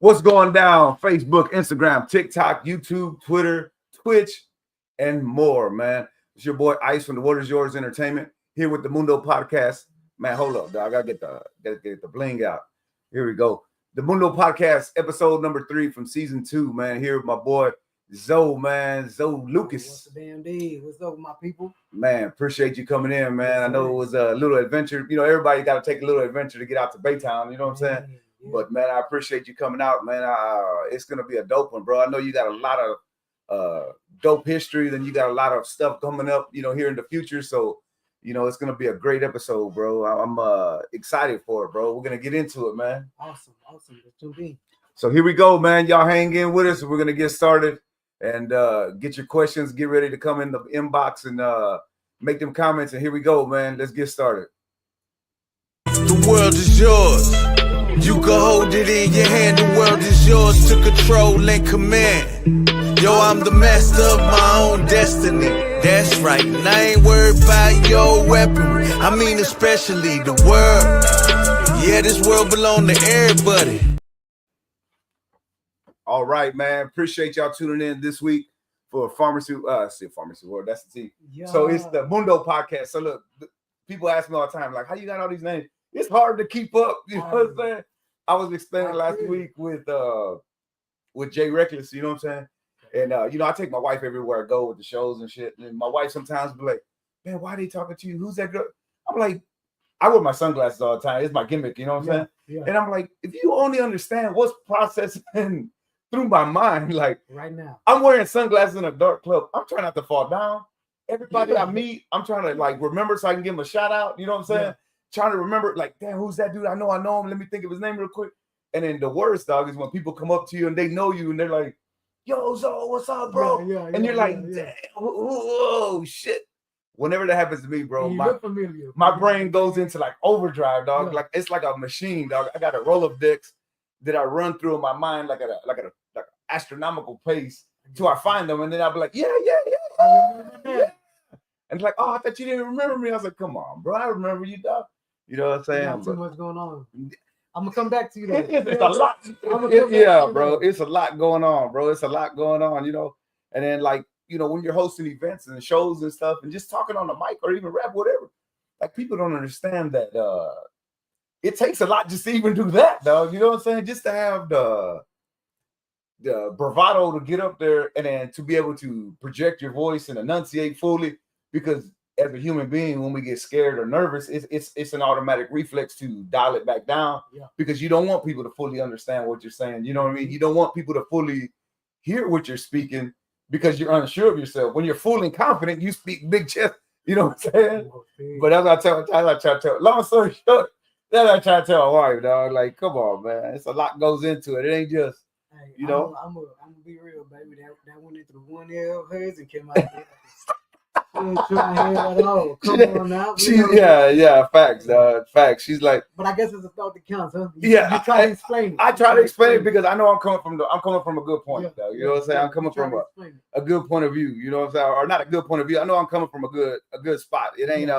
What's going down? Facebook, Instagram, TikTok, YouTube, Twitter, Twitch, and more, man. It's your boy Ice from the What Is Yours Entertainment here with the Mundo Podcast. Man, hold up, dog. I gotta get the bling out. Here we go. The Mundo Podcast, episode number 3 from season 2, man. Here with my boy Zoe, man. Zoe Lucas. What's the damn deal? What's up with my people? Man, appreciate you coming in, man. I know it was a little adventure. You know, everybody got to take a little adventure to get out to Baytown. You know what I'm saying? Yeah. But, man, I appreciate you coming out, man. It's going to be a dope one, bro. I know you got a lot of dope history. Then you got a lot of stuff coming up, you know, here in the future. So, you know, it's going to be a great episode, bro. I'm excited for it, bro. We're going to get into it, man. Awesome. Let's jump in. So here we go, man. Y'all hang in with us. We're going to get started and get your questions. Get ready to come in the inbox and make them comments. And here we go, man. Let's get started. The world is yours. You can hold it in your hand. The world is yours to control and command. Yo, I'm the master of my own destiny. That's right, and I ain't worried about your weaponry. I mean especially the world. Yeah, this world belongs to everybody. All right, man. Appreciate y'all tuning in this week for Pharmacy World. That's the team. Yeah. So it's the Mundo Podcast. So look, people ask me all the time, like, how you got all these names? It's hard to keep up. You know what I'm saying? I was explaining last week with Jay Reckless, you know what I'm saying? And you know, I take my wife everywhere I go with the shows and shit. And my wife sometimes be like, man, why are they talking to you? Who's that girl? I'm like, I wear my sunglasses all the time. It's my gimmick, you know what I'm saying? Yeah. And I'm like, if you only understand what's processing through my mind, like right now, I'm wearing sunglasses in a dark club. I'm trying not to fall down. Everybody I meet, I'm trying to like remember so I can give him a shout out. You know what I'm saying? Yeah. Trying to remember, like, damn, who's that dude? I know him. Let me think of his name real quick. And then the worst, dog, is when people come up to you and they know you and they're like, yo, Zo, what's up, bro? And you're like, damn, whoa, shit. Whenever that happens to me, bro, my brain goes into like overdrive, dog. Yeah. Like it's like a machine, dog. I got a Rolodex that I run through in my mind like an astronomical pace till I find them, and then I'll be like, yeah. And like, oh, I thought you didn't remember me. I was like, come on, bro, I remember you, dog. You know what I'm saying? Not too much going on. I'm gonna come back to you. It's a lot. Yeah, bro. It's a lot going on, bro. It's a lot going on, you know. And then, like, you know, when you're hosting events and shows and stuff, and just talking on the mic or even rap, whatever, like people don't understand that it takes a lot just to even do that, dog. You know what I'm saying? Just to have the bravado to get up there and then to be able to project your voice and enunciate fully, because as a human being, when we get scared or nervous, it's an automatic reflex to dial it back down, because you don't want people to fully understand what you're saying. You know what I mean? You don't want people to fully hear what you're speaking because you're unsure of yourself. When you're full and confident, you speak big chest. You know what I'm saying? But that's what I try to tell. Long story short, that's what I try to tell my wife, dog. Like, come on, man. It's a lot goes into it. It ain't just, you know. I'm gonna be real, baby. That went into the one ear of hers and came out. Facts, facts. She's like, but I guess it's a thought that counts, huh? You try to explain it. I try to explain it because I know I'm coming from a good point, though. You know what I'm saying? I'm coming from a good point of view. You know what I'm saying? Or not a good point of view. I know I'm coming from a good spot. It ain't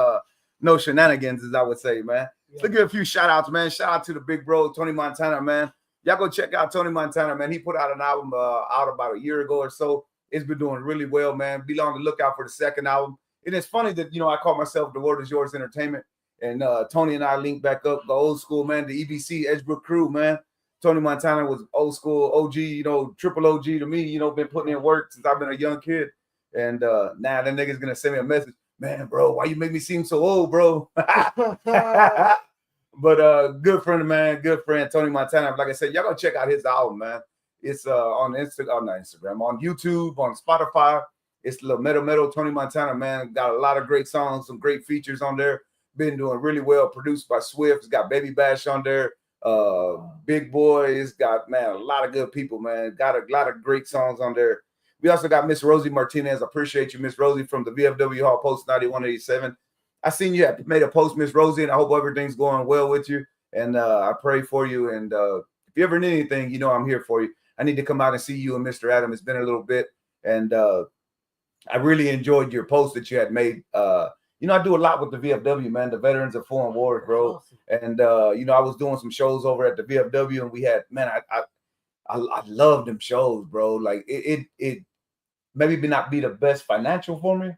no shenanigans, as I would say, man. Yeah. Let's give a few shout outs, man. Shout out to the big bro, Tony Montana, man. Y'all go check out Tony Montana, man. He put out an album out about a year ago or so. It's been doing really well, man. Be on the lookout for the second album. And it's funny that, you know, I call myself the What Is Yours Entertainment. And Tony and I linked back up the old school, man, the EBC Edgebrook crew, man. Tony Montana was old school OG, you know, triple OG to me, you know, been putting in work since I've been a young kid. And now that nigga's going to send me a message. Man, bro, why you make me seem so old, bro? But good friend of mine, good friend, Tony Montana. Like I said, y'all go check out his album, man. It's on Instagram, on YouTube, on Spotify. It's the Metal Tony Montana, man. Got a lot of great songs, some great features on there. Been doing really well. Produced by Swift. It's got Baby Bash on there. Big Boy. It's got, man, a lot of good people, man. Got a lot of great songs on there. We also got Miss Rosie Martinez. I appreciate you, Miss Rosie, from the VFW Hall Post 9187. I seen you had made a post, Miss Rosie, and I hope everything's going well with you. And I pray for you. And if you ever need anything, you know I'm here for you. I need to come out and see you and Mr. Adam. It's been a little bit. And I really enjoyed your post that you had made. You know, I do a lot with the VFW, man, the Veterans of Foreign Wars, bro. Awesome. And, you know, I was doing some shows over at the VFW, and we had, man, I love them shows, bro. Like it maybe not be the best financial for me,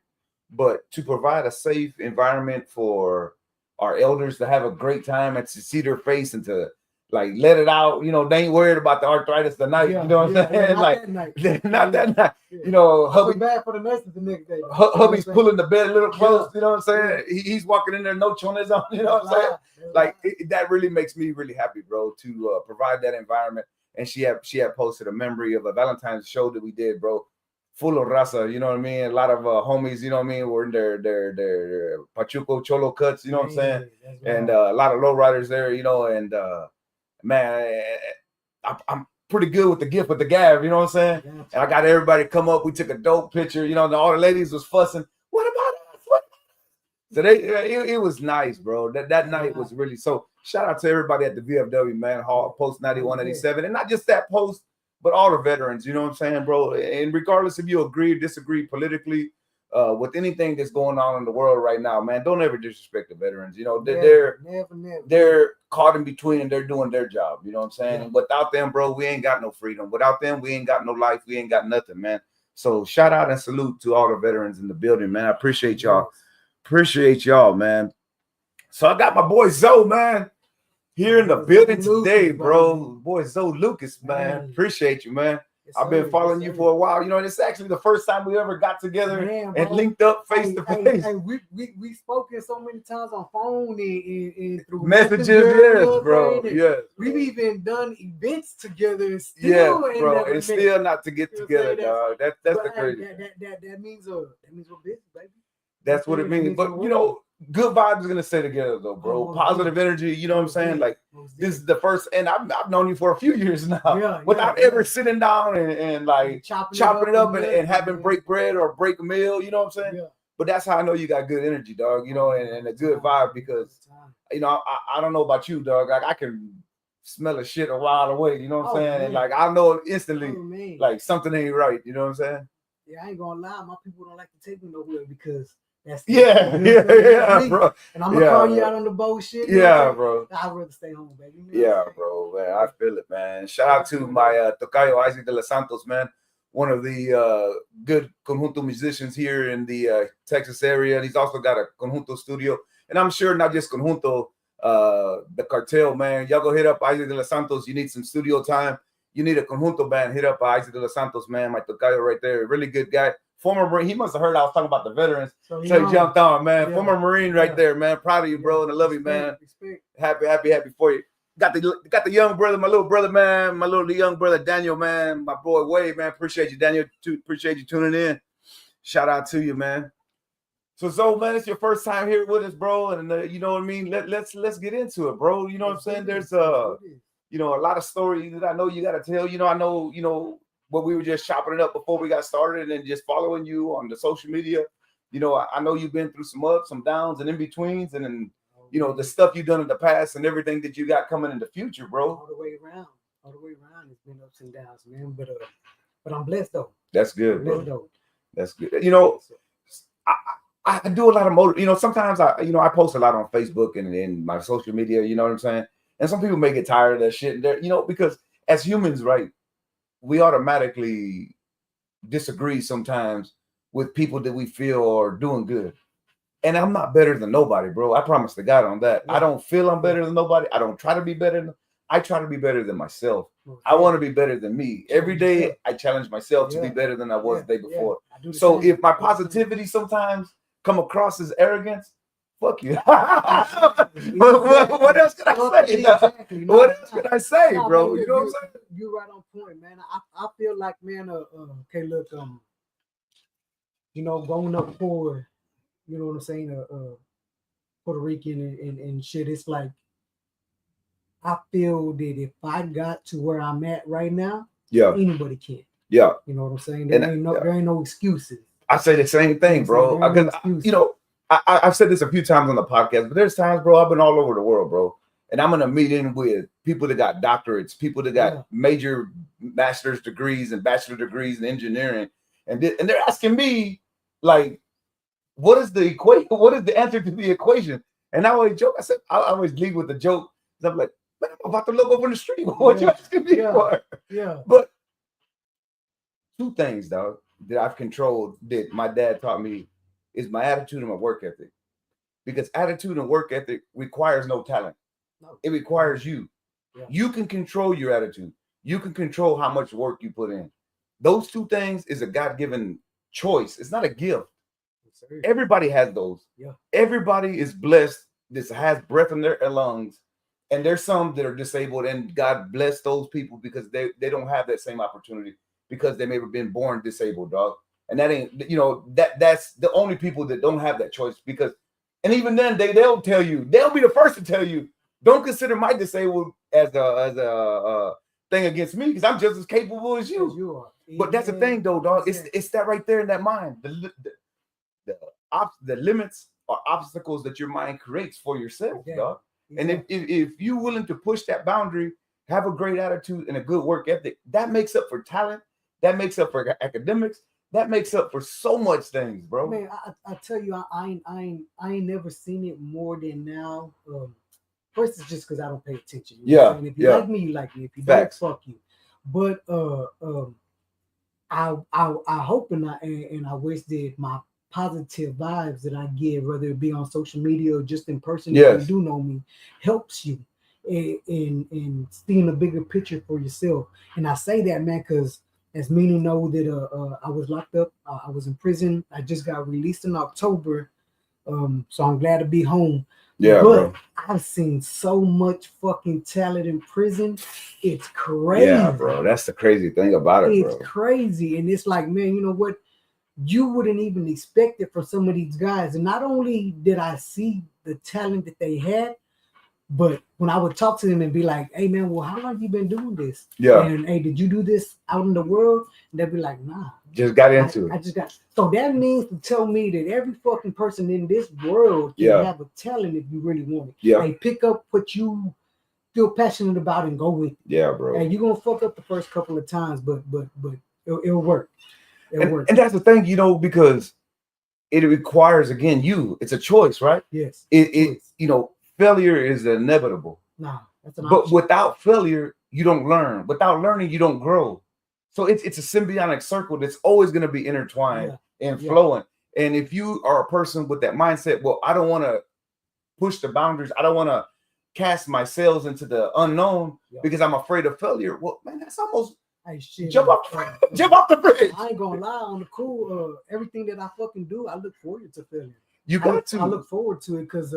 but to provide a safe environment for our elders to have a great time and to see their face and to like let it out, they ain't worried about the arthritis tonight. You know what I'm saying? Not that night. I feel bad for the nurses the next day. Hubby's pulling the bed a little close. You know what I'm saying? He's walking in there, no chones on. You know what I'm saying? Like that really makes me really happy, bro, to provide that environment. And she had posted a memory of a Valentine's show that we did, bro. Full of raza, you know what I mean? A lot of homies, you know what I mean, were in their Pachuco Cholo cuts, you know what I'm saying? And a lot of lowriders there, and man, I'm pretty good with the gift with the gab, you know what I'm saying? And I got everybody come up. We took a dope picture, and all the ladies was fussing. What about us? What? So it was nice, bro. That night was really so. Shout out to everybody at the VFW, man. Post 9187, and not just that post, but all the veterans. You know what I'm saying, bro? And regardless if you agree or disagree politically with anything that's going on in the world right now, man, don't ever disrespect the veterans. They're caught in between and they're doing their job. You know what I'm saying? And without them, bro, we ain't got no freedom. Without them, we ain't got no life. We ain't got nothing, man. So shout out and salute to all the veterans in the building, man. I appreciate y'all. Appreciate y'all, man. So I got my boy Zoe, man, here in the building today, bro. Boy Zoe Lucas, man. Appreciate you, man. I've been following you for a while. And it's actually the first time we ever got together and linked up face to face. We spoken so many times on phone and through messages, yes, bro. Yes. We've even done events together. Yes, bro. And still not to get together, dog. That's the crazy. That means we're busy, baby. That's what it means. But good vibes are gonna stay together though, bro. Positive energy, you know what I'm saying? Like this is the first, and I've known you for a few years now, without ever sitting down and like chopping it up and having break bread or break a meal, you know what I'm saying? Yeah. But that's how I know you got good energy, dog, and a good vibe, because I don't know about you, dog. Like I can smell a shit a while away, you know what I'm saying? And like I know instantly like something ain't right, you know what I'm saying? Yeah, I ain't gonna lie, my people don't like to take me nowhere because that's bro. And I'm gonna call you out on the bullshit. Bro. I'd rather stay home, baby. Bro, man. I feel it, man. Shout out to my Tocayo Isaac de los Santos, man. One of the good conjunto musicians here in the Texas area. And he's also got a conjunto studio. And I'm sure not just conjunto, the cartel, man. Y'all go hit up Isaac de los Santos. You need some studio time. You need a conjunto band. Hit up Isaac de los Santos, man. My Tocayo right there. Really good guy. Former Marine, he must have heard I was talking about the veterans. So he jumped on, man. Former Marine right there, man. Proud of you, bro, and I love you, man. Happy for you. Got the young brother, my little brother, man. My little young brother, Daniel, man. My boy, Wade, man. Appreciate you, Daniel. Appreciate you tuning in. Shout out to you, man. So, Zoe, man, it's your first time here with us, bro. And you know what I mean? Let's get into it, bro. You know what I'm saying? There's a lot of stories that I know you got to tell. I know, what we were just chopping it up before we got started and just following you on the social media. I know you've been through some ups, some downs, and in betweens, and then the stuff you've done in the past and everything that you got coming in the future, bro. All the way around, it's been ups and downs, man. But I'm blessed though. That's good, bro. That's good. I do a lot of sometimes I post a lot on Facebook and in my social media. You know what I'm saying? And some people may get tired of that shit, and because as humans, right, we automatically disagree sometimes with people that we feel are doing good. And I'm not better than nobody, bro. I promise to God on that. I don't feel I'm better than nobody. I don't try to be better. I try to be better than myself. I want to be better than me. Every day I challenge myself to be better than I was the day before. So if my positivity sometimes come across as arrogance, fuck you. What else can I say? Exactly. What else can I say, bro? You know what I'm saying? You're right on point, man. I feel like, man, okay, look, going up for, you know what I'm saying, Puerto Rican and shit, it's like, I feel that if I got to where I'm at right now, anybody can. Yeah. You know what I'm saying? There ain't no excuses. I say the same thing, bro. I've said this a few times on the podcast, but there's times, bro, I've been all over the world, bro. And I'm in a meeting with people that got doctorates, people that got major master's degrees and bachelor degrees in engineering. And they're asking me, like, what is the equation? What is the answer to the equation? And I always joke. I always lead with the joke. I'm like, man, I'm about to look over the street. What you asking me for? Yeah. But two things, dog, that I've controlled that my dad taught me is my attitude and my work ethic. Because attitude and work ethic requires no talent. No. It requires you. Yeah. You can control your attitude. You can control how much work you put in. Those two things is a God-given choice. It's not a gift. Everybody has those. Yeah. Everybody is blessed. This has breath in their lungs. And there's some that are disabled, and God bless those people because they don't have that same opportunity because they may have been born disabled, dog. And that ain't, that's the only people that don't have that choice because, and even then they'll tell you, they'll be the first to tell you, don't consider my disabled as a thing against me because I'm just as capable as you. You are. But that's the thing though, dog. It's that right there in that mind. The limits are obstacles that your mind creates for yourself, dog. And if you're willing to push that boundary, have a great attitude and a good work ethic, that makes up for talent. That makes up for academics. That makes up for so much things, bro. Man, I tell you, I ain't never seen it more than now. First, it's just because I don't pay attention. You know? And if you like me, you like me. If you don't, fuck you. But I hope and I wish that my positive vibes that I give, whether it be on social media or just in person, if you do know me, helps you in seeing a bigger picture for yourself. And I say that, man, because as many know that I was locked up, I was in prison. I just got released in October, so I'm glad to be home. Yeah, but bro. I've seen so much fucking talent in prison. It's crazy. Yeah, bro. That's the crazy thing about it, bro. It's crazy. And it's like, man, you know what? You wouldn't even expect it from some of these guys. And not only did I see the talent that they had, but when I would talk to them and be like, hey, man, well, how long have you been doing this? Yeah. And, hey, did you do this out in the world? And they'd be like, nah. Just got into it. I just got. So that means to tell me that every fucking person in this world can have a talent if you really want it. Yeah. Hey, pick up what you feel passionate about and go with it. Yeah, bro. And you're going to fuck up the first couple of times, but it'll work. And that's the thing, because it requires, again, it's a choice, right? Yes. Failure is inevitable. Nah, that's an But option. without failure, you don't learn. Without learning, you don't grow. So it's a symbiotic circle that's always going to be intertwined and flowing. And if you are a person with that mindset, well, I don't want to push the boundaries. I don't want to cast my sails into the unknown because I'm afraid of failure. Well, man, that's almost jump off the bridge. I ain't gonna lie, on the cool, everything that I fucking do, I look forward to failure. You got to. I look forward to it because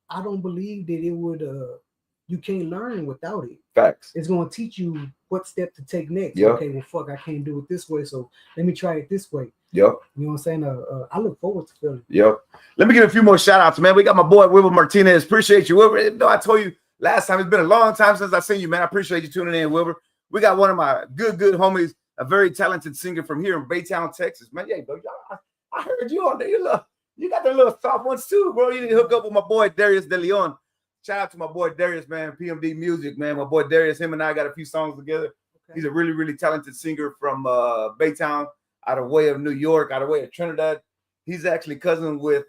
I don't believe that it would you can't learn without it. Facts. It's gonna teach you what step to take next. Yep. Okay, well, fuck, I can't do it this way, so let me try it this way. Yep. You know what I'm saying? I look forward to failure. Yep. Let me give a few more shout outs, man. We got my boy Wilbur Martinez. Appreciate you, Wilbur. I told you last time, it's been a long time since I seen you, man. I appreciate you tuning in, Wilbur. We got one of my good homies, a very talented singer from here in Baytown, Texas, man. Yeah, bro, I heard you on there. You got the little soft ones too, bro. You need to hook up with my boy Darius De Leon. Shout out to my boy Darius, man. PMD Music, man. My boy Darius, him and I got a few songs together. Okay. He's a really, really talented singer from Baytown, out of way of New York, out of way of Trinidad. He's actually cousin with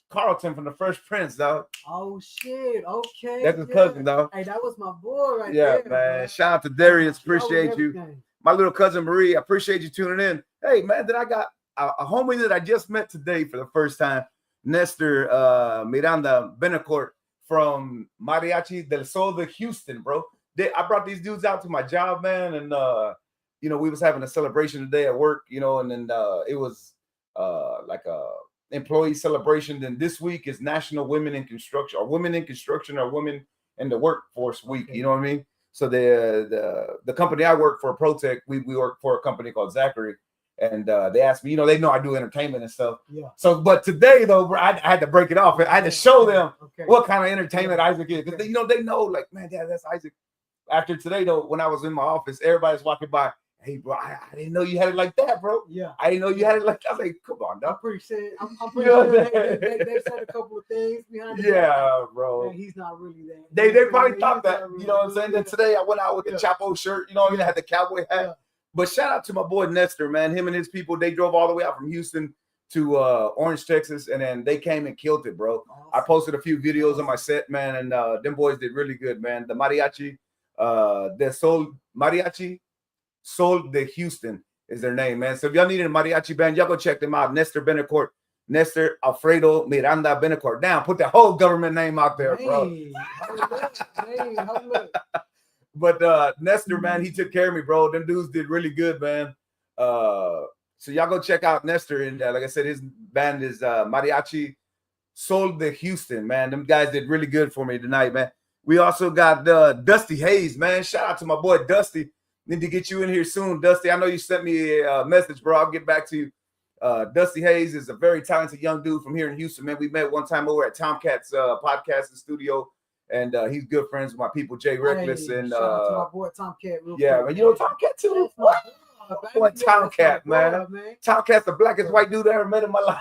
Carlton from the Fresh Prince, dog. Oh shit! Okay, that's his cousin, dog. Hey, that was my boy right there. Yeah, man. Shout out to Darius. Appreciate you. My little cousin Marie. I appreciate you tuning in. Hey, man, then I got a homie that I just met today for the first time, Nestor Miranda Benacourt from Mariachi del Sol de Houston, bro. I brought these dudes out to my job, man, and we was having a celebration today at work, and then it was like a employee celebration. Then this week is National Women in Construction, or Women in Construction, or Women in the Workforce Week. You know what I mean? So the company I work for, ProTech, we work for a company called Zachary, and they asked me, they know I do entertainment and stuff. Yeah. So, but today though, bro, I had to break it off. I had to show them what kind of entertainment Isaac is, because they know, like, man, Dad, that's Isaac. After today though, when I was in my office, everybody's walking by. Hey, bro, I didn't know you had it like that, bro. Yeah. I didn't know you had it like that. I was like, come on, dog. I'm pretty sure they said a couple of things behind it. Yeah, bro. Man, he's not really that. They probably thought that, really, what I'm saying? Then today I went out with the Chapo shirt, I had the cowboy hat. Yeah. But shout out to my boy Nestor, man. Him and his people, they drove all the way out from Houston to Orange, Texas, and then they came and killed it, bro. Awesome. I posted a few videos on my set, man, and them boys did really good, man. The mariachi The Soul Mariachi, Soul de Houston is their name, man. So if y'all need a mariachi band, y'all go check them out. Nestor Alfredo Miranda Benacourt. Down, put the whole government name out there, bro. But Nestor, man, he took care of me, bro. Them dudes did really good, man. So y'all go check out Nestor, and like I said, his band is Mariachi Soul de Houston, man. Them guys did really good for me tonight, man. We also got Dusty Hayes, man. Shout out to my boy Dusty. Need to get you in here soon, Dusty. I know you sent me a message, bro. I'll get back to you. Dusty Hayes is a very talented young dude from here in Houston, man. We met one time over at Tomcat's podcasting studio, and he's good friends with my people, Jay Reckless. And shout out to my boy Tomcat. Yeah, man. You know Tomcat too? What Tomcat, man? Tomcat's the blackest white dude I ever met in my life.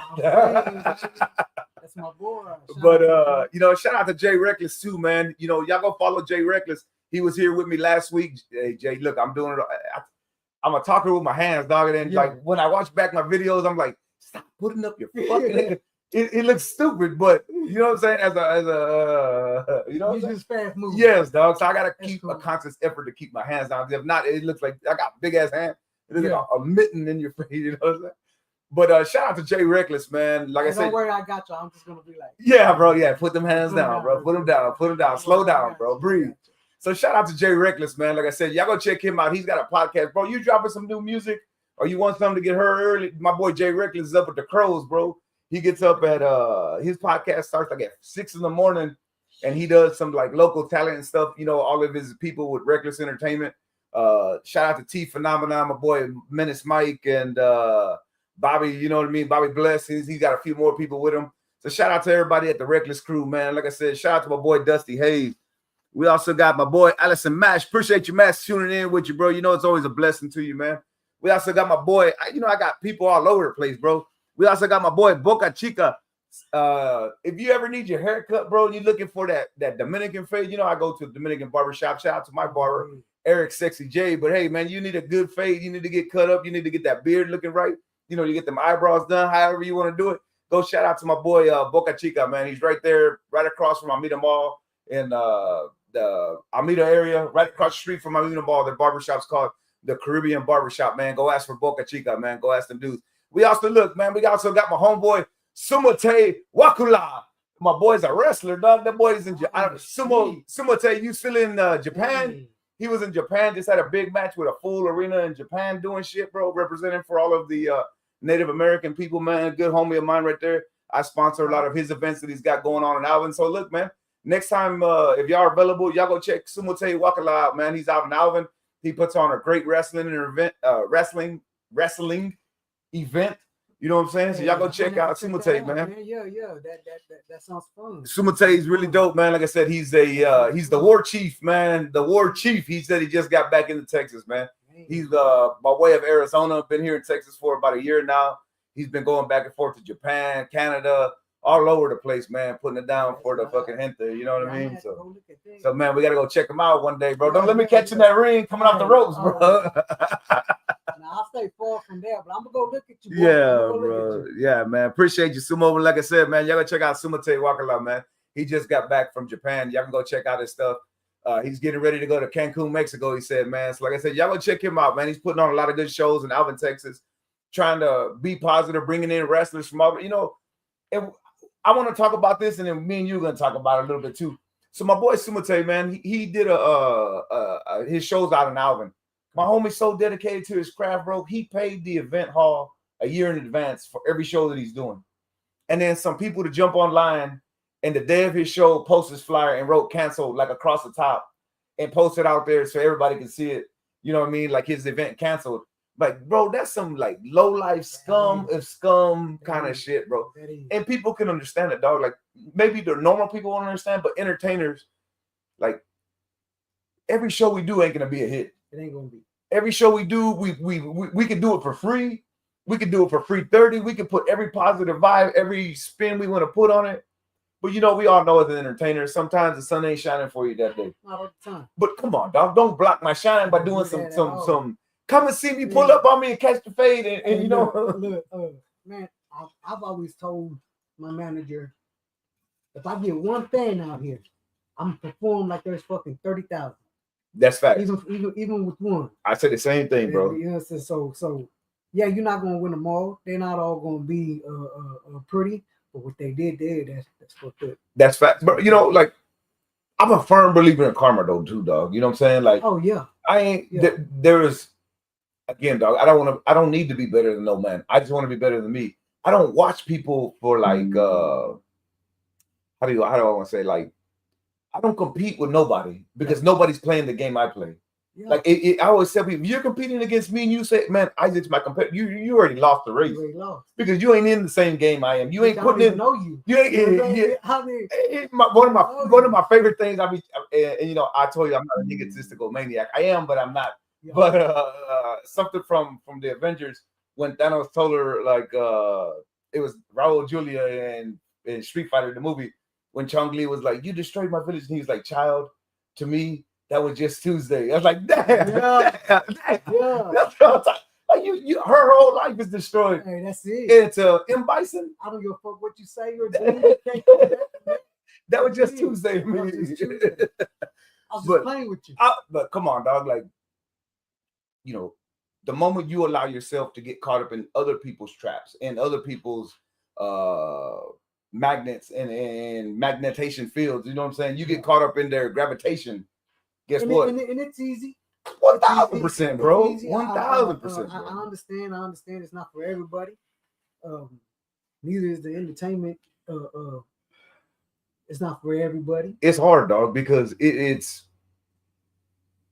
That's my boy. But you know, shout out to Jay Reckless too, man. You know, y'all go follow Jay Reckless. He was here with me last week. Hey, Jay, look, I'm doing it. I'm a talker with my hands, dog. And like when I watch back my videos, I'm like, stop putting up your fucking. It looks stupid, but you know what I'm saying? As a you know, just fast moving. Yes, dog. So I gotta keep a conscious effort to keep my hands down. If not, it looks like I got big ass hands. It looks like a mitten in your face. You know what I'm saying? But shout out to Jay Reckless, man. Like I said, don't worry, I got you. I'm just gonna be like, yeah, bro. Yeah, put them hands down, bro. Put them down. Put them down. Slow down, bro. Breathe. So shout out to Jay Reckless, man. Like I said, y'all go check him out. He's got a podcast, bro. You dropping some new music, or you want something to get heard early? My boy Jay Reckless is up with the Crows, bro. He gets up at his podcast starts like at 6 a.m, and he does some like local talent and stuff. You know, all of his people with Reckless Entertainment. Shout out to T Phenomenon, my boy Menace Mike, and Bobby. You know what I mean? Bobby Bless. He's got a few more people with him. So shout out to everybody at the Reckless crew, man. Like I said, shout out to my boy Dusty Hayes. We also got my boy Allison Mash. Appreciate you, Mash, tuning in with you, bro. You know it's always a blessing to you, man. We also got my boy. I got people all over the place, bro. We also got my boy Boca Chica. If you ever need your haircut, bro, and you're looking for that Dominican fade, you know I go to a Dominican barbershop. Shout out to my barber, Eric Sexy J. But hey, man, you need a good fade. You need to get cut up. You need to get that beard looking right. You know, you get them eyebrows done. However you want to do it. Go shout out to my boy Boca Chica, man. He's right there, right across from Alameda Mall in the Alameda area, right across the street from Alameda Mall. The barbershop's called the Caribbean Barbershop, man. Go ask for Boca Chica, man. Go ask them dudes. We also got my homeboy Sumate Wakula. My boy's a wrestler, dog. That boy is in Sumate. You still in Japan? He was in Japan. Just had a big match with a full arena in Japan, doing shit, bro. Representing for all of the Native American people, man. Good homie of mine right there. I sponsor a lot of his events that he's got going on in Alvin. So look, man. Next time, if y'all are available, y'all go check Sumate Wakala out, man. He's out in Alvin. He puts on a great wrestling event. You know what I'm saying? So y'all go check out Sumate, man. Yeah, that sounds fun. Sumate is really dope, man. Like I said, he's the war chief, man. The war chief. He said he just got back into Texas, man. He's by way of Arizona. Been here in Texas for about a year now. He's been going back and forth to Japan, Canada, all over the place, man. Putting it down for the fucking gente. You know what I mean? So man, we gotta go check him out one day, bro. Don't let me catch you in that ring coming off the ropes, bro. Now, I'll stay far from there, but I'm gonna go look at you. Yeah, bro. Yeah, man. Appreciate you, Sumo. Like I said, man, y'all go check out Sumate Wakala, man. He just got back from Japan. Y'all can go check out his stuff. He's getting ready to go to Cancun, Mexico, he said, man. So like I said, y'all go check him out, man. He's putting on a lot of good shows in Alvin, Texas, trying to be positive, bringing in wrestlers from all, you know. And I want to talk about this, and then me and you are going to talk about it a little bit too. So my boy Sumate, man, he did his shows out in Alvin. My homie's so dedicated to his craft, bro. He paid the event hall a year in advance for every show that he's doing. And then some people to jump online and the day of his show post his flyer and wrote canceled like across the top and post it out there so everybody can see it. You know what I mean? Like his event canceled. Like, bro, that's some like low life scum kind of shit, bro. And people can understand it, dog. Like maybe the normal people won't understand, but entertainers, like every show we do ain't gonna be a hit. It ain't gonna be. Every show we do, we can do it for free. We can do it for free 30. We can put every positive vibe, every spin we want to put on it. But you know, we all know as an entertainer, sometimes the sun ain't shining for you that day. Not all the time. But come on, dog, don't block my shine by doing some. Come and see me, pull up on me and catch the fade, and you know. Look, man, I've always told my manager, if I get one fan out here, I'm gonna perform like there's fucking 30,000. That's fact. Even with one. I said the same thing, bro. You know, so yeah, you're not gonna win them all. They're not all gonna be pretty, but what they did there, that's fucked up. That's fact. But you know, like I'm a firm believer in karma though, too, dog. You know what I'm saying? Like, oh yeah. I ain't there is again, dog. I don't need to be better than no man. I just want to be better than me. I don't watch people for like how do I want to say, like, I don't compete with nobody because nobody's playing the game I play. Yeah. Like I always tell people, if you're competing against me and you say, man, I just my competitor, you already lost the race because you ain't in the same game I am. You ain't putting in. Know you. You ain't. One of my favorite things. I mean, and you know, I told you I'm not an egotistical maniac. I am, but I'm not. Yeah. But something from the Avengers when Thanos told her, like, it was Raul Julia in Street Fighter the movie when Chong-Li was like, you destroyed my village, and he was like, child, to me that was just Tuesday. I was like, damn. Yeah. That's what I'm talking. Like her whole life is destroyed. Hey, that's it. It's M. Bison. I don't give a fuck what you say or do. That was just Tuesday to me. I was just playing with you. But come on, dog. Like, you know, the moment you allow yourself to get caught up in other people's traps and other people's magnets and magnetation fields, you know what I'm saying? You get caught up in their gravitation. Guess what? And it's easy. 1,000%, bro. 1,000%. I understand. It's not for everybody. Neither is the entertainment. It's not for everybody. It's hard, dog, because it's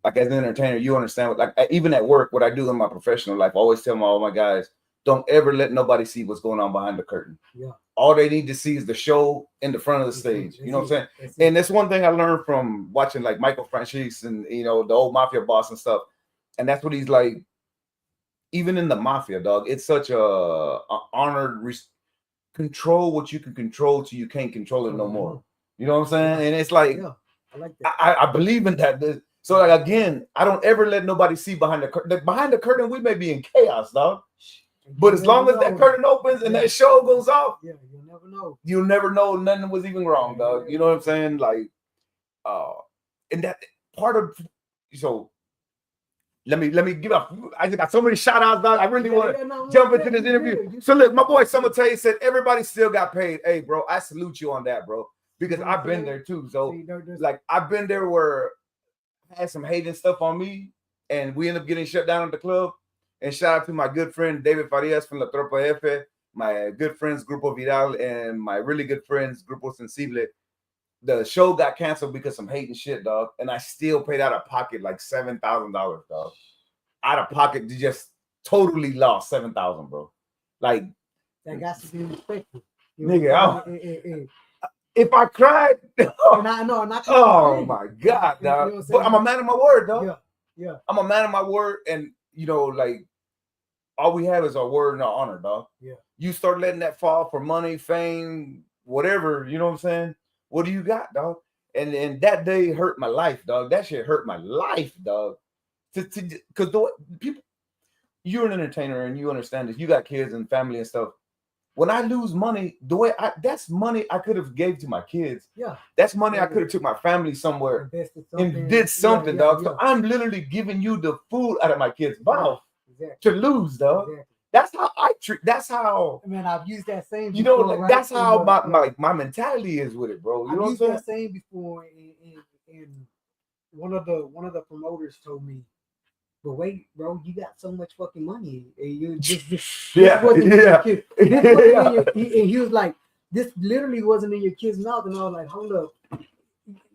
like, as an entertainer, you understand what, like, even at work, what I do in my professional life, I always tell all my guys, don't ever let nobody see what's going on behind the curtain. Yeah. All they need to see is the show in the front of the stage. You know what I'm saying? And that's one thing I learned from watching like Michael Franchise and, you know, the old mafia boss and stuff. And that's what he's like, even in the mafia, dog, it's such a honored control what you can control till you can't control it no more. You know what I'm saying? And it's like, I like that. I believe in that. So like, again, I don't ever let nobody see behind the curtain. Behind the curtain, we may be in chaos, dog. But as long as that curtain opens and that show goes off, you'll never know. You'll never know nothing was even wrong, dog. You know what I'm saying? Like, and that part of, so let me give up. I just got so many shout outs, dog. I really want to jump into this interview. So look, my boy Summer Tay said everybody still got paid. Hey, bro, I salute you on that, bro, because I've been there too. So like, I've been there where I had some hating stuff on me, and we end up getting shut down at the club. And shout out to my good friend David Farias from La Tropa F, my good friends Grupo Viral, and my really good friends Grupo Sensible. The show got canceled because I'm hating shit, dog. And I still paid out of pocket like $7,000, dog. Out of pocket, just totally lost $7,000, bro. Like, that got to be respected. Nigga, if I cried, oh my God, dog. You know, but I'm a man of my word, dog. Yeah. I'm a man of my word, and you know, like, all we have is our word and our honor, dog. Yeah. You start letting that fall for money, fame, whatever, you know what I'm saying? What do you got, dog? And that day hurt my life, dog. That shit hurt my life, dog. Because people, you're an entertainer and you understand this. You got kids and family and stuff. When I lose money, that's money I could have gave to my kids. Yeah. That's money I could have took my family somewhere and did something, dog. So I'm literally giving you the food out of my kids' mouth to lose, dog. Exactly. That's how I treat. That's how. Man, I've used that same. You know, like, that's how my mentality is with it, bro. You know what I'm saying? I've used that same before, and one of the promoters told me, but wait, bro, you got so much fucking money, and you just and he was like, this literally wasn't in your kid's mouth, and I was like, hold up,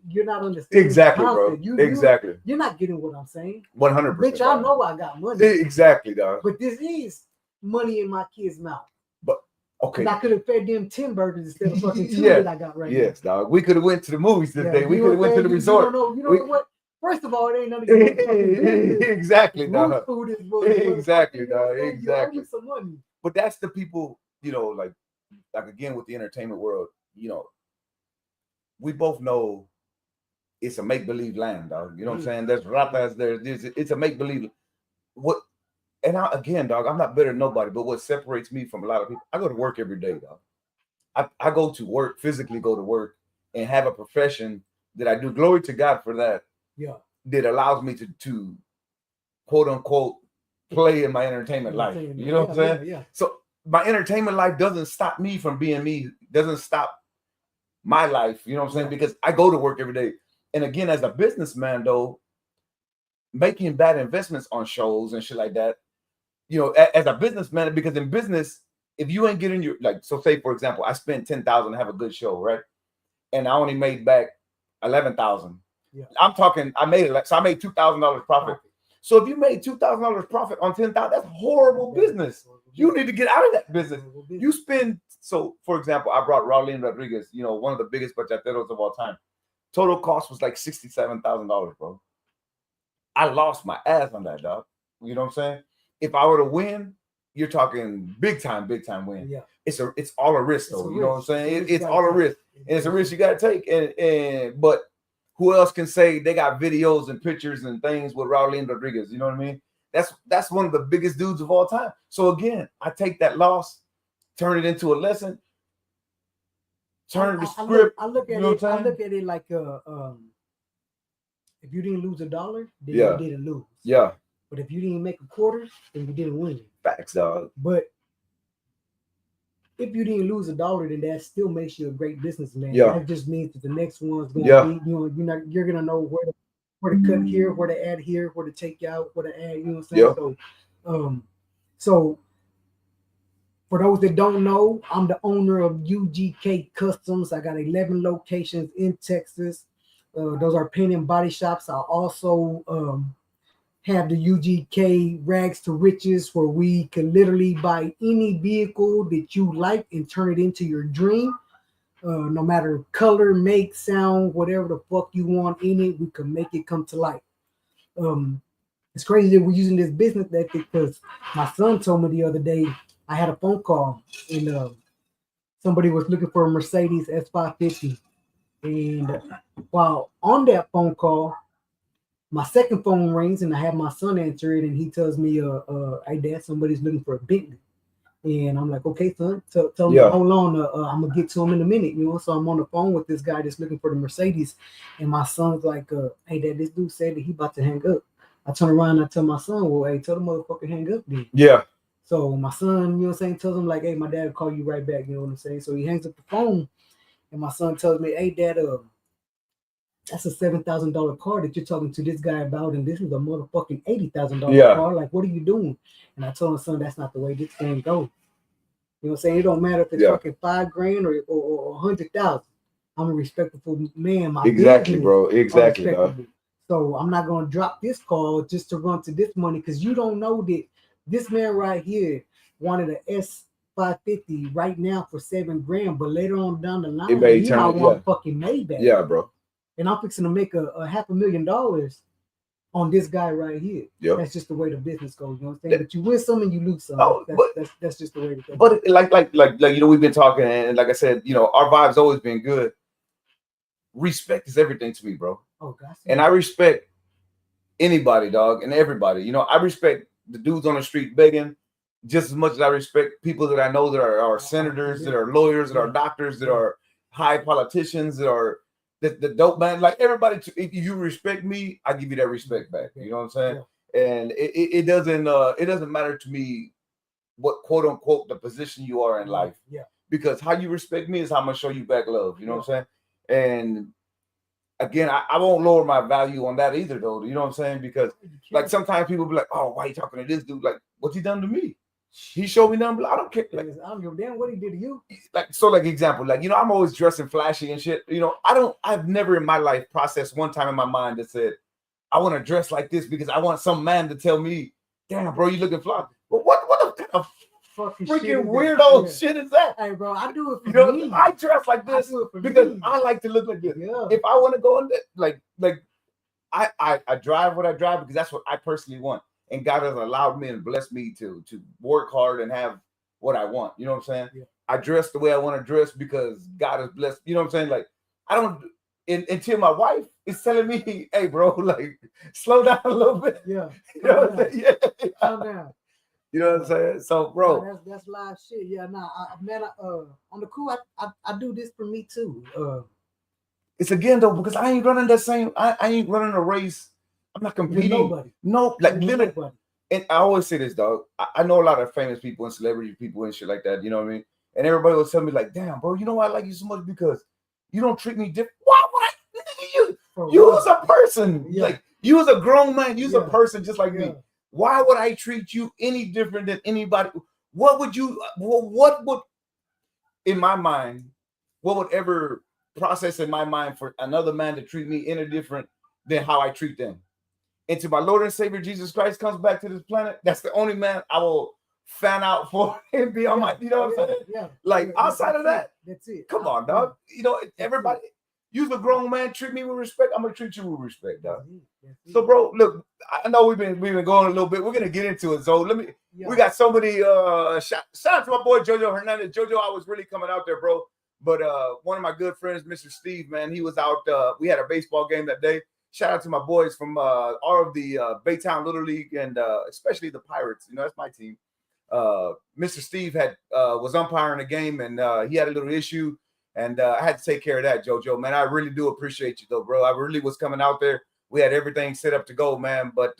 you're not understanding. Exactly, bro. Exactly. You're not getting what I'm saying. 100%. Bitch, I know I got money. Exactly, dog. But this is money in my kid's mouth. But okay, I could have fed them 10 burgers instead of fucking 2 that I got right now. Yes, dog. We could have went to the movies today. We could have went to the resort. You know what? First of all, it ain't none of your fucking business. Exactly, dog. Food is exactly, dog. Exactly. You owe me some money. But that's the people, you know, like again with the entertainment world, you know, we both know it's a make-believe land, dog. You know what I'm saying? There's ratas, it's a make-believe. Again, dog, I'm not better than nobody, but what separates me from a lot of people, I go to work every day, dog. I go to work, physically go to work, and have a profession that I do. Glory to God for that. Yeah. that allows me to quote unquote play in my entertainment life. You know what I'm saying? Yeah. So my entertainment life doesn't stop me from being me, doesn't stop my life, you know what I'm saying? Because I go to work every day. And again, as a businessman, though, making bad investments on shows and shit like that, you know, as a businessman, because in business, if you ain't getting your, like, so say, for example, I spent $10,000 to have a good show, right? And I only made back $11,000. Yeah. I'm talking, I made it, so I made $2,000 profit. So if you made $2,000 profit on $10,000, that's horrible business. You need to get out of that business. You spend, so for example, I brought Raulín Rodriguez, you know, one of the biggest bachateros of all time. Total cost was like $67,000, bro. I lost my ass on that, dog. You know what I'm saying? If I were to win, you're talking big time win. Yeah. It's all a risk, though. You know what I'm saying? It's all a risk. And it's a risk you gotta take. But who else can say they got videos and pictures and things with Raulín Rodriguez? You know what I mean? That's one of the biggest dudes of all time. So again, I take that loss, turn it into a lesson, turn the script. I look at it like if you didn't lose $1, then you didn't lose. Yeah. But if you didn't make a quarter, then you didn't win. Facts, dog. But if you didn't lose $1, then that still makes you a great businessman. Yeah. That just means that the next one's gonna be, you know, you're gonna know where to cut here, where to add here, where to take out, where to add, you know what I'm saying? Yeah. So for those that don't know, I'm the owner of UGK Customs. I got 11 locations in Texas. Those are paint and body shops. I also have the UGK Rags to Riches, where we can literally buy any vehicle that you like and turn it into your dream. No matter color, make, sound, whatever the fuck you want in it, we can make it come to life. It's crazy that we're using this business because my son told me the other day, I had a phone call and somebody was looking for a Mercedes S550. And while on that phone call, my second phone rings and I have my son answer it, and he tells me, hey, Dad, somebody's looking for a Bentley. And I'm like, okay, son, tell me, hold on, I'm going to get to him in a minute, you know? So I'm on the phone with this guy that's looking for the Mercedes, and my son's like, hey, Dad, this dude said that he about to hang up. I turn around and I tell my son, well, hey, tell the motherfucker hang up then. Yeah. So my son, you know what I'm saying, tells him like, hey, my dad will call you right back, you know what I'm saying? So he hangs up the phone, and my son tells me, hey, Dad, that's a $7,000 car that you're talking to this guy about, and this is a motherfucking $80,000 car. Like, what are you doing? And I told him, son, that's not the way this thing goes. You know what I'm saying? It don't matter if it's fucking $5,000 or 100,000. I'm a respectful man. Exactly, bro. Exactly, dog. So I'm not gonna drop this call just to run to this money, because you don't know that this man right here wanted an S550 right now for $7,000, but later on down the line, he might want fucking Maybach. Yeah, bro. And I'm fixing to make a $500,000 on this guy right here. Yeah, that's just the way the business goes. You know what I'm saying? But you win some and you lose some. Oh, that's just the way it goes. But like you know, we've been talking, and like I said, you know, our vibe's always been good. Respect is everything to me, bro. Oh, God. And I respect anybody, dog, and everybody. You know, I respect the dudes on the street begging just as much as I respect people that I know that are senators, that are lawyers, that are doctors, that are high politicians, that are the dope man. Like everybody, if you respect me, I give you that respect back. You know what I'm saying? Yeah. And it doesn't matter to me what quote unquote the position you are in life. Yeah. Because how you respect me is how I'm gonna show you back love. You know what I'm saying? And again, I won't lower my value on that either, though. You know what I'm saying? Because like sometimes people be like, "Oh, why are you talking to this dude? Like, what's he done to me? He showed me nothing. I don't care. Like, I don't give a damn what he did to you." Like, so, like example, like, you know, I'm always dressing flashy and shit. You know, I've never in my life processed one time in my mind that said, I want to dress like this because I want some man to tell me, "Damn, bro, you looking fly." But what kind of freaking weirdo shit is that? Hey, bro, I do it for me. I dress like this because I like to look like this. Yeah. If I want to go in there, like I drive what I drive because that's what I personally want. And God has allowed me and blessed me to work hard and have what I want. You know what I'm saying? Yeah. I dress the way I want to dress because God has blessed. You know what I'm saying? Like, I don't until my wife is telling me, "Hey, bro, like, slow down a little bit." Yeah. You know what I'm saying? Yeah. Calm down. You know what I'm saying? So, bro, that's live shit. Yeah, nah, man, on the cool, I do this for me too. It's again though because I ain't running that same. I ain't running a race I'm not competing. Nobody. No, like literally. Nobody. And I always say this, dog. I know a lot of famous people and celebrity people and shit like that. You know what I mean? And everybody will tell me like, "Damn, bro, you know why I like you so much because you don't treat me different." Why would I? You was a person. Yeah. Like you was a grown man. You was a person just like me. Why would I treat you any different than anybody? What would you? What would, in my mind, what would ever process in my mind for another man to treat me any different than how I treat them? Until my Lord and Savior Jesus Christ comes back to this planet, that's the only man I will fan out for and be on my, you know what I'm saying? Yeah. Like outside of that, that's it. Come on, dog. You know, everybody, you're a grown man, treat me with respect. I'm gonna treat you with respect, dog. So, bro, look, I know we've been going a little bit. We're gonna get into it. So we got so many shout out to my boy Jojo Hernandez. Jojo, I was really coming out there, bro. But one of my good friends, Mr. Steve, man, he was out. We had a baseball game that day. Shout out to my boys from all of the Baytown Little League and especially the Pirates. You know, that's my team. Mr. Steve was umpiring the game and he had a little issue. And I had to take care of that, Jojo. Man, I really do appreciate you, though, bro. I really was coming out there. We had everything set up to go, man. But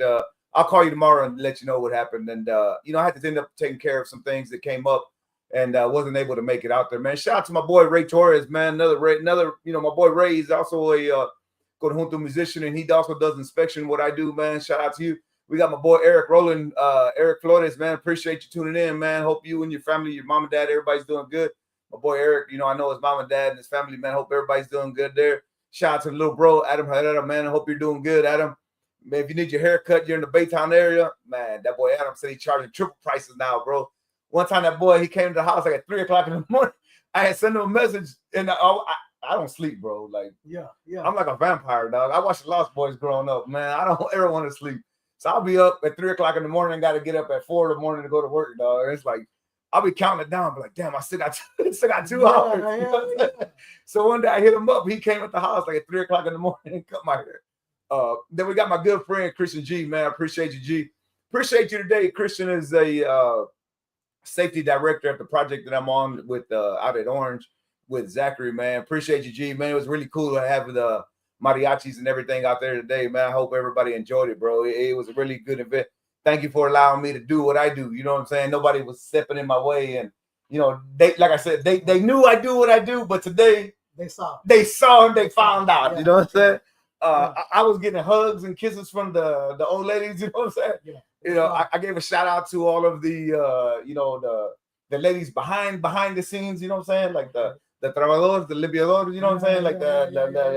I'll call you tomorrow and let you know what happened. And, you know, I had to end up taking care of some things that came up and wasn't able to make it out there, man. Shout out to my boy Ray Torres, man. Another, you know, my boy Ray is also a conjunto musician, and he also does inspection, what I do, man. Shout out to you. We got my boy Eric Rowland, Eric Flores, man. Appreciate you tuning in, man. Hope you and your family, your mom and dad, everybody's doing good. My boy Eric, you know, I know his mom and dad and his family, man. Hope everybody's doing good there. Shout out to the little bro, Adam Herrera, man. I hope you're doing good, Adam. Man, if you need your haircut, you're in the Baytown area, man, that boy Adam said he's charging triple prices now, bro. One time that boy, he came to the house like at 3 o'clock in the morning. I had sent him a message, and I don't sleep, bro. Like, yeah. I'm like a vampire, dog. I watched the Lost Boys growing up, man. I don't ever want to sleep. So I'll be up at 3 o'clock in the morning and got to get up at 4 in the morning to go to work, dog. And it's like, I'll be counting it down, but like, damn, I still got 2 hours. Yeah. So one day I hit him up. He came at the house like at 3 o'clock in the morning and cut my hair. Then we got my good friend, Christian G, man. I appreciate you, G. Appreciate you today. Christian is a safety director at the project that I'm on with out at Orange with Zachary, man. Appreciate you, G, man. It was really cool to have the mariachis and everything out there today, man. I hope everybody enjoyed it, bro. It was a really good event. Thank you for allowing me to do what I do. You know what I'm saying? Nobody was stepping in my way. And, you know, they, like I said, they knew I do what I do, but today they saw and they found out. Yeah. You know what I'm saying? I was getting hugs and kisses from the old ladies. You know what I'm saying? Yeah. You know, I gave a shout out to all of the, you know, the ladies behind the scenes. You know what I'm saying? Like the trabajadores, the limpiadores. You know what I'm saying? Like the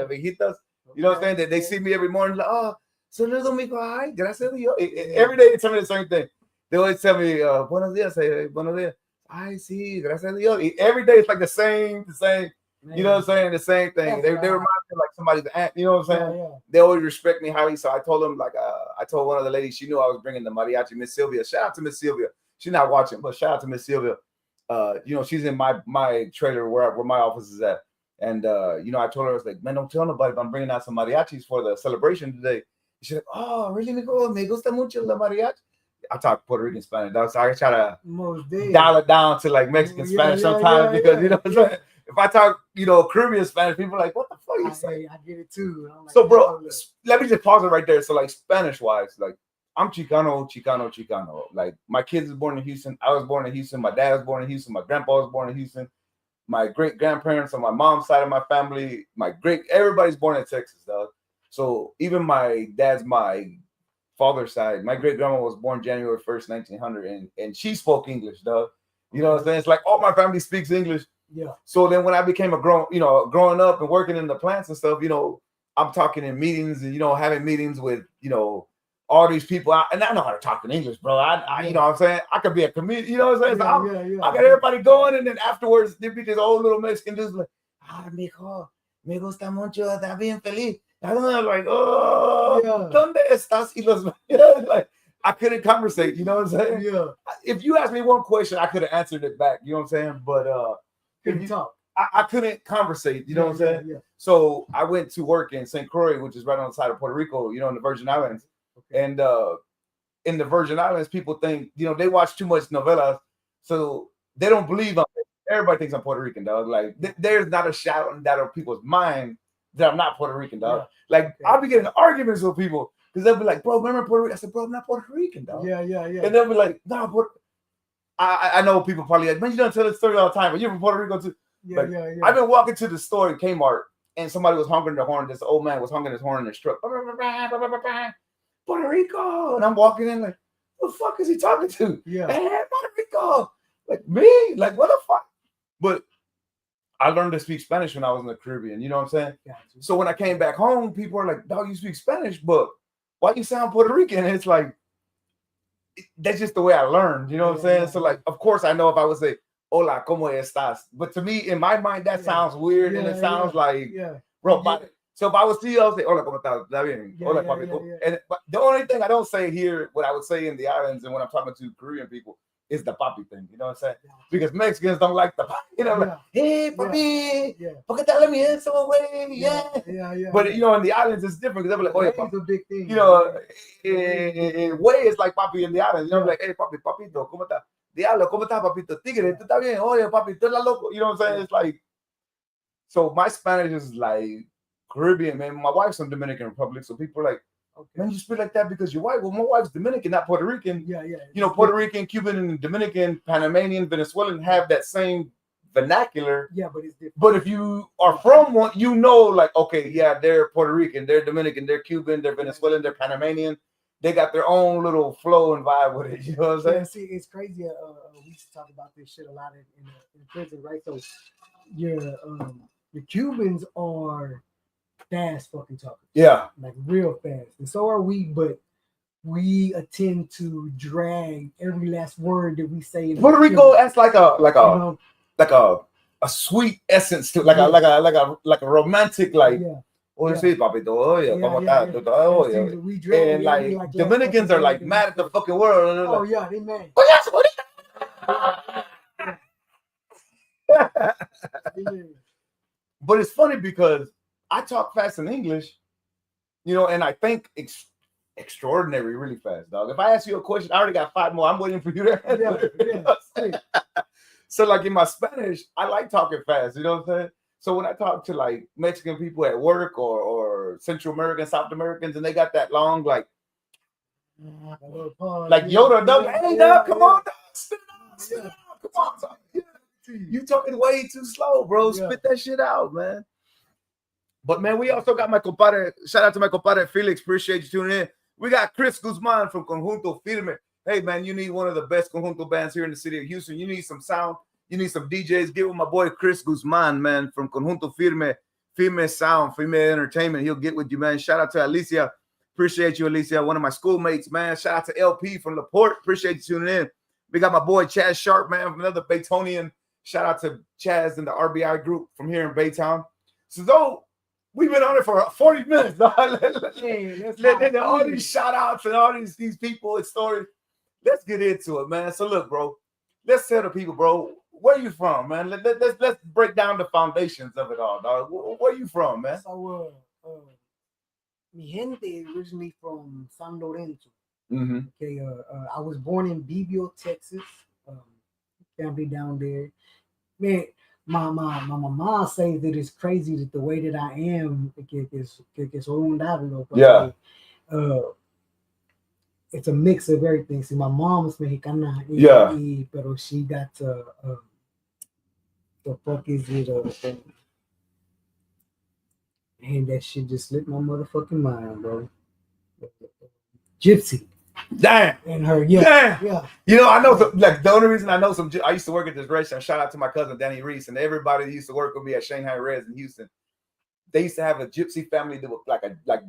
viejitas. You know what I'm saying? They see me every morning. Like, oh, saludo, mijo. Ay, gracias a Dios. Every day they tell me the same thing. They always tell me, buenos dias, buenos dias. Ay, sí, gracias a Dios. Every day it's like the same. You know what I'm saying? The same thing. They remind me like somebody's aunt. You know what I'm saying? Yeah. They always respect me highly. So I told them, like, I told one of the ladies, she knew I was bringing the mariachi, Miss Sylvia. Shout out to Miss Sylvia. She's not watching, but shout out to Miss Sylvia. You know, she's in my trailer where my office is at. And, you know, I told her, I was like, man, don't tell nobody, but I'm bringing out some mariachis for the celebration today. She's like, oh, really? Me gusta mucho la mariachi. I talk Puerto Rican Spanish, so I try to dial it down to like Mexican Spanish sometimes because, you know what I'm saying? If I talk, you know, Caribbean Spanish, people are like, what the fuck are you saying? I get it too. Like, so, bro, let me just pause it right there. So, like, Spanish-wise, like, I'm Chicano. Like, my kids was born in Houston. I was born in Houston. My dad was born in Houston. My grandpa was born in Houston. My great-grandparents on my mom's side of my family, everybody's born in Texas, dog. So, even my father's side, my great-grandma was born January 1st, 1900, and she spoke English, dog. You know what I'm saying? It's like all my family speaks English. Yeah. So then when I became growing up and working in the plants and stuff, you know, I'm talking in meetings and, you know, having meetings with, you know, all these people. And I know how to talk in English, bro. I you know what I'm saying? I could be a comedian, you know what I'm saying? So I got everybody going. And then afterwards, there be this old little Mexican dude like, mijo, me gusta mucho, está bien feliz. I don't know, like, ¿dónde estás? Like, I couldn't conversate, you know what I'm saying? Yeah. If you asked me one question, I could have answered it back, you know what I'm saying? But couldn't talk. I couldn't conversate, you know what I'm saying? Yeah. So I went to work in St. Croix, which is right on the side of Puerto Rico, you know, in the Virgin Islands. Okay. And in the Virgin Islands, people think, you know, they watch too much novelas, so they don't believe everybody thinks I'm Puerto Rican, dog. Like, there's not a shadow in that of people's mind that I'm not Puerta Rican, dog. Yeah. Like, I'll be getting arguments with people. Because they'll be like, bro, remember Puerto Rico? I said, bro, I'm not Puerto Rican, dog. Yeah. And they'll be like, nah, I know people probably like, man, you don't tell this story all the time, but you're from Puerto Rico too. Yeah. I've been walking to the store in Kmart, and somebody was honking their horn. This old man was honking his horn in his truck. Puerto Rico. And I'm walking in like, what the fuck is he talking to? Yeah. Hey, Puerto Rico. Like, me? Like, what the fuck? But I learned to speak Spanish when I was in the Caribbean. You know what I'm saying? Gotcha. So when I came back home, people are like, dog, you speak Spanish, but why you sound Puerto Rican? And it's like, that's just the way I learned. You know what I'm saying? So, like, of course, I know if I would say, hola, ¿cómo estás? But to me, in my mind, that sounds weird. And it sounds like robotic. So if I was see you, I would say, hola, ¿cómo estás? Hola, papi. And but the only thing I don't say here, what I would say in the islands and when I'm talking to Korean people, is the papi thing. You know what I'm saying? Because Mexicans don't like the papi. You know, like, hey, papi, ¿por qué te hablas mi eso, güey? Yeah. But, you know, in the islands, it's different. Because they're like, oh, yeah, papi. A big thing. You know, way is like papi in the islands. You know, like, hey, papi, papito, ¿cómo está? Diablo, ¿cómo está, papito? Tigre, ¿tú estás bien? Oye, papi, tú eres loco. You know what I'm saying? It's like, so my Spanish is like Caribbean, man. My wife's from Dominican Republic, so people are like, man, you speak like that because your wife. Well, my wife's Dominican, not Puerto Rican. Yeah. You know, Puerto Rican, Cuban, and Dominican, Panamanian, Venezuelan have that same vernacular. Yeah, but it's different. But if you are from one, you know, like, okay, yeah, they're Puerto Rican, they're Dominican, they're Cuban, they're Venezuelan, they're Panamanian. They got their own little flow and vibe with it. You know what I'm saying? Yeah, see, it's crazy. We used to talk about this shit a lot in prison, right? So the Cubans are fast fucking talkers. Yeah. Like real fast. And so are we, but we attend to drag every last word that we say. Puerto Rico, that's like a sweet essence to like a romantic like. Oh, sí, papito. Oh, yeah. Oh, yeah. And like Dominicans are like mad at the fucking world. Oh, yeah, they mad. But it's funny because I talk fast in English, you know, and I think extraordinary really fast, dog. If I ask you a question, I already got 5 more. I'm waiting for you to answer. So, like in my Spanish, I like talking fast. You know what I'm saying? So when I talk to like Mexican people at work or Central American, South Americans, and they got that long like Yoda, dog. Hey, dog, come on, dog. Spit it out. Come on, dog. You talking way too slow, bro. Spit that shit out, man. But man, we also got my compadre. Shout out to my compadre Felix. Appreciate you tuning in. We got Chris Guzman from Conjunto Firme. Hey man, you need one of the best conjunto bands here in the city of Houston. You need some sound. You need some DJs. Get with my boy Chris Guzman, man, from Conjunto Firme, Firme Sound, Firme Entertainment. He'll get with you, man. Shout out to Alicia. Appreciate you, Alicia. One of my schoolmates, man. Shout out to LP from LaPorte. Appreciate you tuning in. We got my boy Chaz Sharp, man, from another Baytonian. Shout out to Chaz and the RBI group from here in Baytown. So though we've been on it for 40 minutes. Let all these shout outs and all these people and stories. Let's get into it, man. So look, bro. Let's tell the people, bro, where you from, man? Let's break down the foundations of it all, dog. Where you from, man? So, mi gente originally from San Lorenzo. Mm-hmm. Okay, I was born in Beville, Texas. Family down there. Man, my mama says that it's crazy that the way that I am, it's a mix of everything. See, my mom is Mexicana, pero she got the fuck is it? And that shit just slipped my motherfucking mind, bro. Gypsy. Damn. And her, yeah. You know, I know like the only reason I know some. I used to work at this restaurant. Shout out to my cousin Danny Reese and everybody that used to work with me at Shanghai Reds in Houston. They used to have a gypsy family that was like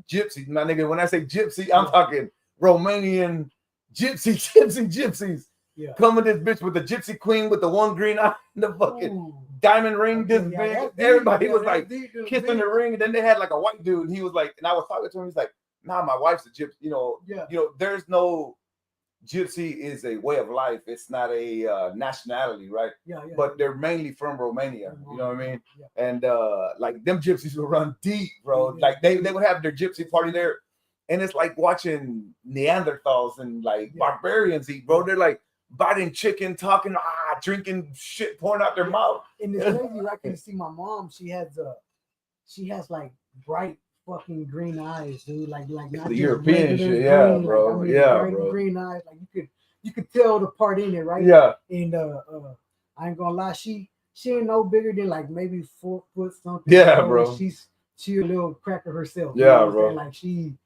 gypsy. My nigga, when I say gypsy, I'm talking Romanian gypsies. Yeah. Coming this bitch with the gypsy queen with the one green eye and the fucking diamond ring. This big. Everybody was like kissing the ring. And then they had like a white dude. And he was like, and I was talking to him. He's like, nah, my wife's a gypsy. You know, there's no gypsy is a way of life. It's not a nationality, right? But they're mainly from Romania. You know what I mean? Yeah. And like them gypsies will run deep, bro. Like they would have their gypsy party there. And it's like watching Neanderthals and like barbarians eat, bro. They're like biting chicken, talking, drinking shit, pouring out their mouth. And it's crazy, right? You see my mom, she has like bright fucking green eyes, dude. Like not the just European shit, green, yeah, like, bro. I mean, Yeah, bro. Green eyes, like you could tell the part in it, right? Yeah. And I ain't gonna lie, she ain't no bigger than like maybe 4 foot something. Yeah, bro. bro. She a little cracker herself. Yeah, you know what bro. I'm saying? Like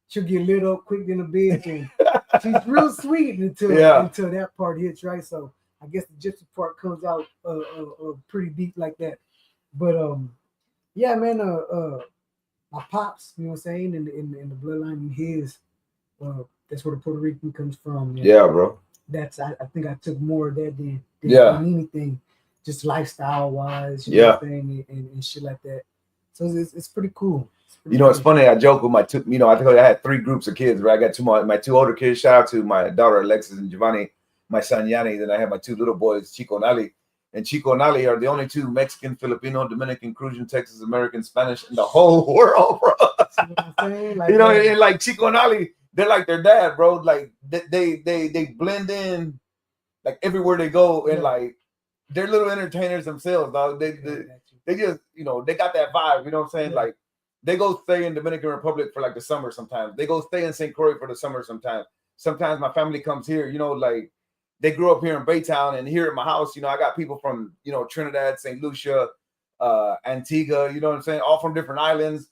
she'll get lit up quick in the bitch, and she's real sweet until that part hits, right? So I guess the gypsy part comes out pretty deep like that. But yeah, man, my pops, you know what I'm saying, in the bloodline in his, that's where the Puerto Rican comes from. Yeah, bro. That's I think I took more of that than anything, just lifestyle wise, you know what I'm saying, and shit like that. So it's pretty cool. It's funny. I joke with my two. I think I had 3 groups of kids. Right, I got my 2 older kids. Shout out to my daughter Alexis and Giovanni, my son Yanni. Then I have my 2 little boys, Chico and Ali. And Chico and Ali are the only 2 Mexican, Filipino, Dominican, Crucian, Texas American, Spanish in the whole world, bro. See what I'm saying? Like, and like Chico and Ali, they're like their dad, bro. Like they blend in, like everywhere they go, and like they're little entertainers themselves, dog. They just they got that vibe. You know what I'm saying? Like they go stay in Dominican Republic for like the summer sometimes. They go stay in St. Croix for the summer sometimes. Sometimes my family comes here. Like. They grew up here in Baytown, and here at my house, I got people from, Trinidad, St. Lucia, Antigua, you know what I'm saying? All from different islands.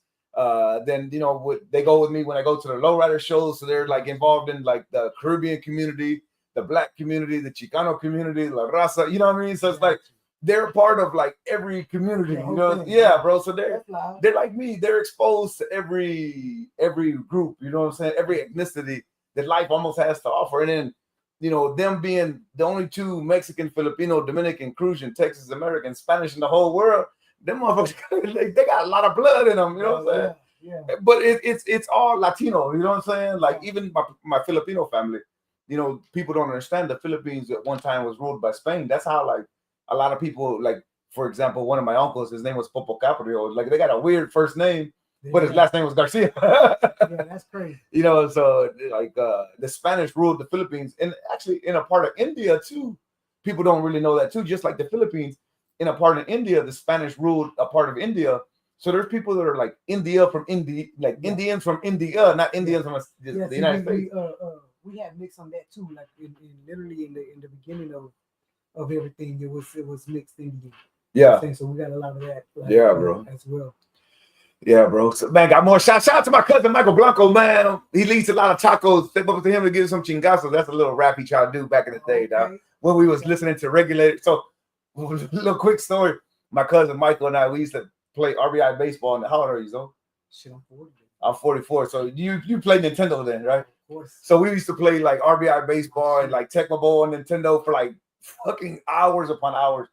Then, they go with me when I go to the lowrider shows. So they're like involved in like the Caribbean community, the Black community, the Chicano community, La Raza, you know what I mean? So it's like, they're a part of like every community, bro. So they're like me. They're exposed to every group, you know what I'm saying? Every ethnicity that life almost has to offer. And then, them being the only 2 Mexican, Filipino, Dominican, Crucian, Texas American, Spanish in the whole world, them motherfuckers, they got a lot of blood in them, you know what I'm saying? Yeah. But it's all Latino, you know what I'm saying? Like even my Filipino family, people don't understand the Philippines at one time was ruled by Spain. That's how like a lot of people, like for example, one of my uncles, his name was Popo Caprio. Like they got a weird first name. But his last name was Garcia. Yeah, that's crazy. So like the Spanish ruled the Philippines, and actually in a part of India too. People don't really know that too. Just like the Philippines, in a part of India, the Spanish ruled a part of India. So there's people that are like India from India, like Indians from India, not Indians from the United States. We had mixed on that too. Like literally in the beginning of everything, it was mixed Indian. Yeah. So we got a lot of that. Like, bro. As well. Yeah, bro. So, man, got more shout out to my cousin Michael Blanco, man. He leads a lot of tacos. Step up to him to give some chingazos. That's a little rap he tried to do back in the day, dog. When we was listening to Regulator. So, a little quick story. My cousin Michael and I, we used to play RBI baseball in the how old are you, so? Shit, I'm 40. I'm 44. So you played Nintendo then, right? Of course. So we used to play like RBI baseball and like Tecmo Bowl and Nintendo for like fucking hours upon hours.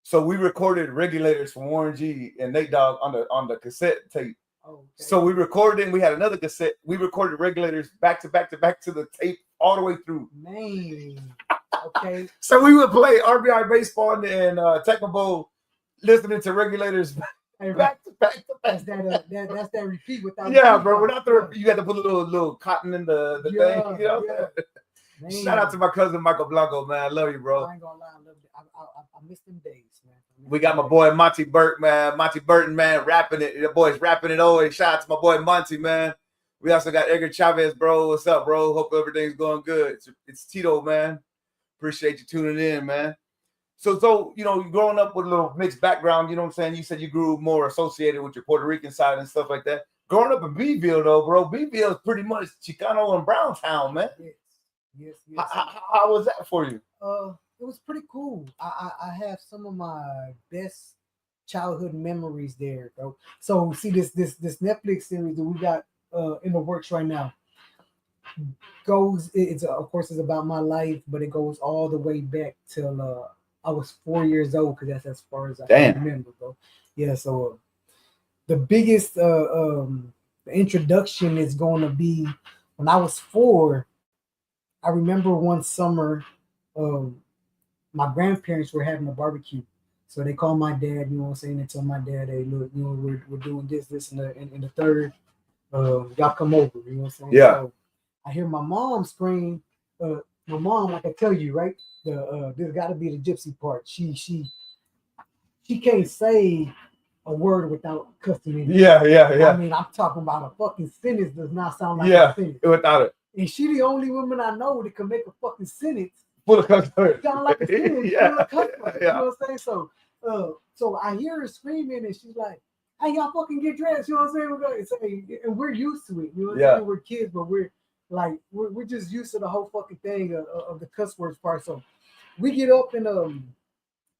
So we recorded Regulators from Warren G and Nate Dogg on the cassette tape. Okay. So we recorded it and we had another cassette. We recorded Regulators back to the tape all the way through. Man. Okay. So we would play RBI baseball and Tecmo Bowl, listening to Regulators back to back. That's that repeat without. Yeah, bro. Without you had to put a little cotton in the thing. You know. Yeah. Shout out to my cousin Michael Blanco, man. I love you, bro. I ain't gonna lie, I miss them days, man. We got my boy Monty Burt, man. Monty Burton, man, rapping it. The boy's rapping it always. Shout out to my boy Monty, man. We also got Edgar Chavez, bro. What's up, bro? Hope everything's going good. It's Tito, man. Appreciate you tuning in, man. So you're growing up with a little mixed background, you know what I'm saying? You said you grew more associated with your Puerto Rican side and stuff like that. Growing up in Beeville, though, bro, Beeville is pretty much Chicano and Browntown, man. Yes. How was that for you? It was pretty cool. I have some of my best childhood memories there, bro. So see this Netflix series that we got in the works right now it's of course it's about my life, but it goes all the way back till I was 4 years old, because that's as far as I can remember, bro. Yeah, so the biggest introduction is going to be when I was 4. I remember one summer, my grandparents were having a barbecue. So they called my dad, you know what I'm saying? They told my dad, hey, look, we're doing this, and the third. Y'all come over, you know what I'm saying? Yeah. So I hear my mom scream. My mom, like I tell you, right? There's got to be the gypsy part. She can't say a word without cussing in it. Yeah. I mean, I'm talking about a fucking sentence does not sound like a sentence. Without it. And she the only woman I know that can make a fucking sentence full of cuss words. Sound like a sentence full of cuss words. You know what I'm saying? So I hear her screaming and she's like, hey, y'all fucking get dressed. You know what I'm saying? And we're used to it. You know what I'm saying? We're kids, but we're just used to the whole fucking thing of the cuss words part. So we get up and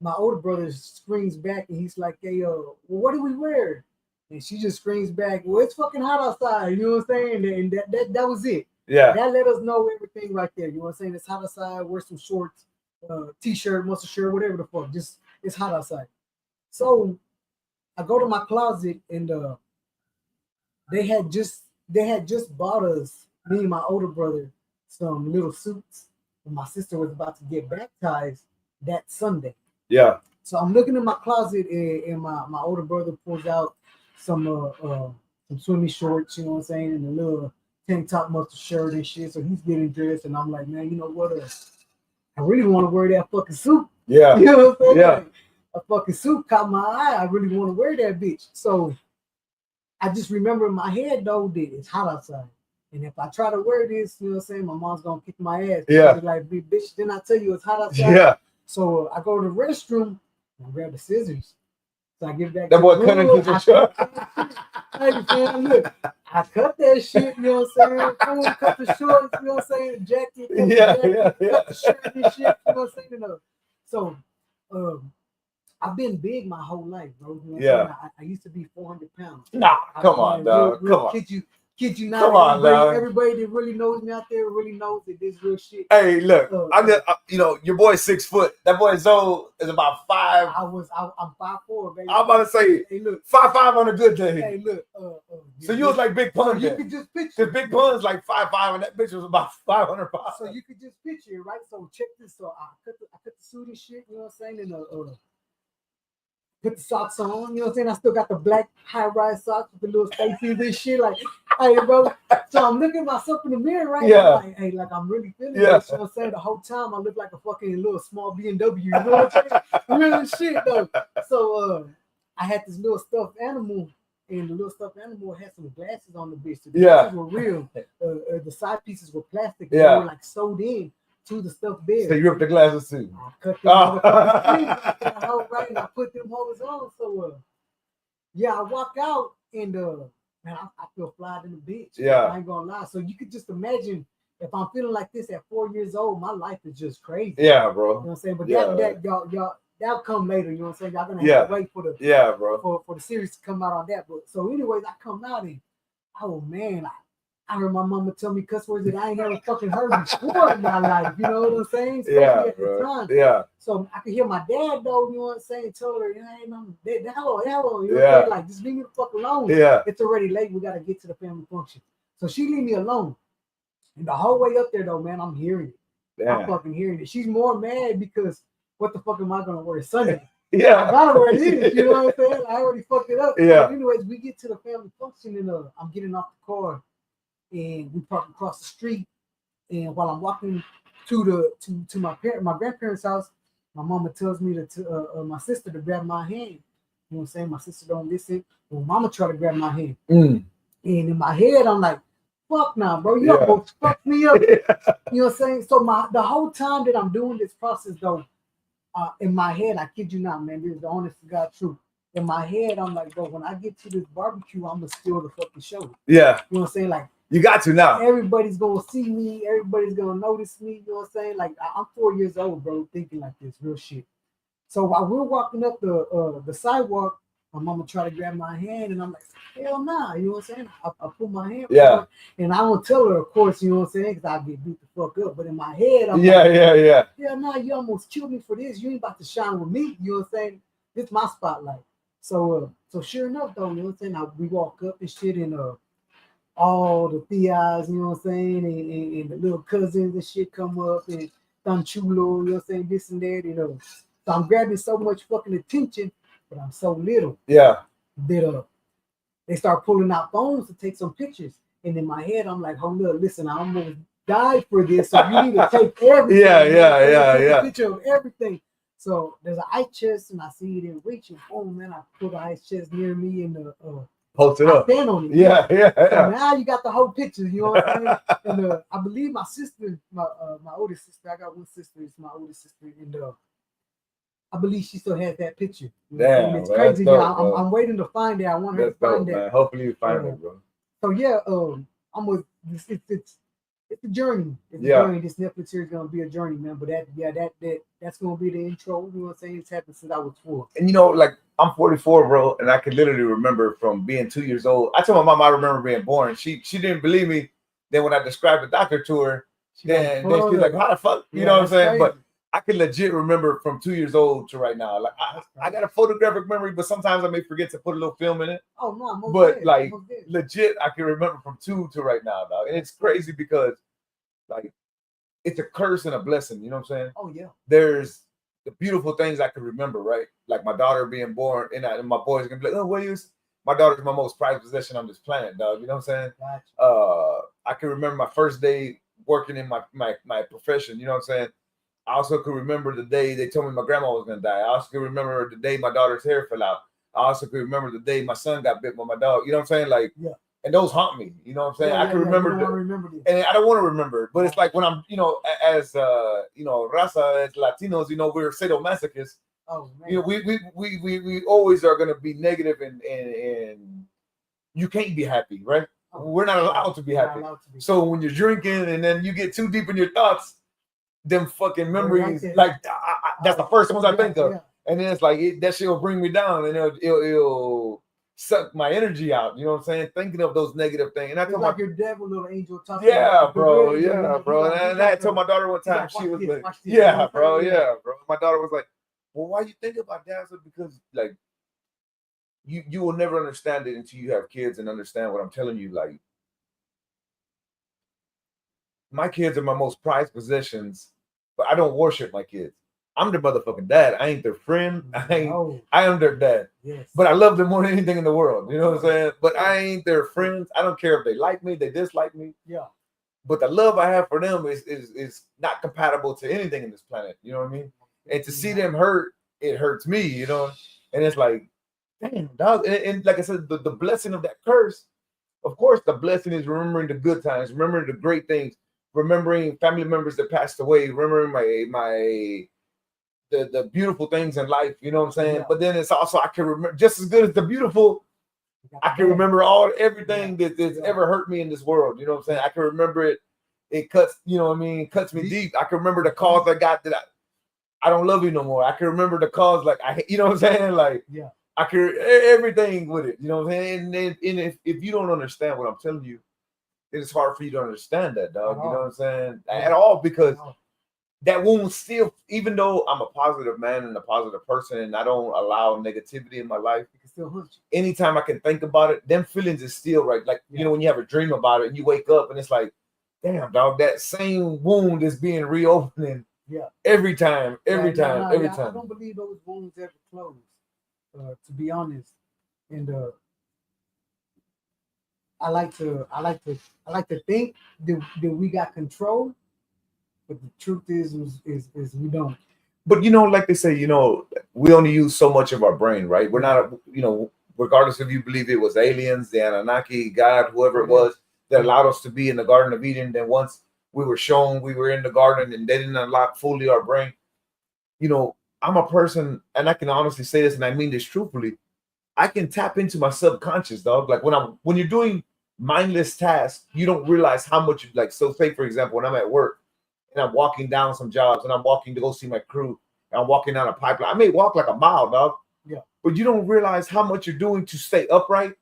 my older brother screams back and he's like, hey, well, what do we wear? And she just screams back, well, it's fucking hot outside. You know what I'm saying? And that was it. Yeah. That let us know everything right there. You know what I'm saying? It's hot outside. Wear some shorts, t-shirt, muscle shirt, whatever the fuck. Just it's hot outside. So I go to my closet and they had just bought us, me and my older brother, some little suits. And my sister was about to get baptized that Sunday. Yeah. So I'm looking in my closet and my older brother pulls out some swimming shorts, you know what I'm saying, and a little tank top muscle shirt and shit. So he's getting dressed and I'm like, man, you know what? I really want to wear that fucking suit. Yeah. You know what I'm saying? Yeah. Like, a fucking suit caught my eye. I really want to wear that bitch. So I just remember in my head though that it's hot outside. And if I try to wear this, you know what I'm saying, my mom's gonna kick my ass. Yeah. Like, bitch, didn't I tell you it's hot outside? Yeah. So I go to the restroom and I grab the scissors. So I get back. That boy cutting his shirt. Hey, man, look, I cut that shit, you know what I'm saying? I cut the shorts, you know what I'm saying? The jacket, cut the shirt and shit, you know what I'm saying? So I've been big my whole life, bro. You know what I'm saying? I used to be 400 pounds. Nah, come on, dog. Come on. Kid you not. Come on, dog. Everybody that really knows me out there really knows that this real shit. Hey, look, your boy's 6 foot. That boy Zoe is about 5. I'm 5'4", baby. I'm about to say, hey, look, 5'5" on a good day. Hey, look, so you was like Big Pun. So you could just picture. Because Big Pun's like 5'5", and that bitch was about 500 pounds. So you could just picture it, right? So check this. So I cut the suit and shit, you know what I'm saying? And put the socks on, you know what I'm saying? I still got the black high-rise socks with the little spaces and shit. Like, hey, bro. So I'm looking at myself in the mirror, right? Yeah. I'm like, hey, like I'm really feeling this. You know what I'm saying? The whole time I look like a fucking little small BMW. You know what I'm saying? Real shit, though. So I had this little stuffed animal, and the little stuffed animal had some glasses on the bitch. The glasses were real. The side pieces were plastic. They were like sewed in to the stuffed bear. So you ripped the glasses too. I cut them motherfuckers right, and I put them hoes on. So I walk out and man, I feel fly in the bitch. Yeah. I ain't gonna lie. So you could just imagine if I'm feeling like this at 4 years old, my life is just crazy. Yeah, bro. You know what I'm saying? But that y'all that'll come later, you know what I'm saying? Y'all gonna have to wait for the for the series to come out on that. But so anyways, I come out and oh man, I heard my mama tell me cuss words that I ain't never fucking heard before in my life. You know what I'm saying? Especially at the time. Yeah. So I could hear my dad though, you know what I'm saying, tell her, hey, mama, hello, you know what I'm saying? Like, just leave me the fuck alone. Yeah. It's already late. We gotta get to the family function. So she leave me alone. And the whole way up there though, man, I'm hearing it. Damn. I'm fucking hearing it. She's more mad because what the fuck am I gonna wear Sunday? Yeah. I gotta wear this, you know what I'm saying? I already fucked it up. Yeah. So anyways, we get to the family function and I'm getting off the car. And we park across the street, and while I'm walking to my grandparents' house, my mama tells me to my sister to grab my hand. You know what I'm saying? My sister don't listen. Well, mama try to grab my hand, and in my head I'm like, "Fuck nah, bro, you almost fucked me up." You know what I'm saying? So the whole time that I'm doing this process though, in my head, I kid you not, man, this is the honest to God truth. In my head, I'm like, bro, when I get to this barbecue, I'm gonna steal the fucking show. Yeah. You know what I'm saying? Like, you got to now. Everybody's gonna see me. Everybody's gonna notice me. You know what I'm saying? Like, I'm 4 years old, bro, thinking like this, real shit. So while we're walking up the sidewalk, my mama try to grab my hand, and I'm like, hell nah. You know what I'm saying? I pull my hand. Yeah. And I don't tell her, of course. You know what I'm saying? Because I get beat the fuck up. But in my head, I'm like, hell nah. You almost killed me for this. You ain't about to shine with me. You know what I'm saying? This my spotlight. So sure enough, though, you know what I'm saying? We walk up and shit, and all the tias, you know what I'm saying, and the little cousins and shit come up, and Tan Chulo, you know what I'm saying, this and that, you know. So I'm grabbing so much fucking attention, but I'm so little. Yeah. That they start pulling out phones to take some pictures. And in my head, I'm like, hold up, listen, I almost died for this, so you need to take everything. Yeah. Take a picture of everything. So there's an ice chest, and I see it in reach, and boom, man, I put an ice chest near me, and post it up. Stand on it. Yeah. So now you got the whole picture. You know what I'm saying? And I believe my sister, my oldest sister, I got one sister. It's my oldest sister, and I believe she still has that picture. Damn, it's crazy. Dope, I'm waiting to find it. I want her to find that. Man. Hopefully you find it, bro. So yeah, I'm with it's a journey. It's a journey. This Netflix series is gonna be a journey, man. But that's gonna be the intro. You know what I'm saying? It's happened since I was 4. And you know, like I'm 44, bro, and I can literally remember from being 2 years old. I told my mom I remember being born. She didn't believe me. Then when I described the doctor to her, then she's like, "How the fuck?" You know what I'm saying? Crazy. But I can legit remember from 2 years old to right now. Like I got a photographic memory, but sometimes I may forget to put a little film in it. Oh no, but like legit, I can remember from 2 to right now, dog. And it's crazy because like it's a curse and a blessing. You know what I'm saying? Oh yeah. There's the beautiful things I can remember, right? Like my daughter being born, and my boys gonna be like, "Oh, what is?" My daughter's my most prized possession on this planet, dog. You know what I'm saying? Gotcha. I can remember my first day working in my profession. You know what I'm saying? I also could remember the day they told me my grandma was gonna die. I also could remember the day my daughter's hair fell out. I also could remember the day my son got bit by my dog. You know what I'm saying? Like, and those haunt me. You know what I'm saying? I can remember, and I don't want to remember it. But it's like when I'm, you know, as raza, as Latinos, you know, we're sadomasochists. Oh man. You know, we always are gonna be negative and you can't be happy, right? Oh, we're not allowed to be happy. So when you're drinking and then you get too deep in your thoughts, them fucking memories, like that's the first ones I think of, and then it's like that shit will bring me down, and it'll suck my energy out. You know what I'm saying? Thinking of those negative things, and I told like your devil little angel talking. Bro. And I told my daughter one time, she was like, bro. My daughter was like, "Well, why you think about that?" Because like you will never understand it until you have kids and understand what I'm telling you. Like, my kids are my most prized possessions, but I don't worship my kids. I'm their motherfucking dad. I ain't their friend. I am their dad. Yes. But I love them more than anything in the world. You know what I'm saying? But I ain't their friends. I don't care if they like me, they dislike me. Yeah. But the love I have for them is not compatible to anything in this planet. You know what I mean? And to see them hurt, it hurts me, you know? And it's like, damn, dog. And like I said, the blessing of that curse, of course, the blessing is remembering the good times, remembering the great things, remembering family members that passed away, remembering the beautiful things in life, you know what I'm saying? Yeah. But then it's also, I can remember just as good as the beautiful, I can remember everything that's ever hurt me in this world, you know what I'm saying? I can remember it. It cuts, you know what I mean? Cuts me deep. I can remember the calls I got that I don't love you no more. I can remember the calls like you know what I'm saying? Like, I can everything with it, you know what I'm saying? And if you don't understand what I'm telling you, it's hard for you to understand that, dog. You know what I'm saying? At all, because that wound still, even though I'm a positive man and a positive person and I don't allow negativity in my life, it can still hurt you. Anytime I can think about it, them feelings is still right. Like, you know, when you have a dream about it and you wake up and it's like, damn, dog, that same wound is being reopening every time. I don't believe those wounds ever close, to be honest. And I like to think that we got control, but the truth is we don't. But you know, like they say, you know, we only use so much of our brain, right? We're not, you know, regardless if you believe it was aliens, the Anunnaki, God, whoever it was that allowed us to be in the Garden of Eden. Then once we were shown we were in the garden and they didn't unlock fully our brain. You know, I'm a person, and I can honestly say this, and I mean this truthfully. I can tap into my subconscious, dog. Like when you're doing mindless tasks, you don't realize how much, like, so say for example, when I'm at work and I'm walking down some jobs and I'm walking to go see my crew and I'm walking down a pipeline, I may walk like a mile, dog. Yeah. But you don't realize how much you're doing to stay upright,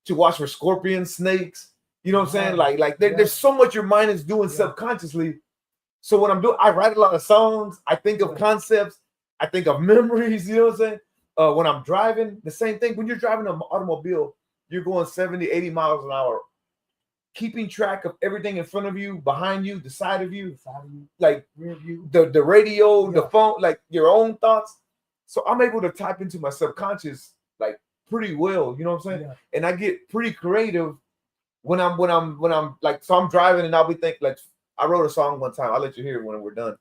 to watch for scorpions, snakes. You know what I'm saying? Like there's so much your mind is doing subconsciously. So what I'm doing, I write a lot of songs. I think of concepts. I think of memories. You know what I'm saying? When I'm driving, the same thing. When you're driving an automobile, you're going 70, 80 miles an hour. Keeping track of everything in front of you, behind you, the side of you, like the radio, the phone, like your own thoughts. So I'm able to tap into my subconscious like pretty well, you know what I'm saying? Yeah. And I get pretty creative when I'm like, so I'm driving and I'll be thinking, like, I wrote a song one time. I'll let you hear it when we're done.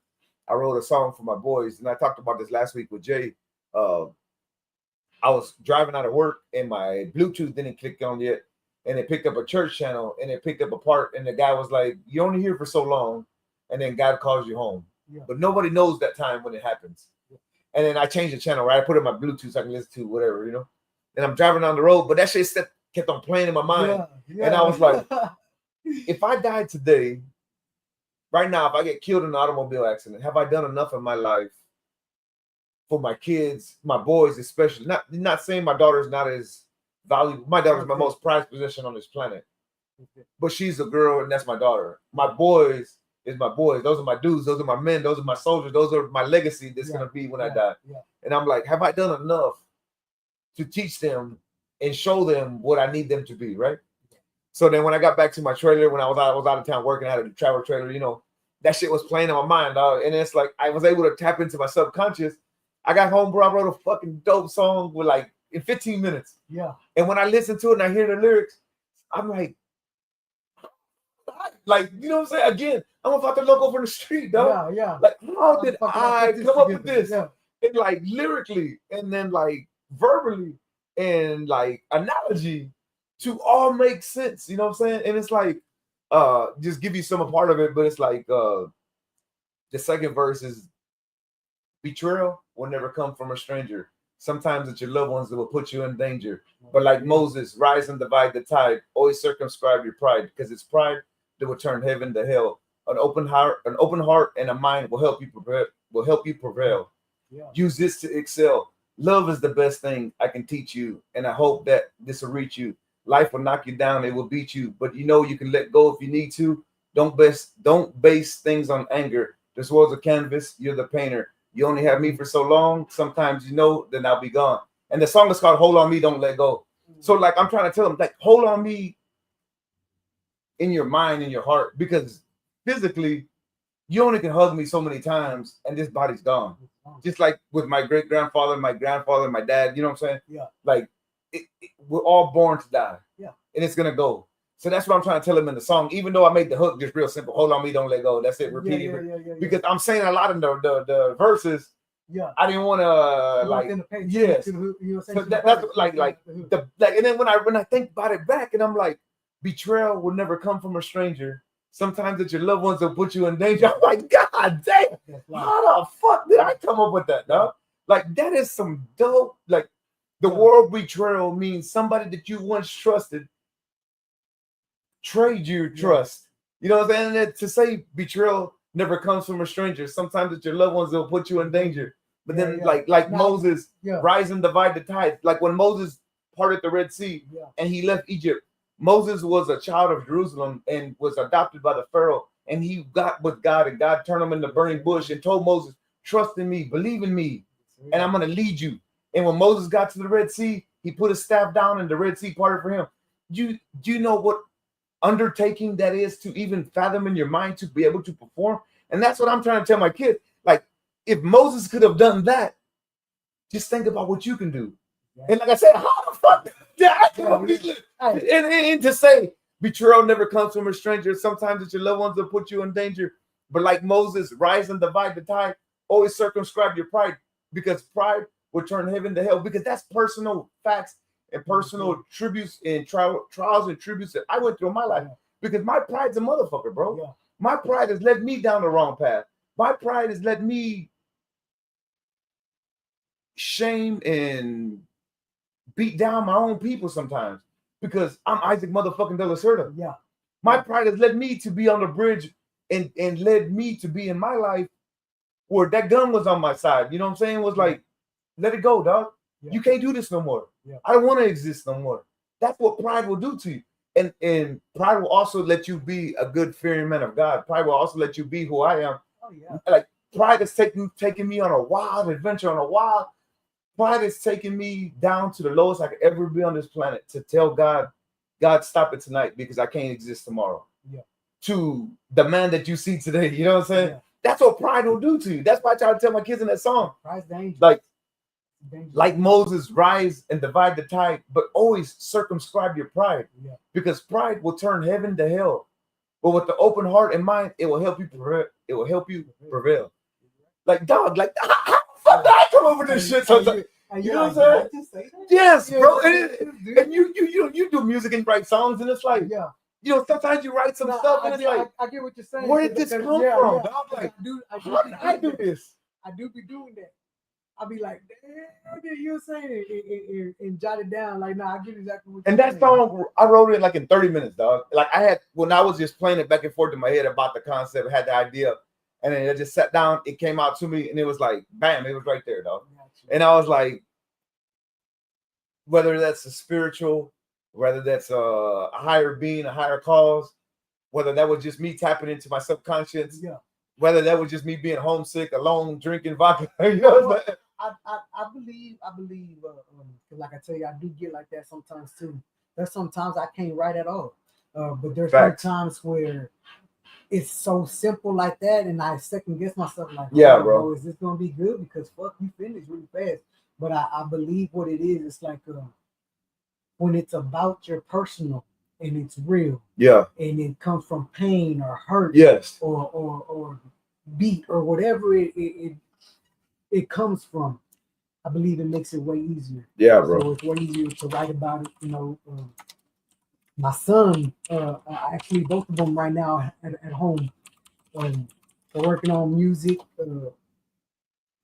I wrote a song for my boys, and I talked about this last week with Jay. I was driving out of work, and my Bluetooth didn't click on yet, and it picked up a church channel, and it picked up a part, and the guy was like, "You only here for so long, and then God calls you home." Yeah. But nobody knows that time when it happens. Yeah. And then I changed the channel, right? I put in my Bluetooth so I can listen to whatever, you know. And I'm driving down the road, but that shit kept on playing in my mind. And I was like, if I died today, right now, if I get killed in an automobile accident, have I done enough in my life for my kids, my boys especially? Not saying my daughter's not as valuable. My daughter's my most prized possession on this planet. But she's a girl, and that's my daughter. My boys is my boys. Those are my dudes. Those are my men. Those are my soldiers. Those are my legacy that's going to be when I die. Yeah. And I'm like, have I done enough to teach them and show them what I need them to be, right? So then when I got back to my trailer, when I was out of town working, I had a travel trailer, you know, that shit was playing in my mind, dog. And it's like I was able to tap into my subconscious. I got home, bro. I wrote a fucking dope song with like in 15 minutes. Yeah. And when I listen to it and I hear the lyrics, I'm like, you know what I'm saying? Again, I'm about to look over the street, dog. Yeah. Like, how did I come up with this? Yeah. And like lyrically, and then like verbally, and like analogy to all make sense. You know what I'm saying? And it's like, just give you some a part of it, but it's like the second verse is betrayal will never come from a stranger. Sometimes it's your loved ones that will put you in danger. But like Moses, rise and divide the tide. Always circumscribe your pride, because it's pride that will turn heaven to hell. An open heart, and a mind will help you prevail. Yeah. Use this to excel. Love is the best thing I can teach you, and I hope that this will reach you. Life will knock you down, it will beat you, but you know you can let go if you need to. Don't base things on anger. This world's a canvas, you're the painter. You only have me for so long. Sometimes you know, then I'll be gone. And the song is called Hold On Me, Don't Let Go. So like I'm trying to tell them, like, hold on me in your mind, in your heart, because physically you only can hug me so many times and this body's gone. Just like with my great-grandfather, my grandfather, my dad, you know what I'm saying? Yeah. Like we're all born to die. Yeah. And it's gonna go. So that's what I'm trying to tell him in the song. Even though I made the hook just real simple, hold on me, don't let go. That's it, repeat it. Because I'm saying a lot in the verses. Yeah. I didn't want to yes. So that's like and then when I think about it back, and I'm like, betrayal will never come from a stranger. Sometimes it's your loved ones that put you in danger. I'm like, God damn, how the fuck did I come up with that, dog? Like, that is some dope. Like, the word betrayal means somebody that you once trusted trade your trust. You know what I'm saying? And to say betrayal never comes from a stranger. Sometimes it's your loved ones that will put you in danger. But then, like Moses, rise and divide the tide. Like when Moses parted the Red Sea and he left Egypt, Moses was a child of Jerusalem and was adopted by the Pharaoh, and he got with God, and God turned him in the burning bush and told Moses, trust in me, believe in me, and I'm going to lead you. And when Moses got to the Red Sea, he put his staff down and the Red Sea parted for him. Do you know what undertaking that is to even fathom in your mind to be able to perform? And that's what I'm trying to tell my kids. Like, if Moses could have done that, just think about what you can do. And like I said, how the fuck did I come up with this? And to say betrayal never comes from a stranger. Sometimes it's your loved ones that put you in danger. But like Moses, rise and divide the tide. Always circumscribe your pride, because pride will turn heaven to hell. Because that's personal facts and personal tributes and trials and tributes that I went through in my life. Because my pride's a motherfucker, bro. Yeah. My pride has led me down the wrong path. My pride has led me shame and beat down my own people sometimes, because I'm Isaac motherfucking De La Cerda. Yeah. My pride has led me to be on the bridge and led me to be in my life where that gun was on my side. You know what I'm saying? It was like, let it go, dog. Yeah. You can't do this no more. Yeah. I don't want to exist no more. That's what pride will do to you. And pride will also let you be a good fearing man of God. Pride will also let you be who I am. Oh, yeah. Like, pride has taken me on a wild adventure, Pride is taking me down to the lowest I could ever be on this planet, to tell God, stop it tonight, because I can't exist tomorrow. Yeah. To the man that you see today, you know what I'm saying? Yeah. That's what pride will do to you. That's why I try to tell my kids in that song. Pride's dangerous. Like Moses, rise and divide the tide, but always circumscribe your pride. Yeah. Because pride will turn heaven to hell. But with the open heart and mind, it will help you prevail. Like, dog, like, how did I come over this shit sometimes? You know what I'm saying? Yes, bro. And you do music and write songs, and it's like, you know, sometimes you write some stuff, and it's like, I get what you're saying. Where did this come from? Dog? Like, how did I do this? I do be doing that. I'll be like, damn, you're saying it and jot it down. Like, nah, I get exactly what you're saying. And that song, I wrote it like in 30 minutes, dog. Like when I was just playing it back and forth in my head about the concept, had the idea, and then I just sat down, it came out to me, and it was like, bam, it was right there, dog. And I was like, whether that's a spiritual, whether that's a higher being, a higher cause, whether that was just me tapping into my subconscious, whether that was just me being homesick, alone, drinking vodka, you know what I'm saying? I believe, like I tell you, I do get like that sometimes too. There's sometimes I can't write at all, but there's some times where it's so simple like that, and I second guess myself, like, bro, is this gonna be good? Because fuck, you finished really fast. But I believe what it is. It's like when it's about your personal and it's real, and it comes from pain or hurt, or beat or whatever it comes from. I believe it makes it way easier. Yeah, bro. So it's way easier to write about it. You know, my son, actually both of them right now at home, they're working on music.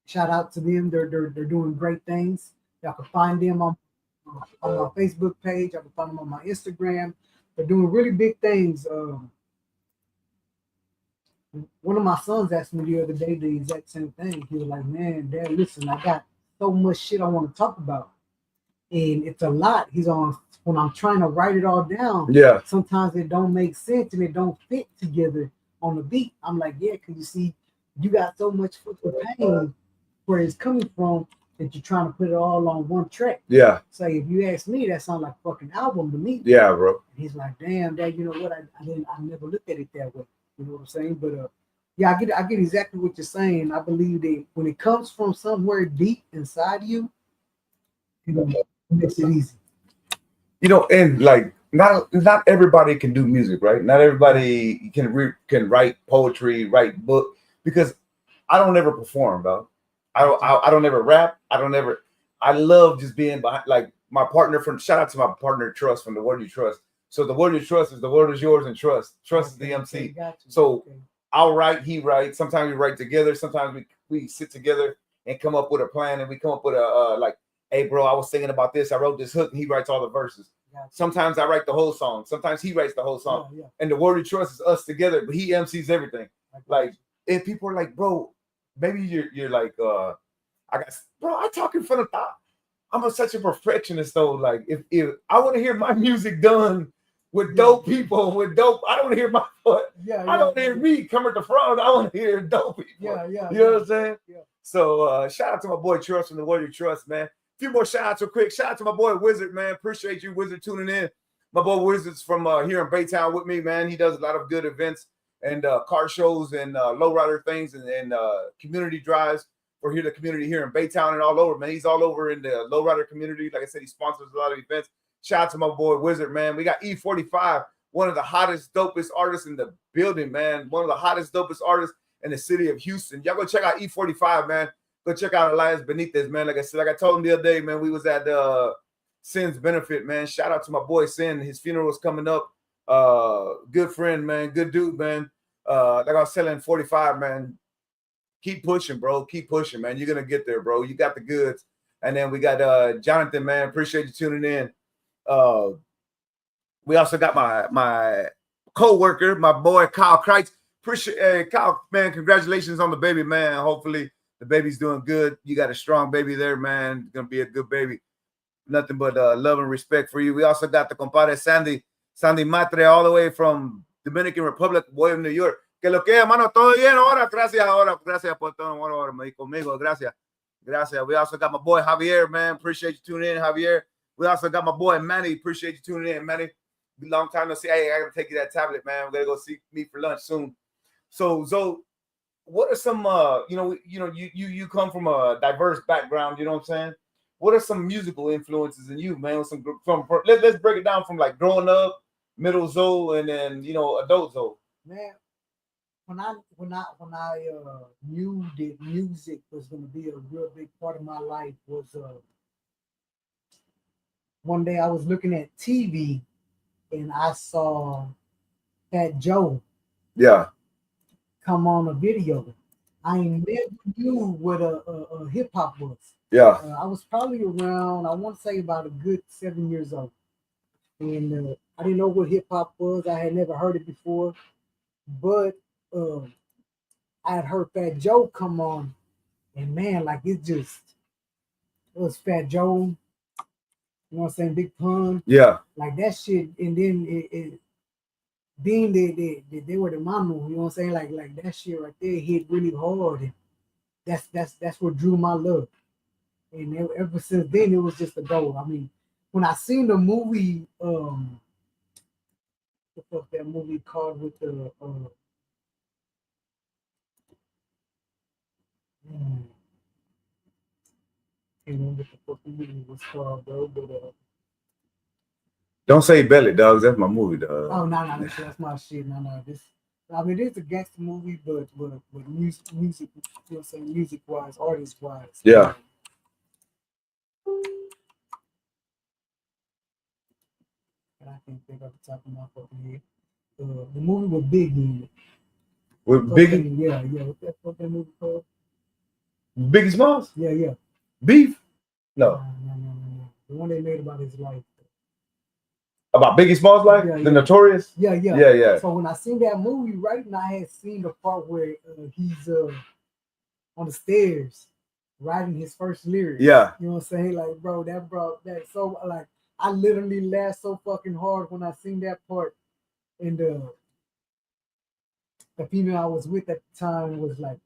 Shout out to them. They're doing great things. Y'all can find them on my Facebook page. Y'all can find them on my Instagram. They're doing really big things. One of my sons asked me the other day the exact same thing. He was like, man, Dad, listen, I got so much shit I want to talk about. And it's a lot. When I'm trying to write it all down, sometimes it don't make sense and it don't fit together on the beat. I'm like, because you see, you got so much fucking pain where it's coming from that you're trying to put it all on one track. Yeah. So if you ask me, that sounds like a fucking album to me. Yeah, bro. And he's like, damn, Dad, you know what? I never looked at it that way. You know what I'm saying? But I get exactly what you're saying. I believe that when it comes from somewhere deep inside you, it makes it easy. You know, and like not everybody can do music, right? Not everybody can write poetry, write book, because I don't ever perform, bro. I don't ever rap. I love just being behind, like my partner shout out to my partner Trust from The Word You Trust. So The Word You Trust is the word is yours and trust. Trust is the MC. So I'll write, he writes. Sometimes we write together. Sometimes we sit together and come up with a plan, and we come up with a like, hey bro, I was thinking about this. I wrote this hook, and he writes all the verses. Sometimes I write the whole song. Sometimes he writes the whole song. And The Word You Trust is us together, but he MCs everything. Like, and people are like, bro, maybe you're like, I talk in front of thought. I'm such a perfectionist though. Like, if I want to hear my music done with dope people, I don't want to hear my foot. I don't want to hear me come at the front. I want to hear dope people. You know what I'm saying? So shout out to my boy Trust from The Word You Trust, man. A few more shout outs real quick. Shout out to my boy Wizard, man. Appreciate you, Wizard, tuning in. My boy Wizard's from here in Baytown with me, man. He does a lot of good events and car shows and lowrider things and community drives for the community here in Baytown and all over, man. He's all over in the lowrider community. Like I said, he sponsors a lot of events. Shout out to my boy Wizard, man. We got E45, one of the hottest, dopest artists in the building, man. One of the hottest, dopest artists in the city of Houston. Y'all go check out E45, man. Go check out Alliance Benitez, man. Like I said, like I told him the other day, man, we was at Sin's benefit, man. Shout out to my boy Sin. His funeral is coming up. Good friend, man. Good dude, man. Like I was telling 45, man. Keep pushing, bro. Keep pushing, man. You're gonna get there, bro. You got the goods. And then we got Jonathan, man. Appreciate you tuning in. We also got my co-worker, my boy Kyle Kreitz. Appreciate Kyle, man. Congratulations on the baby, man. Hopefully the baby's doing good. You got a strong baby there, man. It's gonna be a good baby. Nothing but love and respect for you. We also got the compadre Sandy Matre, all the way from Dominican Republic, boy, New York. Que lo que, hermano, todo bien ahora. Gracias por todo. Ahora, conmigo. Gracias. We also got my boy Javier, man. Appreciate you tuning in, Javier. We also got my boy Manny. Appreciate you tuning in, Manny. Long time no see. Hey, I gotta take you that tablet, man. We're gonna go meet for lunch soon. So, what are some you come from a diverse background, you know what I'm saying? What are some musical influences in you, man? Let's break it down from like growing up, middle Zoe, and then adult Zoe. Man, when I knew that music was gonna be a real big part of my life was one day I was looking at TV and I saw Fat Joe come on a video. I never knew what a hip hop was. Yeah. I was probably around, I want to say about a good 7 years old. And I didn't know what hip hop was. I had never heard it before. But I had heard Fat Joe come on. And man, like it was Fat Joe, you know what I'm saying? Big Pun. Yeah. Like that shit. And then it being they were the mama, you know what I'm saying? Like that shit right there hit really hard. And that's what drew my love. And ever since then, it was just a goal. I mean, when I seen the movie, what the fuck that movie called with the can't remember what the fuck the movie was called, bro. But don't say Belly Dogs. That's my movie, dog. Oh no, that's my shit. No, this. I mean, it's a gangster movie, but music, you know what I'm saying, music wise, artist wise. Yeah. And I can't think off the top of my fucking head. The movie with Biggie. With Biggie? Yeah. What that fucking movie called? Biggie Smalls? Yeah. Beef? No. The one they made about his life. About Biggie Smalls' life? Yeah. The Notorious? Yeah. So when I seen that movie, right, and I had seen the part where he's on the stairs writing his first lyrics. Yeah. You know what I'm saying? Like, bro, that so like I literally laughed so fucking hard when I seen that part. And the female I was with at the time was like,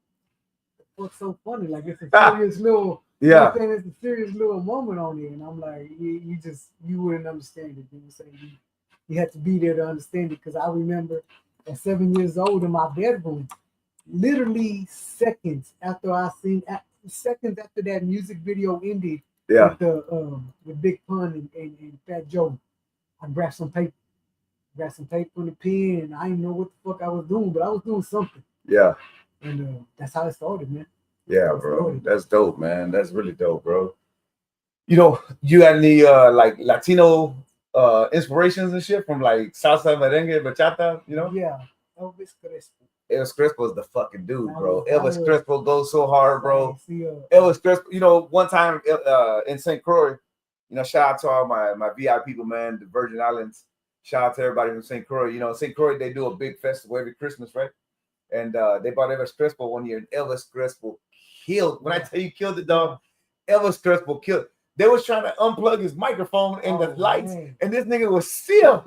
what's so funny? Like it's a serious little you know what I'm saying? It's a serious little moment on it. And I'm like, you wouldn't understand it. You know what I'm saying? You had to be there to understand it because I remember at 7 years old in my bedroom, literally seconds after that music video ended with Big Pun and Fat Joe, I grabbed some paper and a pen, and I didn't know what the fuck I was doing, but I was doing something. Yeah. And that's how it started, man. Yeah, bro. That's dope, man. That's really dope, bro. You know, you got any like Latino inspirations and shit from like salsa, merengue, bachata, you know? Yeah. Elvis Crespo. Elvis Crespo is the fucking dude, bro. Elvis Crespo goes so hard, bro. Elvis Crespo, you know, one time in St. Croix, you know, shout out to all my VIP people, man, the Virgin Islands. Shout out to everybody from St. Croix. You know, St. Croix, they do a big festival every Christmas, right? And they brought Elvis Crespo one year, and Elvis Crespo killed. When I tell you killed the dog, Elvis Crespo killed. They was trying to unplug his microphone and the lights, and this nigga was still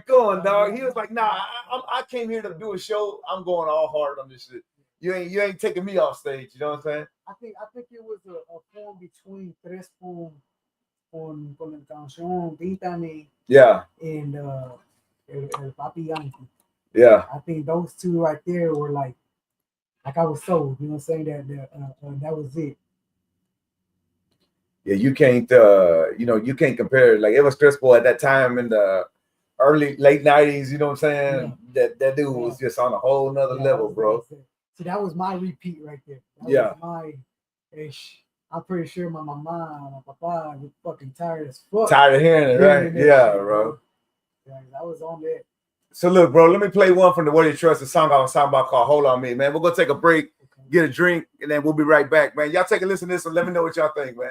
going, dog. He was like, "Nah, I came here to do a show. I'm going all hard on this shit. You ain't taking me off stage. You know what I'm saying?" I think it was a form between Crespo con la canción Píntame, and el Papi Yankee. Yeah, I think those two right there were like I was sold. You know what I'm saying? That was it. Yeah, you can't you can't compare. Like Elvis Crespo at that time in the late 90s, you know what I'm saying? Yeah. That dude was just on a whole nother level, bro. So that was my repeat right there. That was my I'm pretty sure my mama, my papa was fucking tired as fuck. Tired of hearing it, right? Yeah, bro. Yeah, I was on that. So look, bro, let me play one from the What You Trust, a song I was talking about called Hold On Me, man. We're gonna take a break, get a drink, and then we'll be right back, man. Y'all take a listen to this and let me know what y'all think, man.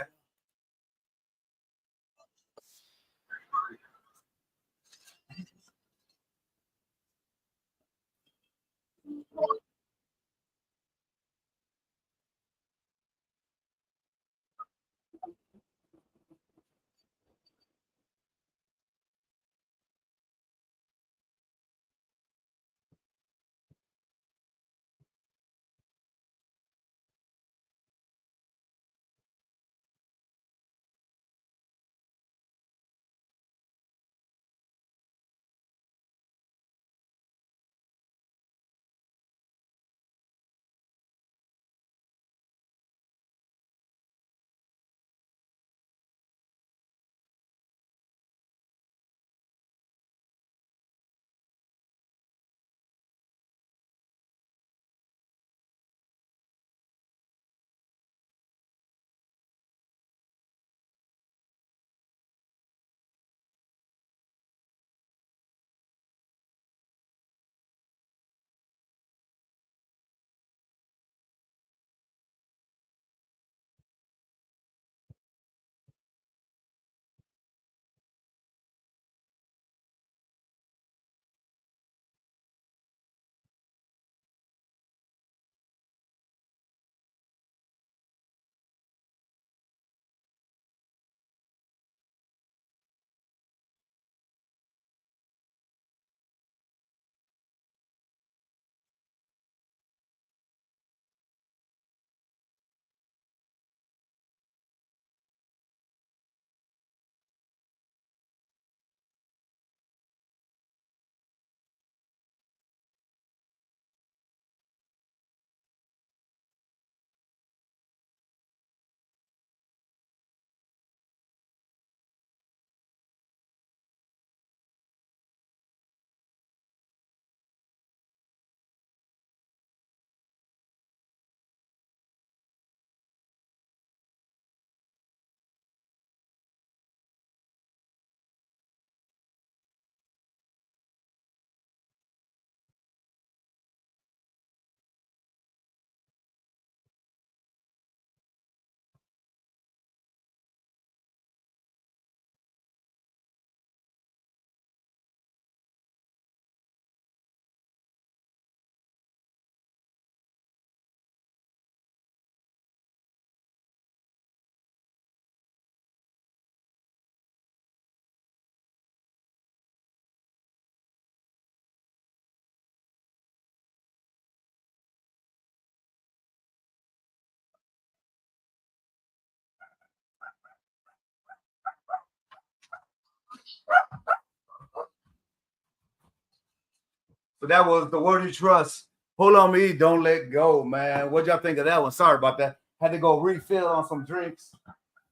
So that was The Word You Trust. Hold on me, don't let go, man. What'd y'all think of that one? Sorry about that. Had to go refill on some drinks.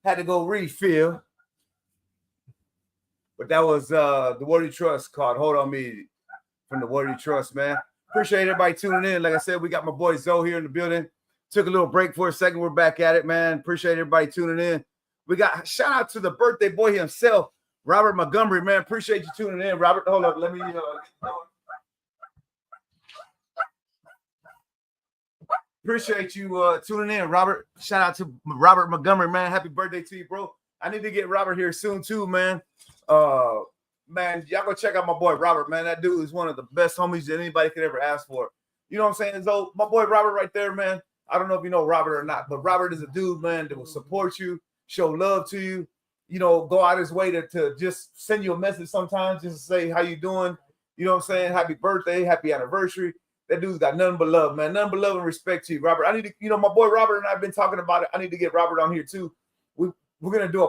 Had to go refill. But that was The Word You Trust called Hold On Me from The Word You Trust, man. Appreciate everybody tuning in. Like I said, we got my boy Zoe here in the building. Took a little break for a second. We're back at it, man. Appreciate everybody tuning in. We got shout out to the birthday boy himself, Robert Montgomery, man. Appreciate you tuning in. Robert, hold up. Let me appreciate you tuning in, Robert. Shout out to Robert Montgomery, man. Happy birthday to you, bro. I need to get Robert here soon, too, man. Man, y'all go check out my boy Robert, man. That dude is one of the best homies that anybody could ever ask for. You know what I'm saying? So my boy Robert right there, man. I don't know if you know Robert or not, but Robert is a dude, man, that will support you, show love to you, you know, go out his way to just send you a message sometimes, just to say how you doing. You know what I'm saying? Happy birthday, happy anniversary. That dude's got nothing but love, man. Nothing but love and respect to you, Robert. I need to, you know, my boy Robert and I have been talking about it. I need to get Robert on here too. We're gonna do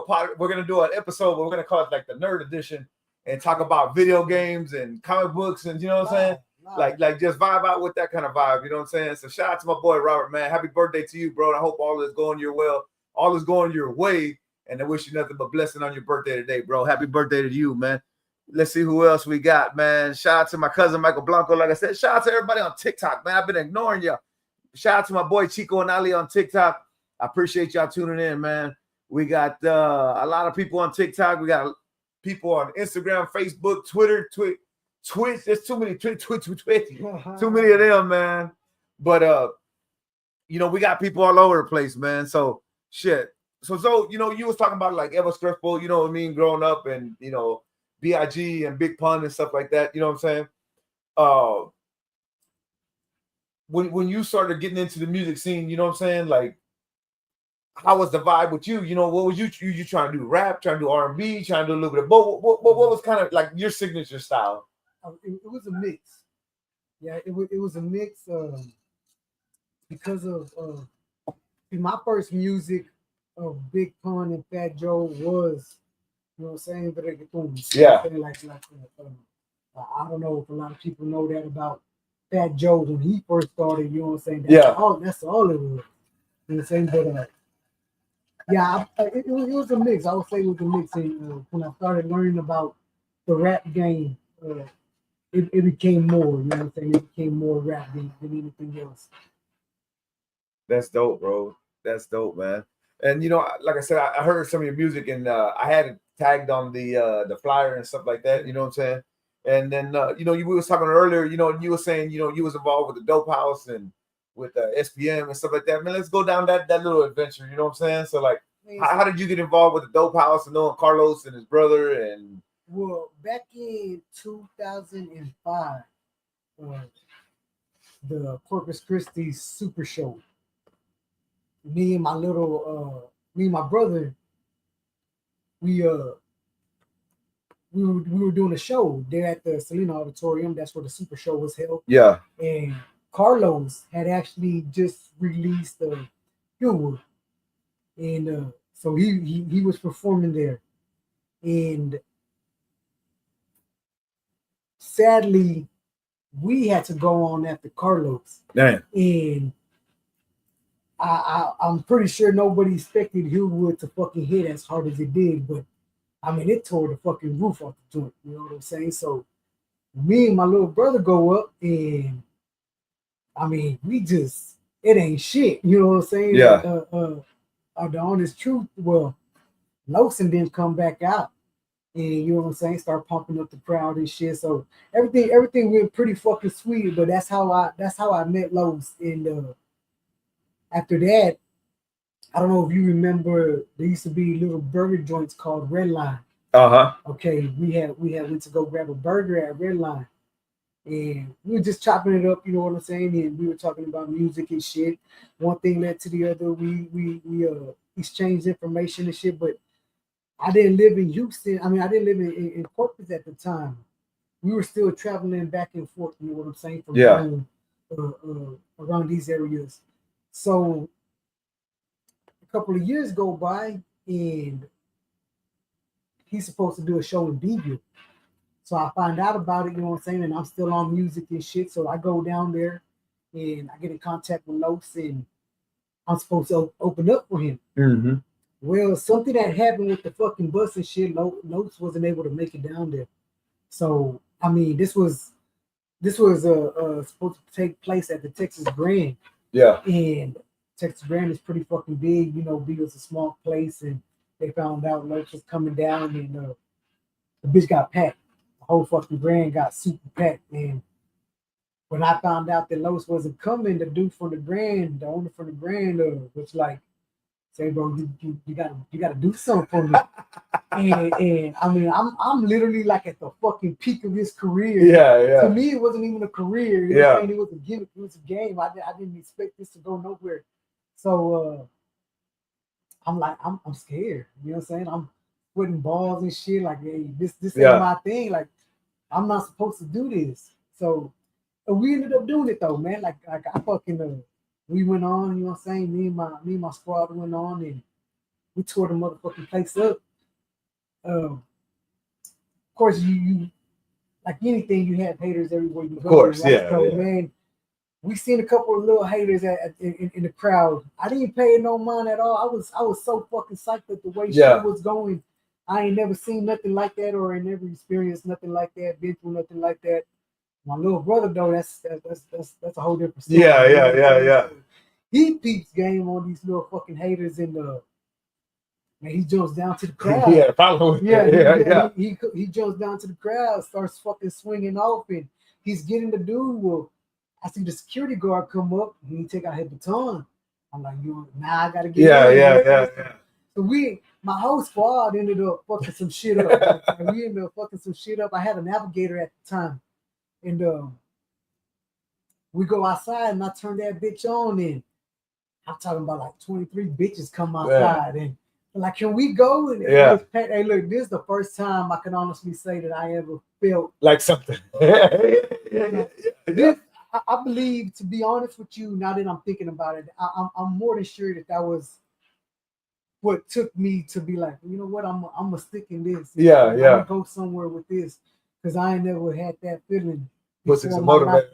an episode, but we're gonna call it like the nerd edition and talk about video games and comic books and you know what I'm saying? Like just vibe out with that kind of vibe, you know what I'm saying? So shout out to my boy Robert, man. Happy birthday to you, bro. And I hope all is going your way. And I wish you nothing but blessing on your birthday today, bro. Happy birthday to you, man. Let's see who else we got, man. Shout out to my cousin Michael Blanco. Like I said, shout out to everybody on TikTok, man. I've been ignoring y'all. Shout out to my boy Chico and Ali on TikTok. I appreciate y'all tuning in, man. We got a lot of people on TikTok. We got people on Instagram, Facebook, Twitter, Twitch. There's too many Twitch. Too many of them, man. But you know, we got people all over the place, man. So shit. So you know, you was talking about like Ever Stressful, you know what I mean, growing up and you know, B.I.G. and Big Pun and stuff like that. You know what I'm saying? When you started getting into the music scene, you know what I'm saying? Like, how was the vibe with you? You know, what was you trying to do? Rap, trying to do R&B, trying to do a little bit of both? What was kind of like your signature style? It was a mix. Yeah, it was a mix because of my first music of Big Pun and Fat Joe was, you know what I'm saying? Yeah. Like I don't know if a lot of people know that about Fat Joe when he first started, you know what I'm saying? That's all it was. You know what I'm saying? But yeah, it was a mix. I would say it was a mix. And when I started learning about the rap game, it became more, you know what I'm saying? It became more rap than anything else. That's dope, bro. That's dope, man. And you know, like I said, I heard some of your music, and I had it tagged on the flyer and stuff like that. You know what I'm saying? And then you know, we was talking earlier. You know, you were saying, you know, you was involved with the Dope House and with SPM and stuff like that. Man, let's go down that little adventure. You know what I'm saying? So like, how did you get involved with the Dope House and knowing Carlos and his brother? And well, back in 2005, the Corpus Christi Super Show. Me and my brother, we were doing a show there at the Selena Auditorium. That's where the Super Show was held. Yeah. And Carlos had actually just released Hillwood, and so he was performing there, and sadly, we had to go on after Carlos. Damn. And I'm pretty sure nobody expected Hillwood to fucking hit as hard as it did, but I mean, it tore the fucking roof off the joint. You know what I'm saying? So me and my little brother go up, and I mean, it ain't shit. You know what I'm saying? Yeah. The honest truth. Well, Losen didn't come back out, and you know what I'm saying? Start pumping up the crowd and shit. So everything went pretty fucking sweet. But that's how I met Los. And after that, I don't know if you remember, there used to be little burger joints called Red Line. Uh-huh. Okay, we went to go grab a burger at Red Line, and we were just chopping it up, you know what I'm saying? And we were talking about music and shit. One thing led to the other. We exchanged information and shit, but I didn't live in Houston. I mean, I didn't live in Corpus at the time. We were still traveling back and forth, you know what I'm saying? From home, around these areas. So a couple of years go by, and he's supposed to do a show in Beeville. So I find out about it, you know what I'm saying? And I'm still on music and shit. So I go down there and I get in contact with Los, and I'm supposed to open up for him. Mm-hmm. Well, something that happened with the fucking bus and shit, Los wasn't able to make it down there. So, I mean, this was supposed to take place at the Texas Grand. Yeah. And Texas Grand is pretty fucking big. You know, B was a small place, and they found out Los was coming down, and the bitch got packed. The whole fucking Grand got super packed. And when I found out that Los wasn't coming, the dude from the Grand, the owner from the Grand, was like, "Say, bro, you gotta do something for me." and I mean, I'm literally like at the fucking peak of his career. Yeah. To me, it wasn't even a career. You know what I'm saying? It was a gimmick. It was a game. I didn't expect this to go nowhere. So I'm like, I'm scared. You know what I'm saying? I'm putting balls and shit. Like, hey, this ain't my thing. Like, I'm not supposed to do this. So we ended up doing it though, man. Like I fucking we went on. You know what I'm saying? Me and my squad went on, and we tore the motherfucking place up. Of course, you like anything, you have haters everywhere you go. Of course, right? yeah. So, man, we seen a couple of little haters in the crowd. I didn't pay no mind at all. I was so fucking psyched at the way shit was going. I ain't never seen nothing like that, or I never experienced nothing like that, been through nothing like that. My little brother though, that's a whole different story. Yeah. He peeps game on these little fucking haters in the. Man, he jumps down to the crowd. Yeah, probably. He jumps down to the crowd, starts fucking swinging off, and he's getting the dude. Well, I see the security guard come up, and he take out his baton. I'm like, I gotta get in. Yeah. So my whole squad ended up fucking some shit up. We ended up fucking some shit up. I had a navigator at the time, and we go outside, and I turn that bitch on, and I'm talking about like 23 bitches come outside, and like, can we go? And hey, look, this is the first time I can honestly say that I ever felt like something. I believe, to be honest with you, now that I'm thinking about it, I'm more than sure that was what took me to be like, you know what, I'm gonna stick in this. I'm gonna go somewhere with this, because I ain't never had that feeling. What's it motivated?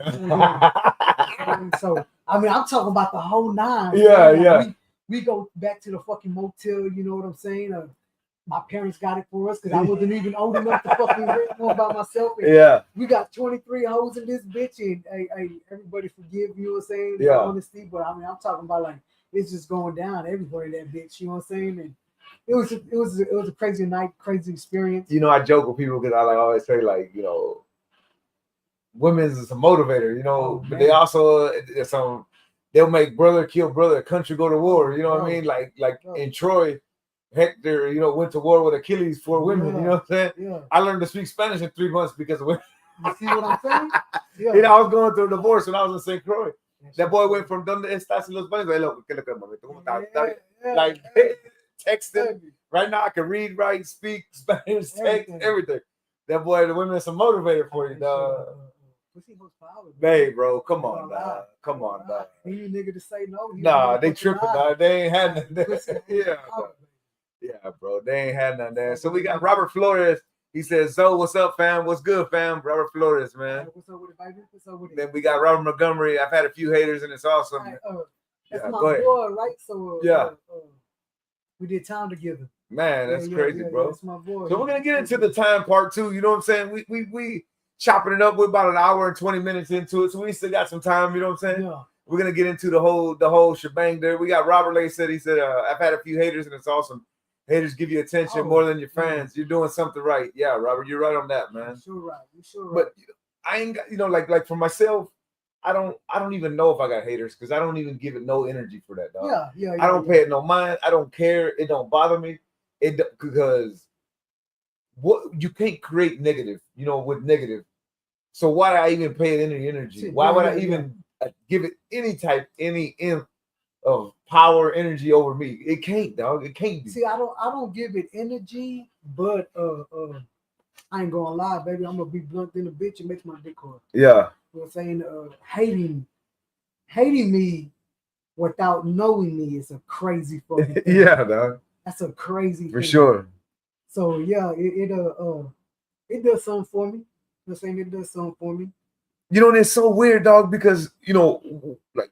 So I mean, I'm talking about the whole nine. We go back to the fucking motel, you know what I'm saying? My parents got it for us because I wasn't even old enough to fucking rent one by myself. And we got 23 hoes in this bitch, and hey, everybody forgive me, you know what I'm saying? Yeah. Honesty, but I mean, I'm talking about like it's just going down everywhere in that bitch, you know what I'm saying? And it was a crazy night, crazy experience. You know, I joke with people because I like always say, like, you know, women's is a motivator, you know, but they also they'll make brother kill brother, country go to war. You know what I mean? Like in Troy, Hector, you know, went to war with Achilles for women. You know what I'm saying? Yeah. I learned to speak Spanish in 3 months because of women. You see what I'm saying? Yeah. You know, I was going through a divorce when I was in St. Croix. That boy went from donde estás los baños. Like texting. Right now I can read, write, speak Spanish, text, everything. That boy, the women is a motivator for you, dog. Hey, bro, come on, dog. Come on, dog. Any nigga to say no? Nah, they tripping, dog. They ain't had nothing. Yeah, bro. They ain't had nothing there. So we got Robert Flores. He says, "Zoe, what's up, fam? What's good, fam?" Robert Flores, man. What's up with it, baby? What's up with it? Then we got Robert Montgomery. I've had a few haters, and it's awesome. That's my boy, right? So we did time together. Man, that's crazy, bro. That's my boy. So we're gonna get into the time part 2. You know what I'm saying? We chopping it up. We're about an hour and 20 minutes into it, so we still got some time. You know what I'm saying? Yeah. We're gonna get into the whole shebang there. We got Robert Lay said, I've had a few haters, and it's awesome. Haters give you attention more than your fans. You're doing something right. Yeah, Robert, you're right on that, man. You're sure right. But I ain't got, you know, like for myself, I don't even know if I got haters because I don't even give it no energy for that, dog. Yeah. I don't pay it no mind. I don't care. It don't bother me. Because what you can't create negative, you know, with negative. So why do I even pay it any energy? Why would I even give it any of power, energy over me? It can't, dog. It can't be. See, I don't give it energy, but I ain't gonna lie, baby. I'm gonna be blunt in a bitch. It makes my dick hard. Yeah. You know what I'm saying? Hating me without knowing me is a crazy fucking thing. Yeah, dog. That's a crazy for thing. sure. So yeah, It does something for me. I'm saying it does something for me. You know, and it's so weird, dog, because, you know, like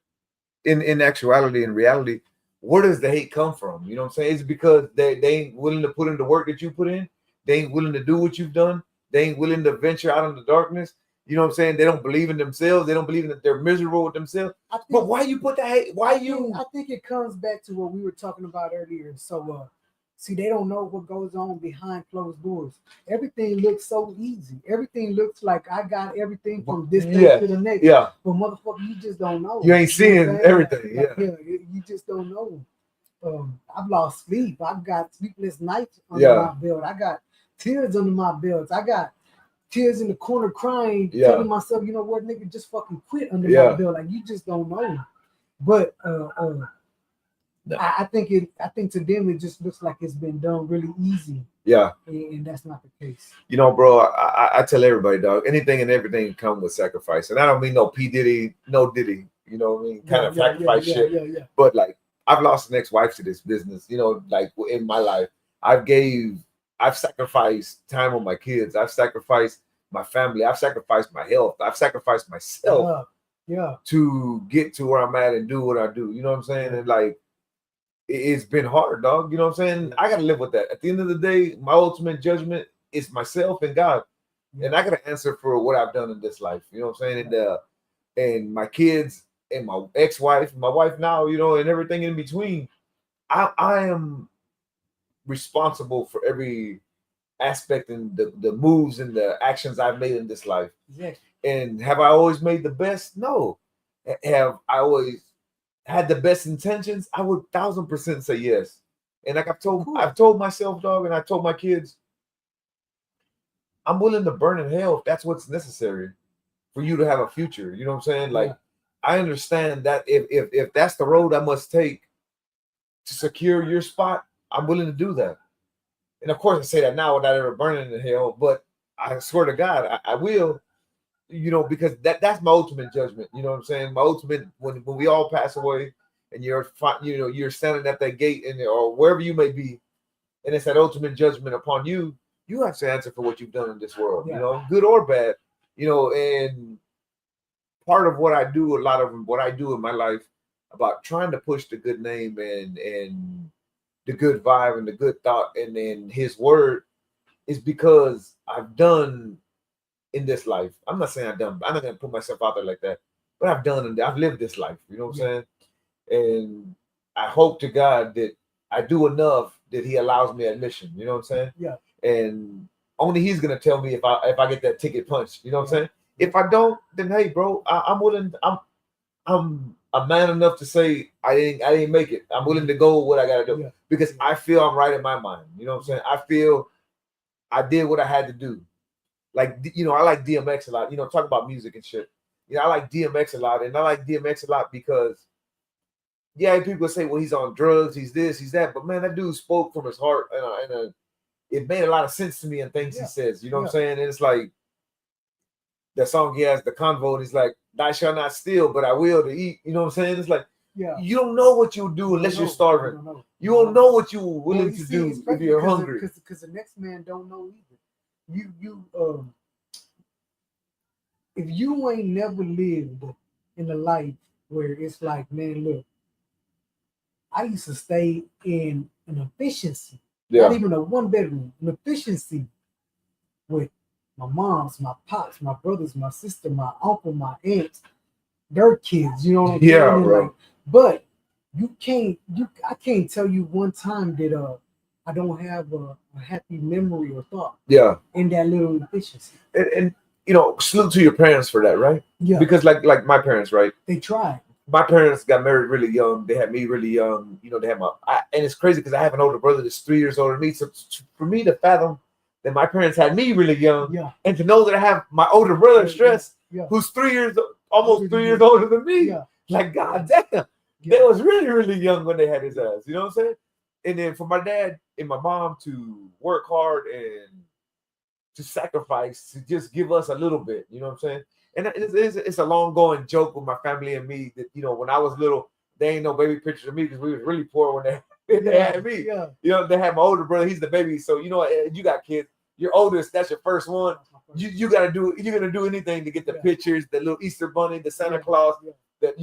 in actuality, in reality, where does the hate come from? You know what I'm saying? It's because they ain't willing to put in the work that you put in. They ain't willing to do what you've done. They ain't willing to venture out in the darkness. You know what I'm saying? They don't believe in themselves. They don't believe that they're miserable with themselves. But why you put that hate? I think it comes back to what we were talking about earlier. So, see, they don't know what goes on behind closed doors. Everything looks so easy. Everything looks like I got everything from this day to the next. Yeah. But motherfucker, you just don't know. You ain't seeing everything. You just don't know. I've lost sleep. I've got sleepless nights under my belt. I got tears under my belt. I got tears in the corner crying, telling myself, you know what, nigga, just fucking quit under my belt. Like, you just don't know. But I think to them it just looks like it's been done really easy. Yeah. And that's not the case. You know, bro, I tell everybody, dog, anything and everything come with sacrifice. And I don't mean no P. Diddy, no Diddy, you know what I mean? Kind of sacrifice shit. Yeah. But like, I've lost an ex-wife to this business, you know, like in my life. I've sacrificed time with my kids. I've sacrificed my family. I've sacrificed my health. I've sacrificed myself to get to where I'm at and do what I do. You know what I'm saying? And like, it's been hard, dog. You know what I'm saying? I got to live with that. At the end of the day, my ultimate judgment is myself and God. And I got to answer for what I've done in this life. You know what I'm saying? And my kids and my ex-wife, my wife now, you know, and everything in between. I am responsible for every aspect and the moves and the actions I've made in this life. Exactly. And have I always made the best? No. Have I always had the best intentions? I would 1000% say yes. And like I've told myself, dog, and I told my kids, I'm willing to burn in hell if that's what's necessary for you to have a future. You know what I'm saying? Like, I understand that if that's the road I must take to secure your spot, I'm willing to do that. And of course, I say that now without ever burning in hell, but I swear to God, I will, you know, because that's my ultimate judgment. You know what I'm saying? My ultimate, when we all pass away and you're standing at that gate or wherever you may be, and it's that ultimate judgment upon you, you have to answer for what you've done in this world, you know, good or bad, you know. And part of what I do, a lot of what I do in my life about trying to push the good name and the good vibe and the good thought and then his word is because I've done in this life. I'm not saying I'm not going to put myself out there like that, but I've lived this life, you know what I'm saying? And I hope to God that I do enough that he allows me admission, you know what I'm saying? Yeah. And only he's going to tell me if I get that ticket punched, you know what I'm saying? If I don't, then hey, bro, I'm willing. I'm a man enough to say I didn't make it. I'm willing to go what I gotta do because I feel I'm right in my mind. You know what I'm saying? I feel I did what I had to do. Like, you know, I like DMX a lot. You know, talk about music and shit. You know, I like DMX a lot, and I like DMX a lot because people say, well, he's on drugs, he's this, he's that, but man, that dude spoke from his heart, and it made a lot of sense to me and things he says. You know what I'm saying? And it's like that song he has, The Convo, and he's like, "I shall not steal, but I will to eat." You know what I'm saying? It's like, you don't know what you'll do unless you're starving. You don't know what you're willing to do if you're hungry. Because the next man don't know either. If you ain't never lived in a life where it's like, man, look, I used to stay in an efficiency, not even a one bedroom, an efficiency with my moms, my pops, my brothers, my sister, my uncle, my aunts, their kids, you know what I'm saying? Yeah, bro. Like, but I can't tell you one time that I don't have a happy memory or thought. Yeah. In that little efficiency. And you know, salute to your parents for that, right? Yeah. Because like my parents, right? They tried. My parents got married really young. They had me really young. You know, they had and it's crazy because I have an older brother that's 3 years older than me. So for me to fathom that my parents had me really young, and to know that I have my older brother, Stress, who's almost 3 years older than me. Yeah. Like, God damn. They was really, really young when they had his ass. You know what I'm saying? And then for my dad and my mom to work hard and to sacrifice, to just give us a little bit. You know what I'm saying? And it's a long going joke with my family and me that, you know, when I was little, they ain't no baby pictures of me because we was really poor when they had me. Yeah. You know, they had my older brother. He's the baby. So, you know, you got kids. your oldest, that's your first one. You're gonna do anything to get the pictures, the little Easter bunny, the Santa Claus, that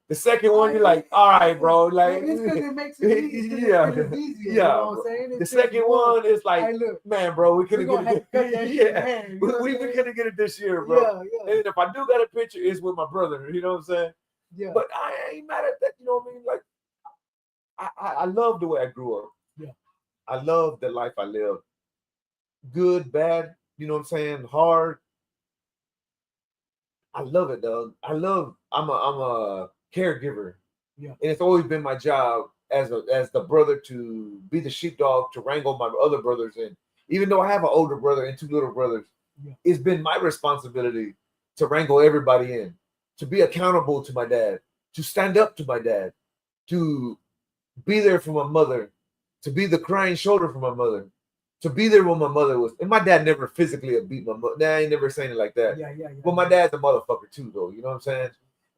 the second one, you're like, all right, bro, like it's because it makes it easier. You know what I'm saying? The second one is like, man, bro, we couldn't get it. We couldn't get it this year, bro. And if I do got a picture, it's with my brother. You know what I'm saying? Yeah. But I ain't mad at that. You know what I mean? Like, I love the way I grew up. Yeah. I love the life I lived. Good, bad. You know what I'm saying? Hard. I love it, dog. I'm a caregiver. Yeah. And it's always been my job as the brother to be the sheepdog, to wrangle my other brothers in. Even though I have an older brother and 2 little brothers, it's been my responsibility to wrangle everybody in, to be accountable to my dad, to stand up to my dad, to be there for my mother, to be the crying shoulder for my mother, to be there when my mother was. And my dad never physically beat my mother. I ain't never saying it like that. Yeah. But my dad's a motherfucker too, though. You know what I'm saying?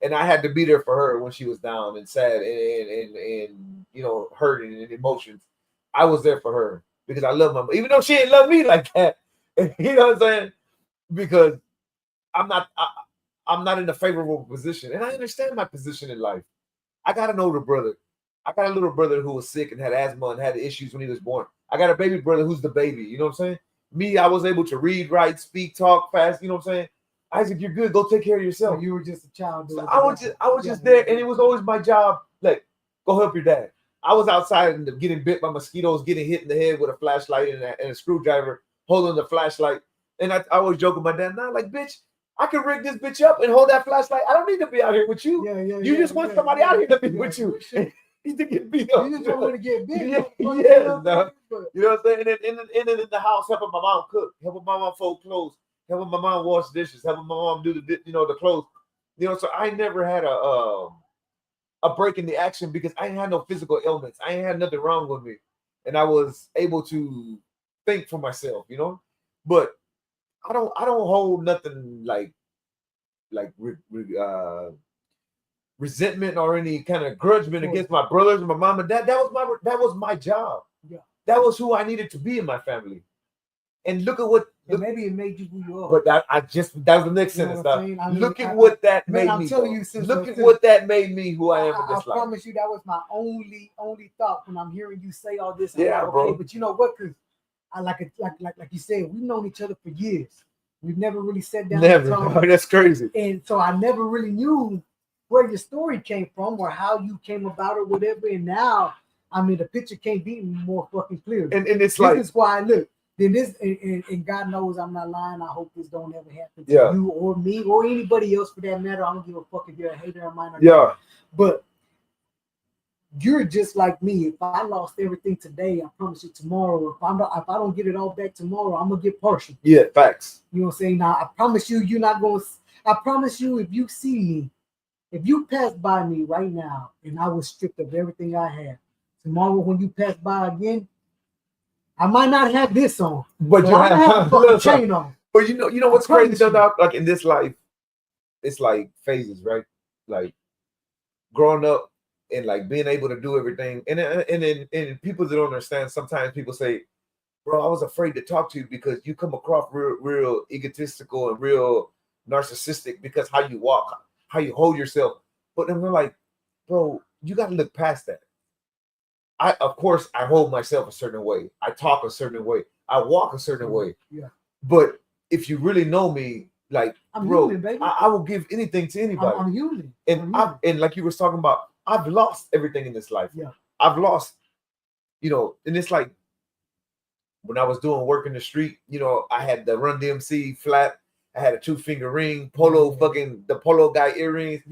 And I had to be there for her when she was down and sad and hurting and emotions. I was there for her because I love my mother, even though she didn't love me like that. You know what I'm saying? Because I'm not in a favorable position, and I understand my position in life. I got an older brother. I got a little brother who was sick and had asthma and had issues when he was born. I got a baby brother who's the baby. You know what I'm saying? Me, I was able to read, write, speak, talk fast. You know what I'm saying? Isaac, you're good. Go take care of yourself. So you were just a child. So I was just there, and it was always my job. Like, go help your dad. I was outside and getting bit by mosquitoes, getting hit in the head with a flashlight and a screwdriver, holding the flashlight. And I was joking with my dad. Now, like, bitch, I can rig this bitch up and hold that flashlight. I don't need to be out here with you. You just want somebody out here to be with you. He's to get beat up. You just want to get big. No. You know what I'm saying? And then in the house, helping my mom cook, helping my mom fold clothes, helping my mom wash dishes, helping my mom do the clothes. So I never had a break in the action because I ain't had no physical ailments. I ain't had nothing wrong with me, and I was able to think for myself. But I don't hold nothing like resentment or any kind of grudgement against my brothers and my mom and dad. That was my job. Yeah. That was who I needed to be in my family. And look at what. Maybe it made you who you are. But that was the next sentence. Look at what that made me. I'm telling you, look at what that made me who I am in this life. I promise you, that was my only thought when I'm hearing you say all this. Yeah, like, bro. But you know what? Because I like you said, we've known each other for years. We've never really sat down. Never. Oh, that's crazy. And so I never really knew where your story came from or how you came about or whatever. And now, I mean, the picture can't be more fucking clear. And it's this is why, look, then this, and God knows I'm not lying. I hope this don't ever happen to you or me or anybody else for that matter. I don't give a fuck if you're a hater of mine or not. But you're just like me. If I lost everything today, I promise you tomorrow, if I don't get it all back tomorrow, I'm going to get partial. Yeah, facts. You know what I'm saying? Now, I promise you, you're not going to, I promise you, if you see me, if you pass by me right now and I was stripped of everything I had, tomorrow when you pass by again, I might not have this on, but you have a chain on. But you know what's crazy though? Like in this life, it's like phases, right? Like growing up and like being able to do everything, and people that don't understand. Sometimes people say, "Bro, I was afraid to talk to you because you come across real egotistical and real narcissistic because how you walk, how you hold yourself." But then we're like, "Bro, you got to look past that." Of course, I hold myself a certain way. I talk a certain way. I walk a certain way. Yeah. But if you really know me, like, I'm human, baby. I will give anything to anybody. I'm human. And and like you were talking about, I've lost everything in this life. Yeah. I've lost, and it's like when I was doing work in the street, I had the Run DMC flat. I had a 2-finger ring, the polo guy earrings,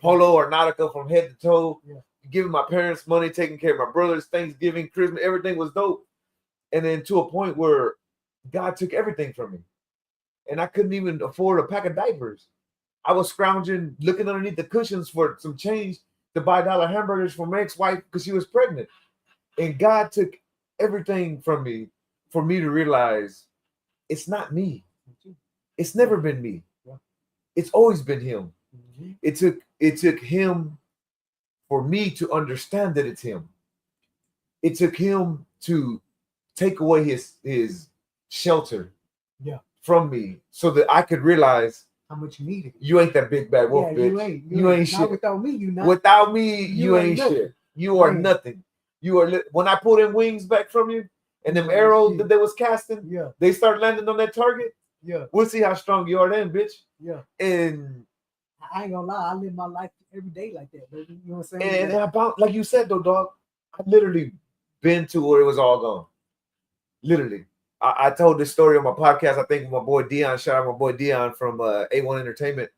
polo or Nautica from head to toe. Yeah. Giving my parents money, taking care of my brothers, Thanksgiving, Christmas, everything was dope. And then to a point where God took everything from me. And I couldn't even afford a pack of diapers. I was scrounging, looking underneath the cushions for some change to buy $1 hamburgers for my ex-wife because she was pregnant. And God took everything from me for me to realize it's not me. It's never been me. It's always been him. Mm-hmm. It took him for me to understand that it's him. It took him to take away his shelter Yeah. from me so that I could realize how much you need it. You ain't that big bad wolf, bitch. You ain't shit. Without me, you not. Without me, you ain't shit. You are nothing. You are when I pull them wings back from you and them arrows that they was casting, they start landing on that target. We'll see how strong you are then, bitch. And I ain't gonna lie, I live my life every day like that, baby. You know what I'm saying? And about like you said though, dog, I literally been to where it was all gone. Literally. I told this story on my podcast, I think with my boy Dion, shout out my boy Dion from A1 Entertainment.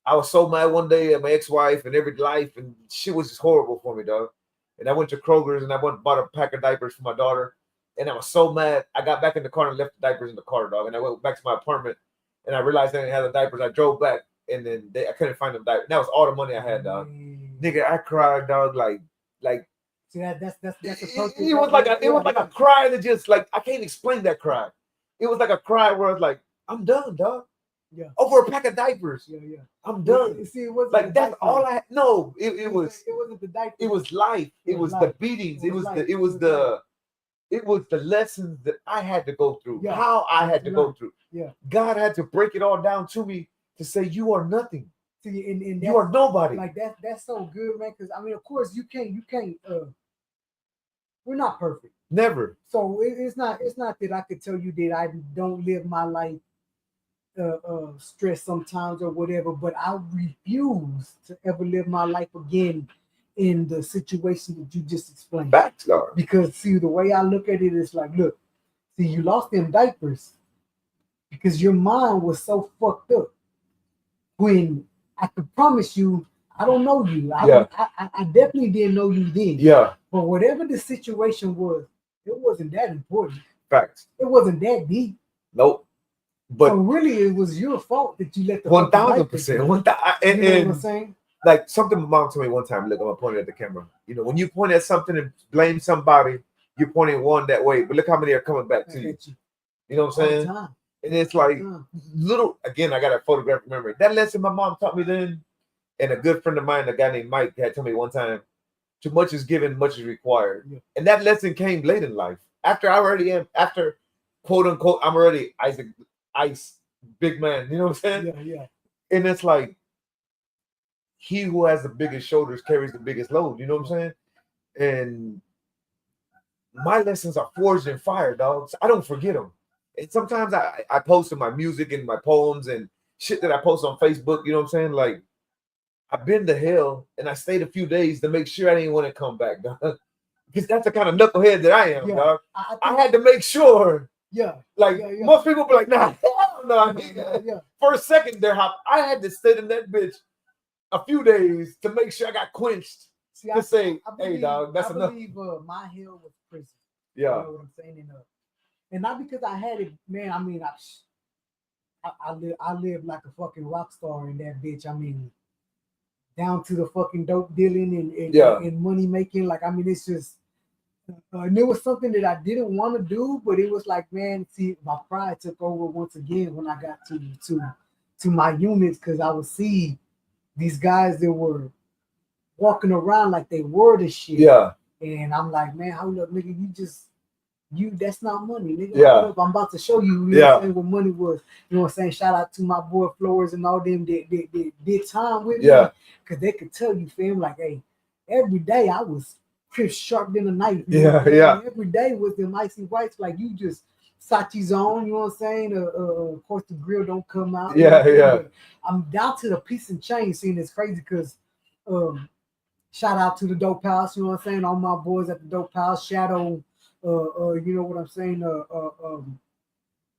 I was so mad one day at my ex-wife and every life, and shit was just horrible for me, dog. And I went to Kroger's and I went and bought a pack of diapers for my daughter. And I was so mad. I got back in the car and left the diapers in the car, dog. And I went back to my apartment and I realized I didn't have the diapers. I drove back and then I couldn't find them diapers. That was all the money I had, dog. Nigga, I cried, dog, like. See, that's a perfect. It was like a cry that just like I can't explain that cry. It was like a cry where I was like, I'm done, dog. Yeah. Over a pack of diapers. Yeah. I'm done. See, it wasn't like that's all I had. No, it was. It wasn't the diapers. It was life. It was the beatings. It was the lessons that I had to go through. Yeah. How I had to go through. Yeah. God had to break it all down to me to say you are nothing. See, and you are nobody. Like that's so good, man. Because I mean, of course, you can't. We're not perfect. Never. So it's not that I could tell you that I don't live my life stressed sometimes or whatever, but I refuse to ever live my life again in the situation that you just explained. Facts, Lord. Because see, the way I look at it is like, look, see, you lost them diapers because your mind was so fucked up. When I could promise you, I don't know you. I definitely didn't know you then. Yeah. But whatever the situation was, it wasn't that important. Facts. It wasn't that deep. Nope. But so really, it was your fault that you let the 1,000%. And you know what I'm saying? Like something my mom told me one time. Look, I'm pointing at the camera. You know, when you point at something and blame somebody, you're pointing one that way. But look how many are coming back to you. You know what I'm saying? And it's like little. Again, I got a photographic memory. That lesson my mom taught me then. And a good friend of mine, a guy named Mike, had told me one time, too much is given, much is required. Yeah. And that lesson came late in life. After quote unquote, I'm already Ice, big man. You know what I'm saying? Yeah. And it's like, he who has the biggest shoulders carries the biggest load. You know what I'm saying? And my lessons are forged in fire, dog. So I don't forget them. And sometimes I post in my music and my poems and shit that I post on Facebook. You know what I'm saying? Like, I've been to hell and I stayed a few days to make sure I didn't want to come back, dog. Because that's the kind of knucklehead that I am, dog. I had to make sure. Most people be like, nah, hell no. For a second there, I had to stay in that bitch a few days to make sure I got quenched. I believe, hey, dog, that's enough. I believe my hell was prison. Yeah. You know what I'm saying? And not because I had it, man. I mean, I live like a fucking rock star in that bitch. I mean, down to the fucking dope dealing and money making. Like, I mean, it's just, and it was something that I didn't want to do, but it was like, man, see, my pride took over once again when I got to my units, because I would see these guys that were walking around like they were the shit. Yeah. And I'm like, man, hold up, nigga, that's not money, nigga. Yeah. I'm about to show you, you know what I'm saying, what money was. You know what I'm saying? Shout out to my boy Flores and all them that did time with me. Because they could tell you, fam, like, hey, every day I was crisp sharp than a knife. Yeah. Every day was them icy whites, like you just Sachi's on, you know what I'm saying? Of course the grill don't come out. Yeah. I'm down to the piece and chain scene. It's crazy because shout out to the Dope House, you know what I'm saying? All my boys at the Dope House, Shadow, you know what I'm saying?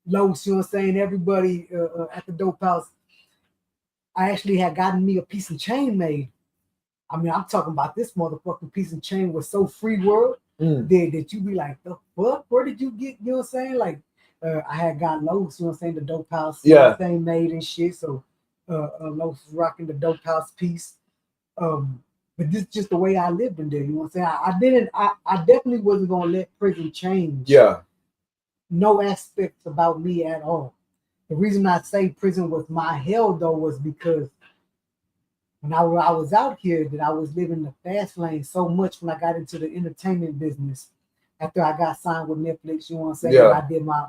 Los, you know what I'm saying? Everybody at the Dope House. I actually had gotten me a piece and chain made. I mean, I'm talking about this motherfucking piece and chain was so free world that you be like, the fuck? Where did you get, you know what I'm saying? Like, I had got Los, you know what I'm saying? The Dope House thing made and shit. So Los was rocking the Dope House piece. But this is just the way I lived in there, you know what I'm saying? I definitely wasn't gonna let prison change. Yeah. No aspects about me at all. The reason I say prison was my hell though was because when I was out here, that I was living the fast lane so much when I got into the entertainment business. after I got signed with Netflix, you know what I'm saying? Yeah. I did my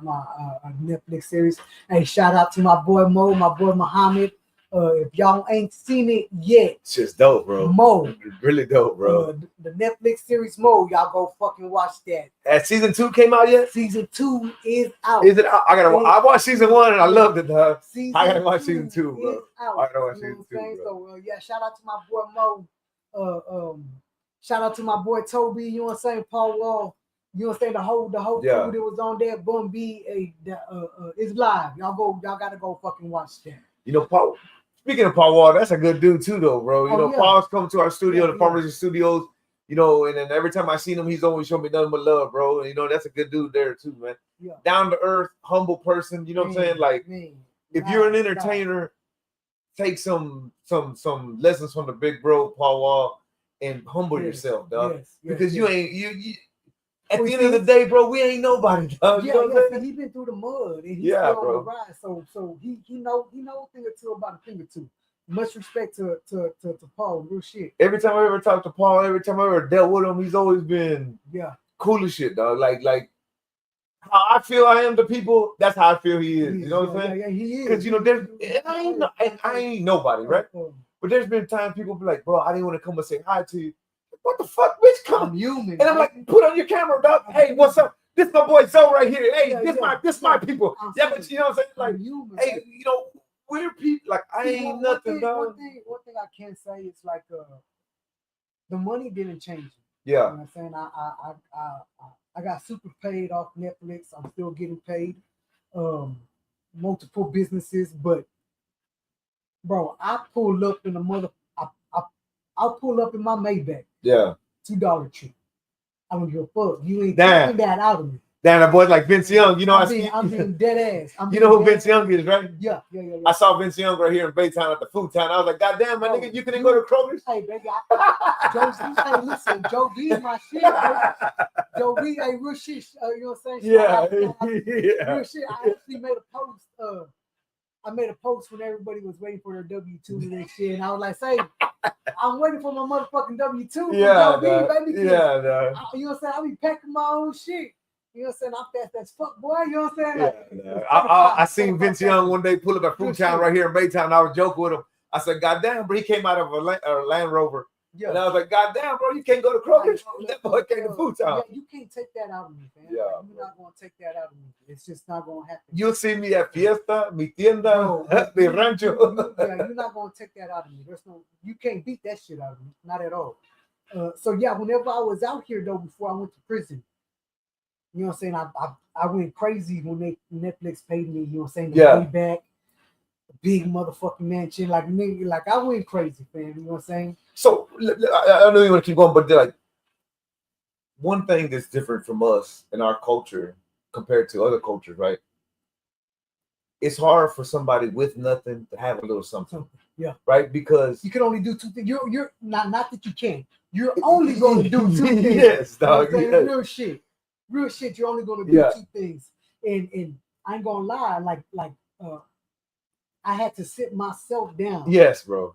Netflix series. Hey, shout out to my boy Mo, my boy Muhammad. If y'all ain't seen it yet, it's just dope, bro. Mo, it's really dope, bro. The Netflix series Mo, y'all go fucking watch that. Has season 2 came out yet? Season 2 is out. Is it out? I watched season 1 and I loved it, dog. I gotta watch season 2, bro. I gotta watch season 2, bro. So yeah, shout out to my boy Mo. Shout out to my boy Toby. You know what I'm saying? Paul Wall. You know what I'm saying? The whole crew that was on there. Boom B. It's live. Y'all gotta go fucking watch that. You know, Paul. Speaking of Paul Wall, that's a good dude too, though, bro. You know, Paul's come to our studio, the Pharmacy Studios. You know, and then every time I seen him, he's always showing me nothing but love, bro. And, you know, that's a good dude there too, man. Yeah. Down to earth, humble person. You know what I'm saying? Like, if you're an entertainer, take some lessons from the big bro Paul Wall and humble yourself, dog. Because you ain't you. At the end of the day, bro, we ain't nobody, dog. You know what I'm saying? He's been through the mud and he's still on the ride. So he know a thing or two about a thing or two. Much respect to Paul, real shit. Every time I ever talked to Paul, every time I ever dealt with him, he's always been cool as shit, dog. Like how I feel I am to people, that's how I feel he is. You know what I'm saying? Yeah, he is. Because you know, I ain't nobody, right? But there's been times people be like, bro, I didn't want to come and say hi to you. What the fuck, bitch? Come. I'm human. And I'm like, put on your camera, dog. Hey, what's up? This my boy Zoe right here. Hey, this my people. But you know what I'm saying? Like, human, hey, you know, we're people. Like, I ain't nothing, dog. One thing I can say is like, the money didn't change. Yeah. You know what I'm saying? I got super paid off Netflix. I'm still getting paid. Multiple businesses, but bro, I pull up in I'll pull up in my Maybach. Yeah. $2 tree. I don't give a fuck. You ain't taking that out of me. Damn, that boy's like Vince Young. You know, I'm being dead ass. You know who Vince Young is, right? Yeah. I saw Vince Young right here in Baytown at the food town. I was like, God damn, my nigga, you couldn't go to Kroger's? Hey, baby, listen, Joe V's my shit, bro. Joe V, hey, real shit. You know what I'm saying? Yeah. Real shit. I actually made a post. I made a post when everybody was waiting for their W-2 and shit, and I was like, "Say, I'm waiting for my motherfucking W-2." Yeah, baby. Yeah, you know what I'm saying? I be packing my own shit. You know what I'm saying? I'm fast as fuck, boy. You know what I'm saying? Like, I seen Vince Young one day pull up at Food Town right here in Baytown. I was joking with him. I said, "God damn, bro, he came out of a Land Rover." Yeah. And I was like, God damn, bro, you can't go to Kroger's. That boy came to Food Town. Yeah, you can't take that out of me, man. Yeah, like, you're not going to take that out of me. It's just not going to happen. You'll see me at Fiesta, mi tienda, mi rancho. You're not going to take that out of me. You can't beat that shit out of me. Not at all. So, yeah, whenever I was out here, though, before I went to prison, you know what I'm saying? I went crazy when Netflix paid me, you know what I'm saying? The way back. Big motherfucking mansion, like me, like I went crazy, fam. You know what I'm saying? So I know you want to keep going, but like one thing that's different from us in our culture compared to other cultures, right? It's hard for somebody with nothing to have a little something. Yeah. Right? Because you can only do two things. You're not that you can. You're only going to do two things. Yes, dog. You know Real shit. You're only going to do two things. And I ain't gonna lie, like I had to sit myself down. Yes, bro.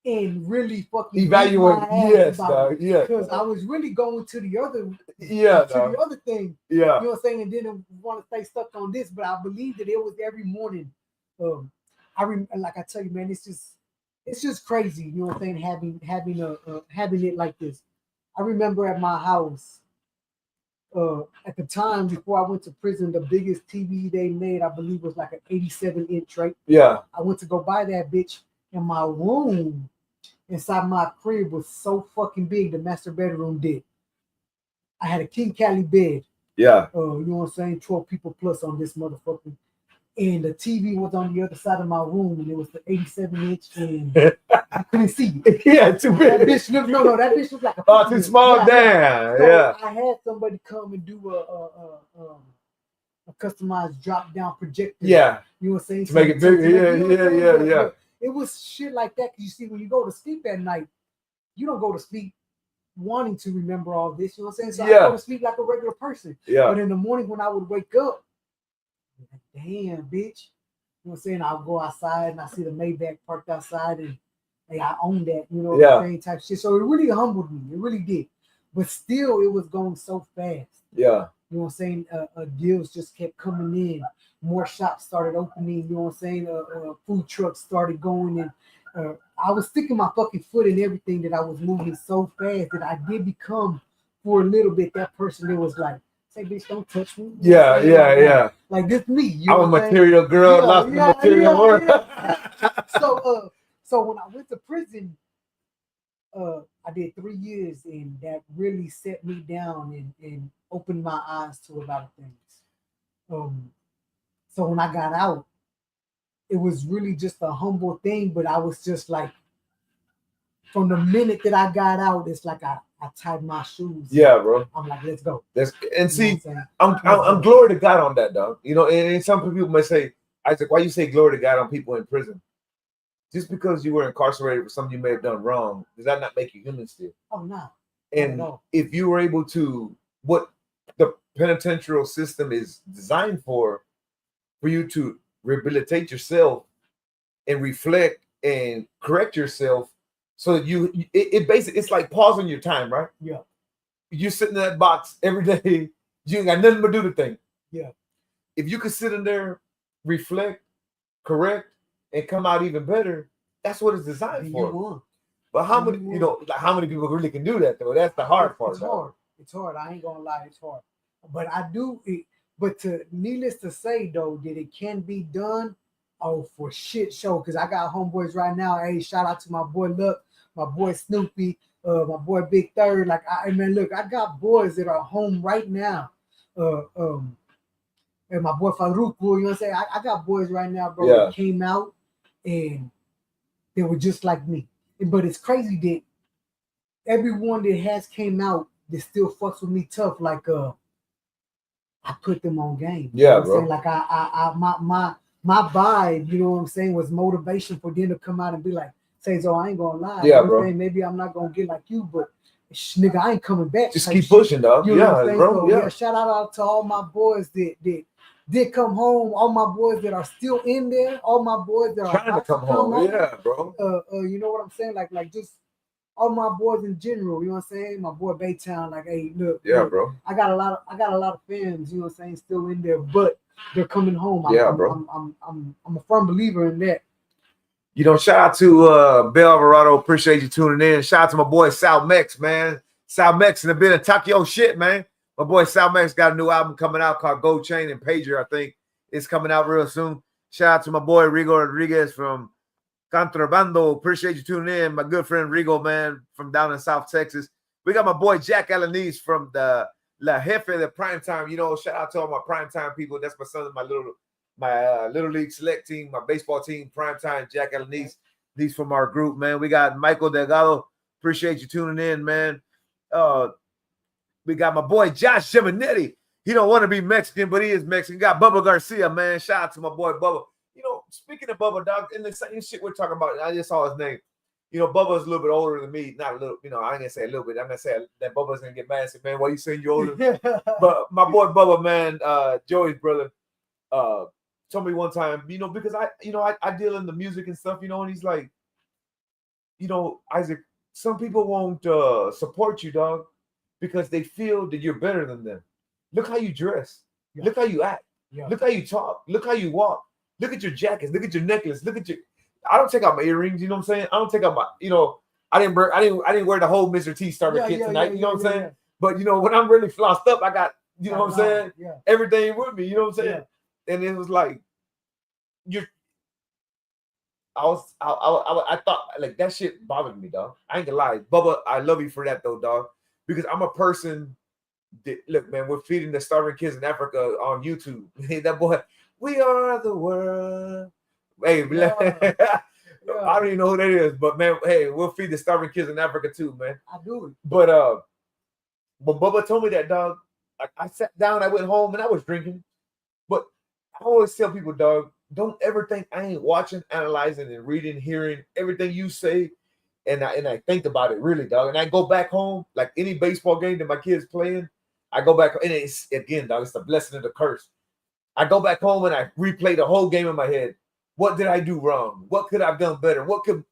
And really fucking evaluate. Yes, dog. Yeah. Because I was really going to the other. Yeah, the other thing. Yeah. You know what I'm saying? And didn't want to stay stuck on this, but I believe that it was every morning. Like I tell you, man, it's just crazy. You know what I'm saying? Having it like this. I remember at my house. At the time before I went to prison, the biggest TV they made, I believe, was like an 87-inch, right? Yeah. I went to go buy that bitch, and my room inside my crib was so fucking big, the master bedroom did. I had a King Cali bed. Yeah. You know what I'm saying? 12 people plus on this motherfucker. And the TV was on the other side of my room, and it was the 87-inch, and I couldn't see it. Yeah, too big. That bitch looked, that bitch looked like a too small. Damn. So I had somebody come and do a customized drop-down projector. Yeah. You know what I'm saying? To make it bigger. Yeah. It was shit like that. Cause you see, when you go to sleep at night, you don't go to sleep wanting to remember all this. You know what I'm saying? So I go to sleep like a regular person. Yeah. But in the morning when I would wake up, damn, bitch. You know what I'm saying? I'll go outside and I see the Maybach parked outside and hey, I own that, you know, the same type of shit. So it really humbled me. It really did. but still it was going so fast. Yeah. You know what I'm saying? Deals just kept coming in. More shops started opening. You know what I'm saying? Food trucks started going, and I was sticking my fucking foot in everything that I was moving so fast that I did become, for a little bit, that person that was like, "Say, bitch, don't touch me." You know what I'm saying? Yeah. Like this me. You I'm know a what I'm material saying? girl, lost in the material world. So when I went to prison, I did 3 years, and that really set me down and opened my eyes to a lot of things. So when I got out, it was really just a humble thing, but I was just like, from the minute that I got out, it's like I tied my shoes. Yeah, bro. I'm like, let's go. I'm glory to God on that, dog. You know, and some people may say, Isaac, why you say glory to God on people in prison? Just because you were incarcerated for something you may have done wrong, does that not make you human still? Oh, no. And if you were able to, what the penitentiary system is designed for you to rehabilitate yourself and reflect and correct yourself, so that it basically, it's like pausing your time, right? Yeah. You sit in that box every day, you ain't got nothing but do the thing. Yeah. If you could sit in there, reflect, correct, and come out even better, that's what it's designed for. But how many, how many people really can do that though? That's the hard part. It's hard. It's hard. I ain't gonna lie, it's hard. But needless to say though, that it can be done. Oh, for shit show, because I got homeboys right now. Hey, shout out to my boy Luck, my boy Snoopy, my boy Big Third. Like, look, I got boys that are home right now. And my boy Farouk, you know what I'm saying? I got boys right now, bro, that came out and they were just like me. But it's crazy that everyone that has came out that still fucks with me tough, like I put them on game. Yeah, you know bro. Like my vibe, you know what I'm saying, was motivation for them to come out and be like, say, so I ain't gonna lie. Yeah, you know bro. Saying? Maybe I'm not gonna get like you, but nigga, I ain't coming back. Just keep pushing, dog. You know what I'm saying? Bro. So, yeah, shout out to all my boys that did come home, all my boys that are still in there, all my boys that are trying to come home. Yeah, bro. You know what I'm saying? Like just all my boys in general, you know what I'm saying? My boy Baytown, like, hey, look, bro. I got a lot of fans, you know what I'm saying, still in there, but they're coming home. I'm a firm believer in that. You know, shout out to Bell Alvarado. Appreciate you tuning in. Shout out to my boy Sal Mex, man. Sal Mex in a bit of Takio shit, man. My boy Sal Mex got a new album coming out called Gold Chain and Pager, I think. It's coming out real soon. Shout out to my boy Rigo Rodriguez from Contrabando. Appreciate you tuning in. My good friend Rigo, man, from down in South Texas. We got my boy Jack Alanese from the La Jefe, the Primetime. You know, shout out to all my Primetime people. That's my son and my little league select team, my baseball team, Primetime, Jack Alanese. These from our group, man. We got Michael Delgado. Appreciate you tuning in, man. We got my boy Josh Geminetti. He don't want to be Mexican, but he is Mexican. We got Bubba Garcia, man. Shout out to my boy Bubba. You know, speaking of Bubba, dog, in the same shit we're talking about, I just saw his name. You know, Bubba's a little bit older than me. Not a little, you know, I ain't gonna say a little bit. I'm gonna say that Bubba's gonna get mad and say, man, why you saying you're older? But my boy Bubba, man, Joey's brother, told me one time, you know, because I deal in the music and stuff, you know, and he's like, you know, Isaac, some people won't support you, dog, because they feel that you're better than them. Look how you dress. Yeah. Look how you act. Yeah. Look how you talk. Look how you walk. Look at your jackets. Look at your necklace. Look at your. I don't take out my earrings. You know what I'm saying? I don't take out my. You know, I didn't wear the whole Mr. T starter kit tonight. You know what I'm saying? But you know, when I'm really flossed up, I got. You know what I'm saying? Yeah. Everything with me. You know what I'm saying? Yeah. And it was like, I thought like that shit bothered me, dog. I ain't gonna lie, Bubba. I love you for that though, dog, because I'm a person. Look, man, we're feeding the starving kids in Africa on YouTube. That boy, we are the world. Hey, I don't even know who that is, but man, hey, we'll feed the starving kids in Africa too, man. I do it. But Bubba told me that, dog. I sat down, I went home, and I was drinking. But I always tell people, dog, don't ever think I ain't watching, analyzing, and reading, hearing everything you say. And I think about it really, dog. And I go back home, like any baseball game that my kids playing, I go back, and it's, again, dog, it's the blessing and the curse. I go back home and I replay the whole game in my head. What did I do wrong? What could I have done better? What could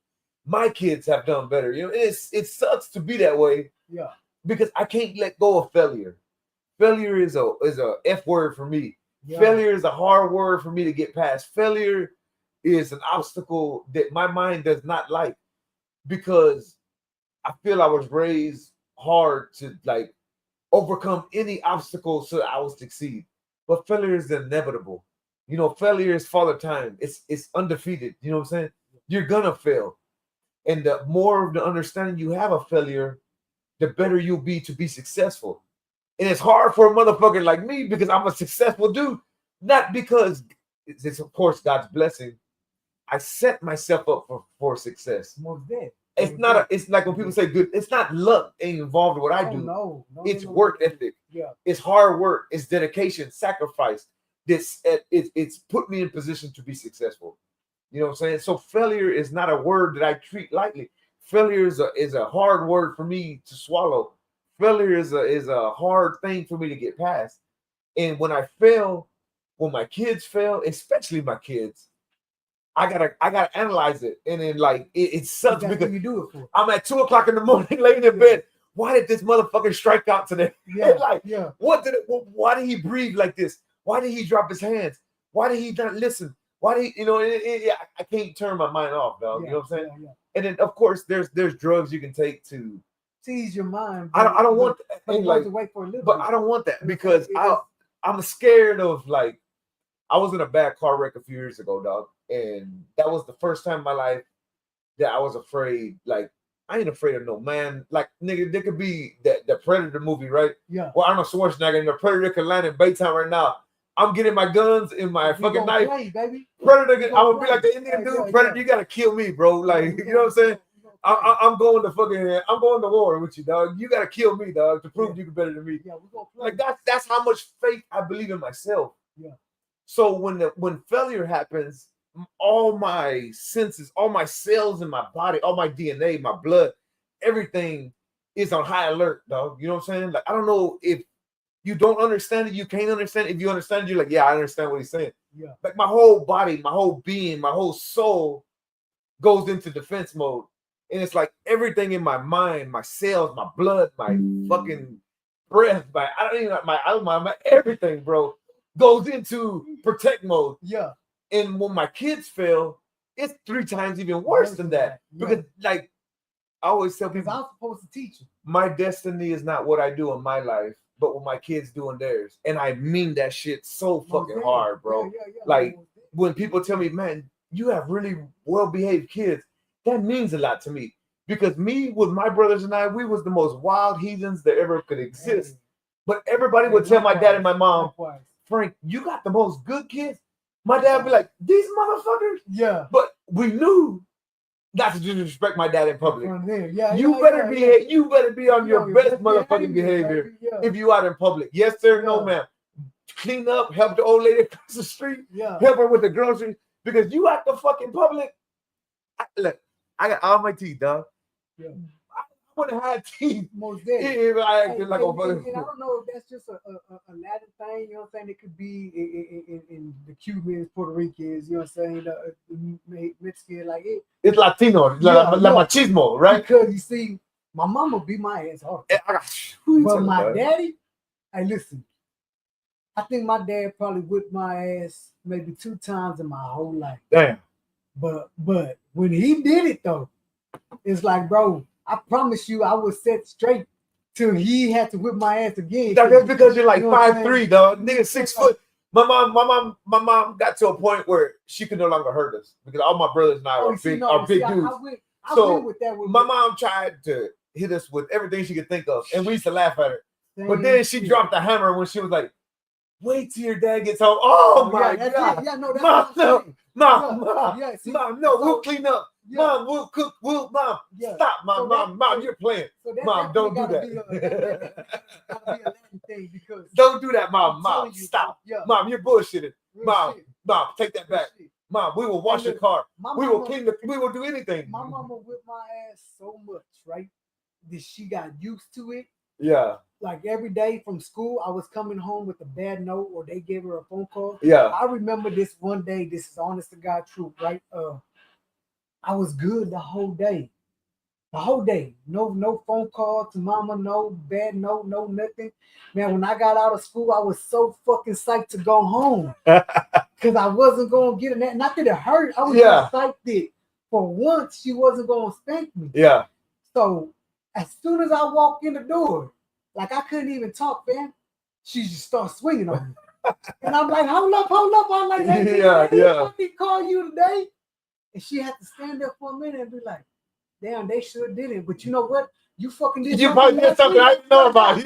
my kids have done better? You know, it sucks to be that way. Yeah. because I can't let go of failure. Failure is a F word for me. Yeah. Failure is a hard word for me to get past. Failure is an obstacle that my mind does not like, because I feel I was raised hard to like overcome any obstacle so that I will succeed. But failure is inevitable. You know, failure is father time. It's undefeated. You know what I'm saying? You're gonna fail. And the more of the understanding you have of failure, the better you'll be to be successful. And it's hard for a motherfucker like me because I'm a successful dude. Not because it's of course God's blessing. I set myself up for success. It's not it's like when people say good, it's not luck ain't involved in what I do. No, it's work ethic. Yeah. It's hard work, it's dedication, sacrifice. It's put me in position to be successful. You know what I'm saying? So failure is not a word that I treat lightly. Failure is a hard word for me to swallow. Failure is a hard thing for me to get past. And when I fail, when my kids fail, especially my kids, I gotta analyze it. And then like it sucks because you do it for. I'm at 2:00 in the morning laying in bed. Why did this motherfucker strike out today? Yeah, like why did he breathe like this? Why did he drop his hands? Why did he not listen? Why did he, I can't turn my mind off, dog. You know what I'm saying? Yeah. And then of course there's drugs you can take to ease your mind. I don't want that. But I don't want that because I'm scared of like I was in a bad car wreck a few years ago, dog. And that was the first time in my life that I was afraid. Like, I ain't afraid of no man. Like, nigga, there could be the Predator movie, right? Yeah. Well, Arnold Schwarzenegger and the Predator could land in Baytown right now. I'm getting my guns and my fucking knife. Baby. Predator, I'm gonna be like the Indian dude. Predator, you gotta kill me, bro. Like, you know what I'm saying? I'm going to war with you, dog. You gotta kill me, dog, to prove you can better than me. Yeah, we're gonna play. Like that's how much faith I believe in myself. Yeah. So when failure happens, all my senses, all my cells in my body, all my DNA, my blood, everything is on high alert, dog. You know what I'm saying? Like, I don't know if you don't understand it, you can't understand it. If you understand it, you're like, yeah, I understand what he's saying. Yeah. Like my whole body, my whole being, my whole soul goes into defense mode. And it's like everything in my mind, my cells, my blood, my fucking breath, my everything, bro, goes into protect mode. Yeah. And when my kids fail, it's 3 times even worse than that. Because like I always tell people, I'm supposed to teach you. My destiny is not what I do in my life, but what my kids do in theirs. And I mean that shit so fucking hard, bro. Like when people tell me, man, you have really well-behaved kids, that means a lot to me. Because me, with my brothers and I, we was the most wild heathens that ever could exist. But everybody would tell my dad and my mom, Frank, you got the most good kids. My dad would be like, these motherfuckers? Yeah. But we knew not to disrespect my dad in public. You better be on your best motherfucking behavior if you out in public. Yes, sir, no, ma'am. Clean up, help the old lady across the street, help her with the groceries. Because you out the fucking public. Look, I got all my teeth, dog. Yeah. I would have had teeth. Most definitely. I acted like a motherfucker. And I don't know if that's just a Latin thing, you know what I'm saying? It could be in the Cubans, Puerto Ricans, you know what I'm saying? The Mexican, like it. It's Latino, la machismo, right? Because you see, my mama beat my ass hard. But my daddy, hey, listen, I think my dad probably whipped my ass maybe 2 times in my whole life. Damn. But when he did it though, it's like, bro, I promise you I was set straight till he had to whip my ass again. That's because you're like 5'3", dog. Nigga 6 foot. My mom got to a point where she could no longer hurt us because all my brothers and I are big dudes. My mom tried to hit us with everything she could think of, and we used to laugh at her. But then she dropped the hammer when she was like, wait till your dad gets home. Oh my God. Yeah, no, that's Mom, no, we'll clean up. Yeah. Mom, we'll cook. Mom, stop. Mom, you're playing. Mom, don't do that. Don't do that, Mom, stop. Yeah. Mom, you're bullshitting. Mom, take that back. Mom, we will wash your car. We will clean we will do anything. My mama whipped my ass so much, right? That she got used to it. Yeah. Like every day from school, I was coming home with a bad note or they gave her a phone call. Yeah. I remember this one day, this is honest to God truth, right? I was good the whole day The whole day. No phone call to mama, no bad, no nothing. Man, when I got out of school, I was so fucking psyched to go home. Because I wasn't going to get in that. Not that it hurt. I was just psyched that for once she wasn't going to spank me. Yeah. So as soon as I walked in the door, like I couldn't even talk, man. She just started swinging on me. And I'm like, hold up. I'm like, hey, I didn't call you today. And she had to stand there for a minute and be like, damn, they sure did it. But you know what? You fucking did something. You probably did something I didn't know about.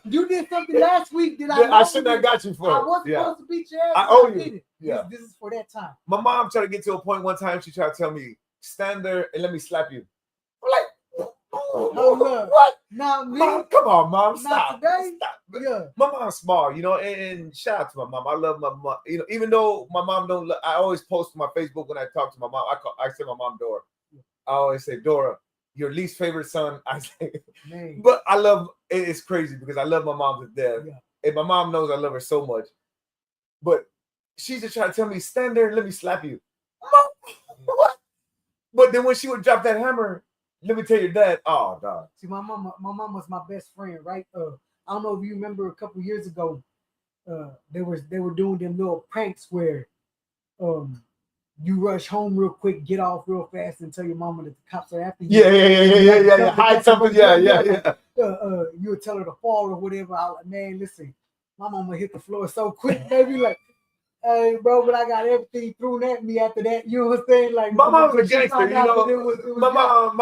You did something last week that I shouldn't have got you for. I wasn't supposed to beat your ass. I owe you. Yeah. This is for that time. My mom tried to get to a point one time. She tried to tell me, stand there and let me slap you. I'm like, what? Now, Mom, come on, Mom, stop. Today? Stop. Yeah. My mom's smart, you know, and shout out to my mom. I love my mom. You know, even though my mom don't, I always post to my Facebook when I talk to my mom. I say my mom Dora. I always say, Dora, your least favorite son. I say, but I love. It's crazy because I love my mom to death, and my mom knows I love her so much. But she's just trying to tell me, stand there and let me slap you. Mom, what? But then when she would drop that hammer. Let me tell your dad. Oh, dog. See, my mom was my best friend, right? I don't know if you remember a couple years ago. They were doing them little pranks where, you rush home real quick, get off real fast, and tell your mama that the cops are after you. Yeah. Hide something. Yeah. You would tell her to fall or whatever. Man, listen, my mama hit the floor so quick, baby, like. Hey, bro, but I got everything thrown at me after that. You know what I'm saying? Like my mom's a gangster, you know. My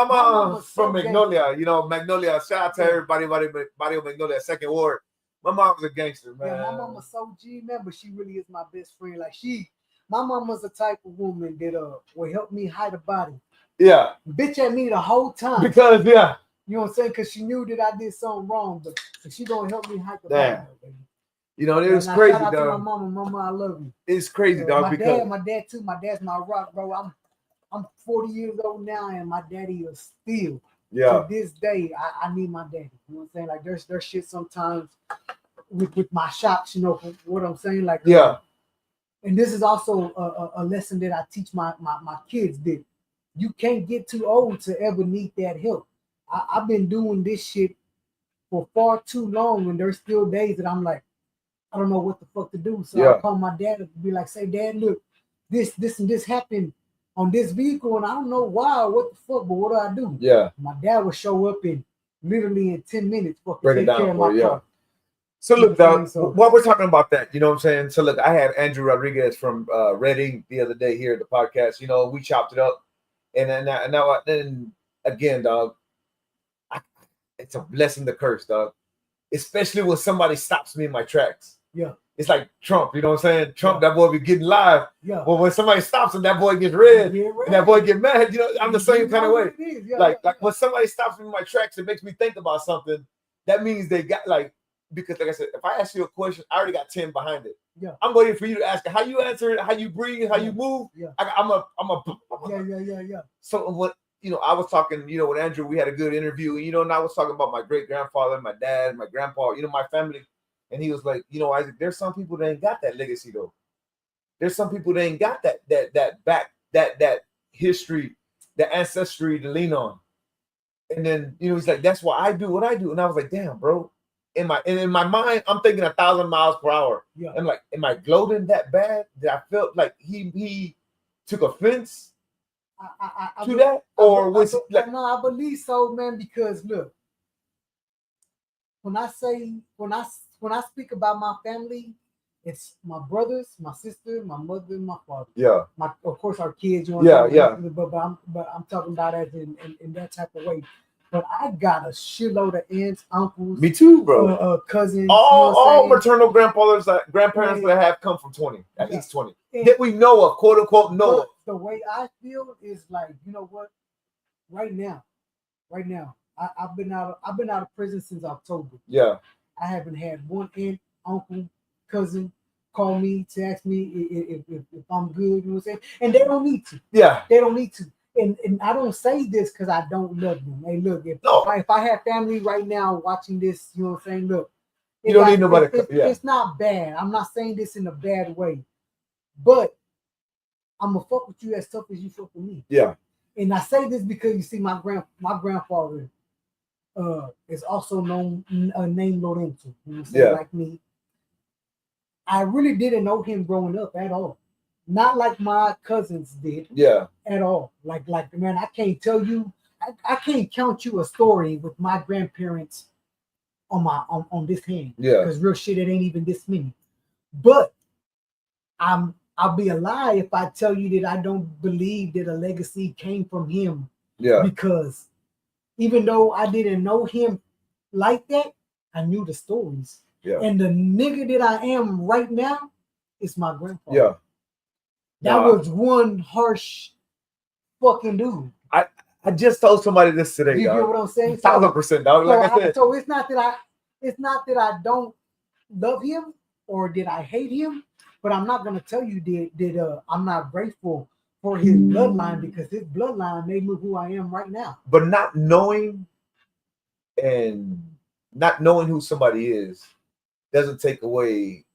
mom from Magnolia, gangster. You know, Magnolia. Shout out to everybody, Barrio Magnolia, Second Ward. My mom's a gangster, man. Yeah, my mama's so G, man, but she really is my best friend. Like my mama's the type of woman that will help me hide a body. Yeah. Bitch at me the whole time. Because you know what I'm saying? Because she knew that I did something wrong, but she gonna help me hide the body, baby. You know, it was crazy, dog. To my mama, I love you. It's crazy, dog. My dad too. My dad's my rock, bro. I'm 40 years old now, and my daddy is still. To this day, I need my daddy. You know what I'm saying? Like there's shit sometimes with my shots. You know what I'm saying? Like And this is also a lesson that I teach my kids that you can't get too old to ever need that help. I've been doing this shit for far too long, and there's still days that I'm like, I don't know what the fuck to do. So I call my dad to be like, say, Dad, look, this and this happened on this vehicle, and I don't know why or what the fuck, but what do I do? Yeah. My dad would show up in literally in 10 minutes, fucking take care of my car. So look, dog, while we're talking about that, you know what I'm saying? So look, I had Andrew Rodriguez from Reading the other day here at the podcast. You know, we chopped it up, and then again, dog, it's a blessing to curse, dog. Especially when somebody stops me in my tracks. Yeah. It's like Trump, you know what I'm saying? Trump, that boy be getting live. Yeah. Well, when somebody stops him, that boy gets red. And that boy get mad. You know, I'm the same kind of way. Like when somebody stops me in my tracks, it makes me think about something. That means they got because like I said, if I ask you a question, I already got 10 behind it. Yeah. I'm waiting for you to ask it, how you answer it, how you breathe, how you move. Yeah. I'm a. So what? You know, I was talking, you know, with Andrew, we had a good interview, you know, and I was talking about my great-grandfather, my dad, my grandpa, you know, my family. And he was like, you know, Isaac, there's some people that ain't got that legacy though. There's some people that ain't got that history, that ancestry to lean on. And then, you know, he's like, that's why I do what I do. And I was like, damn, bro. In my mind, I'm thinking 1,000 miles per hour. Yeah. I'm like, am I gloating that bad that I felt like he took offense? To that, or was it like? No, I believe so, man. Because look, when I speak about my family, it's my brothers, my sister, my mother, and my father. Yeah. Of course, our kids. You know, But I'm talking about as in that type of way. But I got a shitload of aunts, uncles. Me too, bro. Cousins. All maternal grandparents that have come from 20, at least 20. That we know of, quote unquote, know of. The way I feel is like, you know what? Right now, I've been out of prison since October. Yeah. I haven't had one aunt, uncle, cousin call me to ask me if I'm good, you know what I'm saying? And they don't need to. Yeah. They don't need to. And I don't say this because I don't love them. Hey, look, if I have family right now watching this, you know what I'm saying? Look, you don't need nobody. It's not bad. I'm not saying this in a bad way, but I'm gonna fuck with you as tough as you fuck with me. Yeah. And I say this because you see, my grandfather is also known named Lorenzo. You know what I'm saying? Like me. I really didn't know him growing up at all. Not like my cousins did. Yeah. At all. Like man, I can't tell you. I can't count you a story with my grandparents on this hand. Yeah. Because real shit, it ain't even this many. But I'll be a lie if I tell you that I don't believe that a legacy came from him. Yeah. Because even though I didn't know him like that, I knew the stories. Yeah. And the nigga that I am right now is my grandfather. Yeah. That was one harsh fucking dude. I just told somebody this today. You get what I'm saying? 1,000%, dog. Like I said. So it's not that I don't love him or that I hate him, but I'm not gonna tell you that I'm not grateful for his bloodline, because his bloodline made me who I am right now. But not knowing who somebody is doesn't take away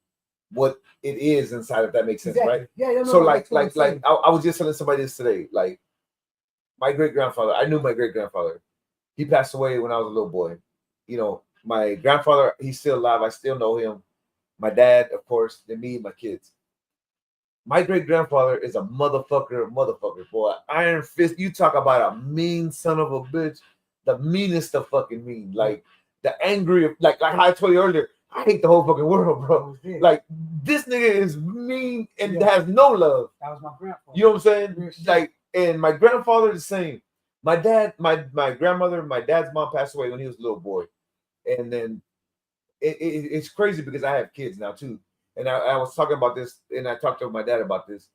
what it is inside, if that makes sense, exactly. Right? Yeah. So like I was just telling somebody this today. Like my great-grandfather, I knew my great-grandfather. He passed away when I was a little boy. You know, my grandfather, he's still alive. I still know him. My dad, of course, then me and my kids. My great-grandfather is a motherfucker, boy. Iron fist. You talk about a mean son of a bitch. The meanest of fucking mean. Like the angry, like I told you earlier, I hate the whole fucking world, bro. Like this nigga is mean and has no love. That was my grandfather. You know what I'm saying? Like, and my grandfather the same. My dad, my grandmother, my dad's mom passed away when he was a little boy. And then it's crazy because I have kids now too. And I was talking about this, and I talked to my dad about this.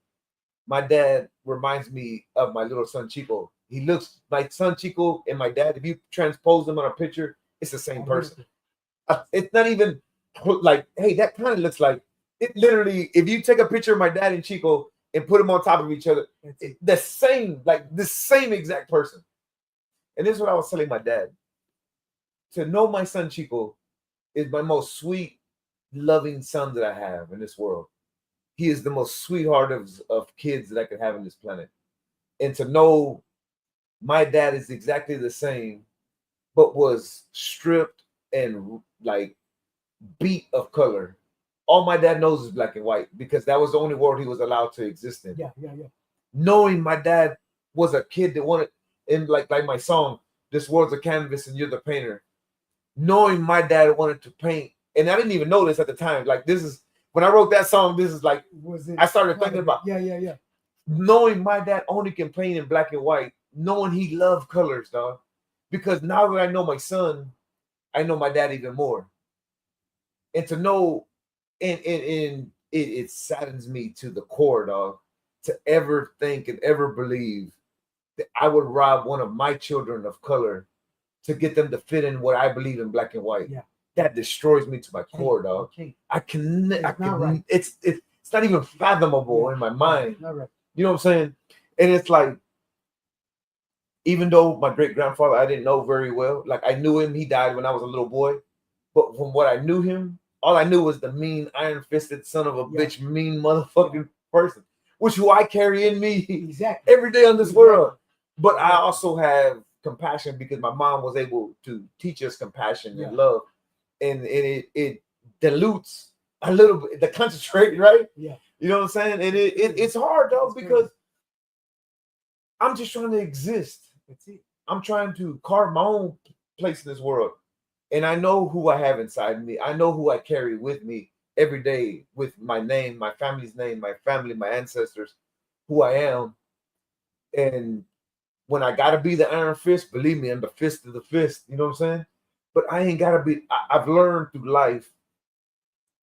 My dad reminds me of my little son Chico. He looks like son Chico and my dad. If you transpose them on a picture, it's the same person. It's not even like, hey, that kind of looks like it. Literally, if you take a picture of my dad and Chico and put them on top of each other, the same exact person. And this is what I was telling my dad. To know my son Chico is my most sweet, loving son that I have in this world. He is the most sweetheart of kids that I could have on this planet. And to know my dad is exactly the same, but was stripped and like beat of color. All my dad knows is black and white, because that was the only world he was allowed to exist in. Yeah. Knowing my dad was a kid that wanted, in like my song, this world's a canvas and you're the painter. Knowing my dad wanted to paint, and I didn't even know this at the time. Like, this is when I wrote that song. This is like, I started thinking about. Yeah. Knowing my dad only can paint in black and white. Knowing he loved colors, dog. Because now that I know my son, I know my dad even more. And to know, and it saddens me to the core, dog, to ever think and ever believe that I would rob one of my children of color to get them to fit in what I believe in black and white. Yeah. That destroys me to my core, dog. It's not even fathomable in my mind. Right. You know what I'm saying? And it's like, even though my great-grandfather I didn't know very well, like I knew him, he died when I was a little boy. But from what I knew him, all I knew was the mean, iron-fisted son of a bitch, mean motherfucking person, which who I carry in me every day on this world. But I also have compassion because my mom was able to teach us compassion and love, and it dilutes a little bit the concentrate, right? Yeah, you know what I'm saying. And it's hard though, because I'm just trying to exist. That's it. I'm trying to carve my own place in this world, and I know who I have inside me. I know who I carry with me every day, with my name, my family's name, my family, my ancestors, who I am. And when I gotta be the iron fist, believe me, I'm the fist of the fist. You know what I'm saying? But I ain't gotta be. I've learned through life,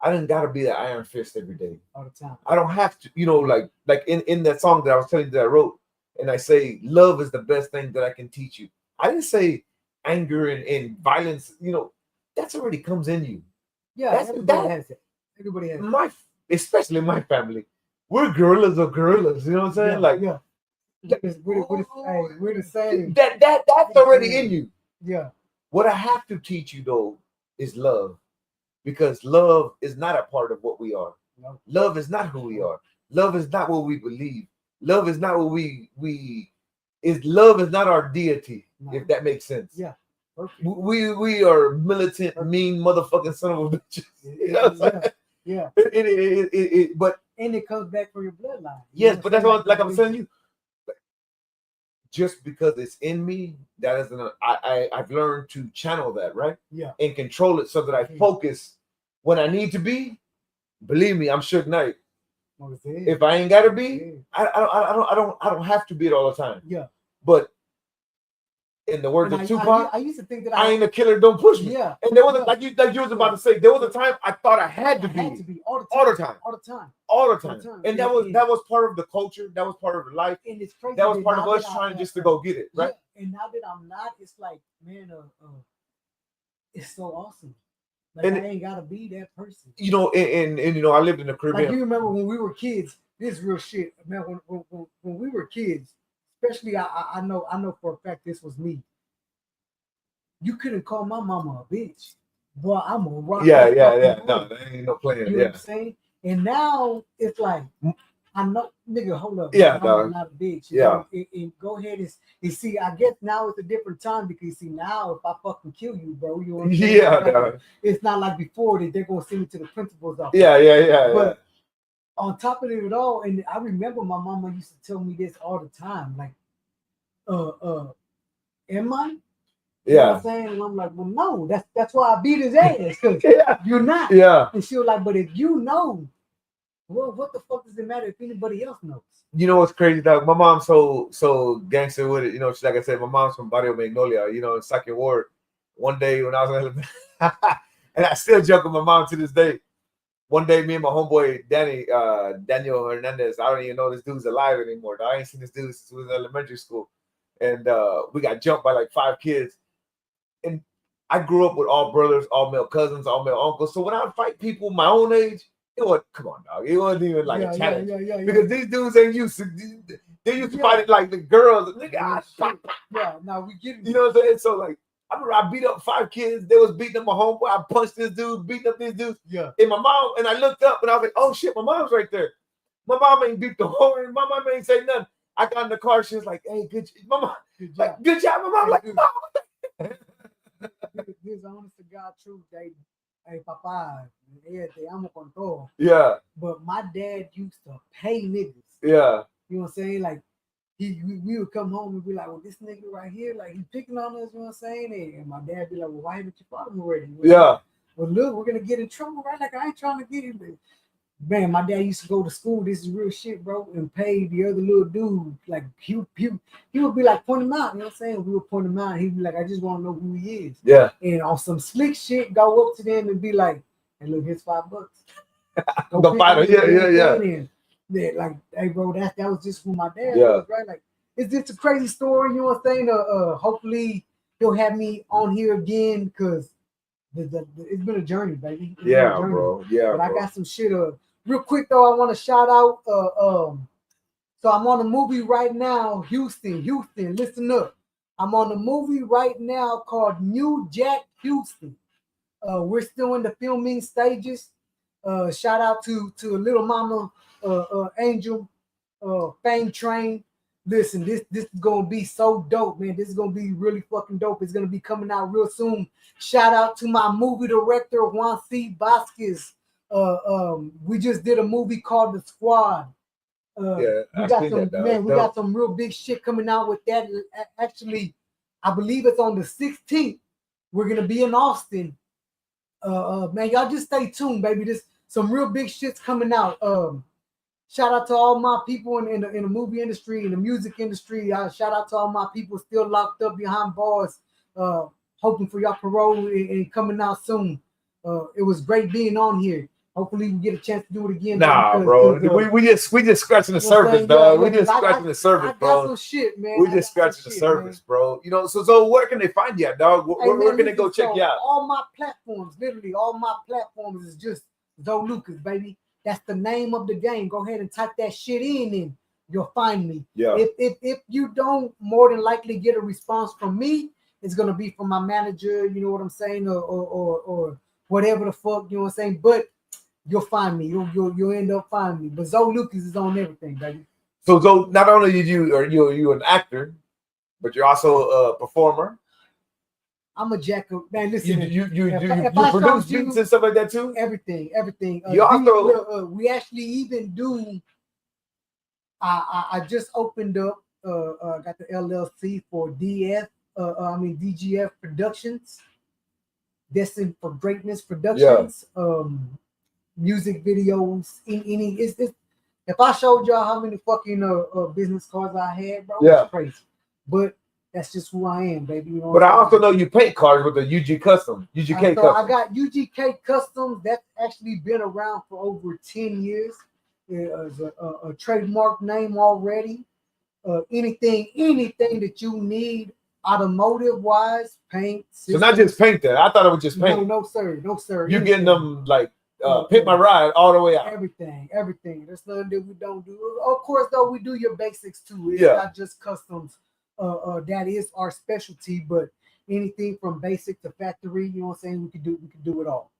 I didn't gotta be the iron fist every day. All the time. I don't have to. You know, like in that song that I was telling you that I wrote, and I say love is the best thing that I can teach you. I didn't say anger and violence. You know, that's already comes in you. Yeah, everybody has it. Everybody has it. Especially my family. We're gorillas of gorillas. You know what I'm saying? We're the same. That's already in you. Yeah. What I have to teach you though is love, because love is not a part of what we are. No. Love is not who we are. Love is not what we believe. Love is not what we love is not our deity, if that makes sense. Yeah. Perfect. We are militant, mean motherfucking son of a bitch. You know what I'm saying? Yeah. But it comes back from your bloodline. Yes, but that's what, like I'm telling you. Just because it's in me, that isn't. I've learned to channel that, right? Yeah. And control it so that I focus when I need to be. Believe me, I'm Suge Knight. If I ain't gotta be, I don't have to be it all the time. Yeah. But in the words of Tupac, I used to think that I ain't a killer, don't push me. Yeah. And there was like you was about to say, there was a time I thought I had to be all the time. And that was part of the culture. That was part of the life. And it's crazy. That was part of us trying just to go get it, right? Yeah. And now that I'm not, it's like, man, it's so awesome. Like, I ain't gotta be that person. You know, and you know, I lived in the Caribbean. Like, you remember when we were kids? This is real shit, man. When we were kids, especially I know for a fact this was me. You couldn't call my mama a bitch. Boy, I'm gonna rock. Yeah. No, there ain't no playing. You know what I'm saying? And now it's like, I know, nigga, hold up. Yeah, I'm not a bitch. You know? And go ahead and see, I guess now it's a different time because see, now if I fucking kill you, bro, you know what I'm saying? Yeah, it's not like before that they're gonna send me to the principal's office. Yeah. But on top of it all, and I remember my mama used to tell me this all the time, like, am I? You know what I'm saying? And I'm like, well, no, that's why I beat his ass, because you're not. Yeah. And she was like, but if you know, well, what the fuck does it matter if anybody else knows? You know what's crazy, dog? My mom's so gangster with it. You know, like I said, my mom's from Barrio Magnolia, you know, in Second Ward. One day when I was in and I still joke with my mom to this day. One day, me and my homeboy Daniel Hernandez, I don't even know this dude's alive anymore. Dog. I ain't seen this dude since we was in elementary school. And we got jumped by like 5 kids. And I grew up with all brothers, all male cousins, all male uncles. So when I fight people my own age, it was, come on, dog. It wasn't even like a challenge. Because these dudes ain't used to, they used to fight it like the girls. Nigga, now we get it. You know what I'm saying? So like, I remember I beat up 5 kids. They was beating up my homeboy. I punched this dude, beating up these dudes. Yeah. And my mom, and I looked up and I was like, oh shit, my mom's right there. My mom ain't beat the whole, and my mom ain't say nothing. I got in the car. She was like, hey, good job. Good job. My mom like, mom. This honest to God truth, hey, papa, I'm con todo. Yeah. But my dad used to pay niggas. Yeah. You know what I'm saying? Like, we would come home and be like, well, this nigga right here, like, he picking on us, you know what I'm saying? And my dad be like, well, why haven't you fought him already? Yeah. Well, look, we're going to get in trouble, right? Like, I ain't trying to get in. Man, my dad used to go to school. This is real shit, bro, and pay the other little dude. Like, he would be like, point him out. You know what I'm saying? We would point him out. He'd be like, I just want to know who he is. Yeah. And on some slick shit, go up to them and be like, hey, look, here's $5. Go fight him. Yeah. Like, hey, bro, that was just who my dad was, right? Like, it's just a crazy story. You know what I'm saying? Hopefully, he'll have me on here again because it's been a journey, baby. Yeah, bro. Yeah, but I got some shit. Real quick though, I want to shout out. So I'm on a movie right now, Houston. Listen up. I'm on a movie right now called New Jack Houston. We're still in the filming stages. Shout out to little mama Angel, Fame Train. Listen, this is gonna be so dope, man. This is gonna be really fucking dope. It's gonna be coming out real soon. Shout out to my movie director, Juan C. Vasquez. We just did a movie called The Squad. We got some real big shit coming out with that. Actually, I believe it's on the 16th. We're gonna be in Austin. Man, y'all just stay tuned, baby. There's some real big shit's coming out. Shout out to all my people in the movie industry, in the music industry. Shout out to all my people still locked up behind bars, hoping for y'all parole and coming out soon. It was great being on here. Hopefully we get a chance to do it again. Nah, bro. We just scratching the surface, dog. We just scratching the surface, bro. I got some shit, man. We just scratching the surface, bro. You know, so where can they find you at, dog? Where can they go check you out? All my platforms, literally all my platforms is just Zoe Lucas, baby. That's the name of the game. Go ahead and type that shit in and you'll find me. Yeah. If you don't, more than likely get a response from me, it's gonna be from my manager, you know what I'm saying, or whatever the fuck, you know what I'm saying. But you'll find me. You'll end up finding me. But Zoe Lucas is on everything, baby. So not only are you an actor, but you're also a performer. I'm a jack of man. Listen, you produce beats and stuff like that too. Everything. You also we actually even do. I just opened up. Got the LLC for DGF Productions. Destined for Greatness Productions. Music videos. If I showed y'all how many fucking business cards I had, bro, it's crazy. But that's just who I am, baby. You know. But I also know you paint cars with the UGK Custom. I got UGK Customs. That's actually been around for over 10 years. It's a trademark name already. Anything that you need, automotive wise, paint. So not just paint that. I thought it was just paint. No, sir. You're getting them like Pit My Ride all the way out. Everything. There's nothing that we don't do. Of course, though, we do your basics too. It's not just customs. That is our specialty, but anything from basic to factory, you know what I'm saying? We can do it all.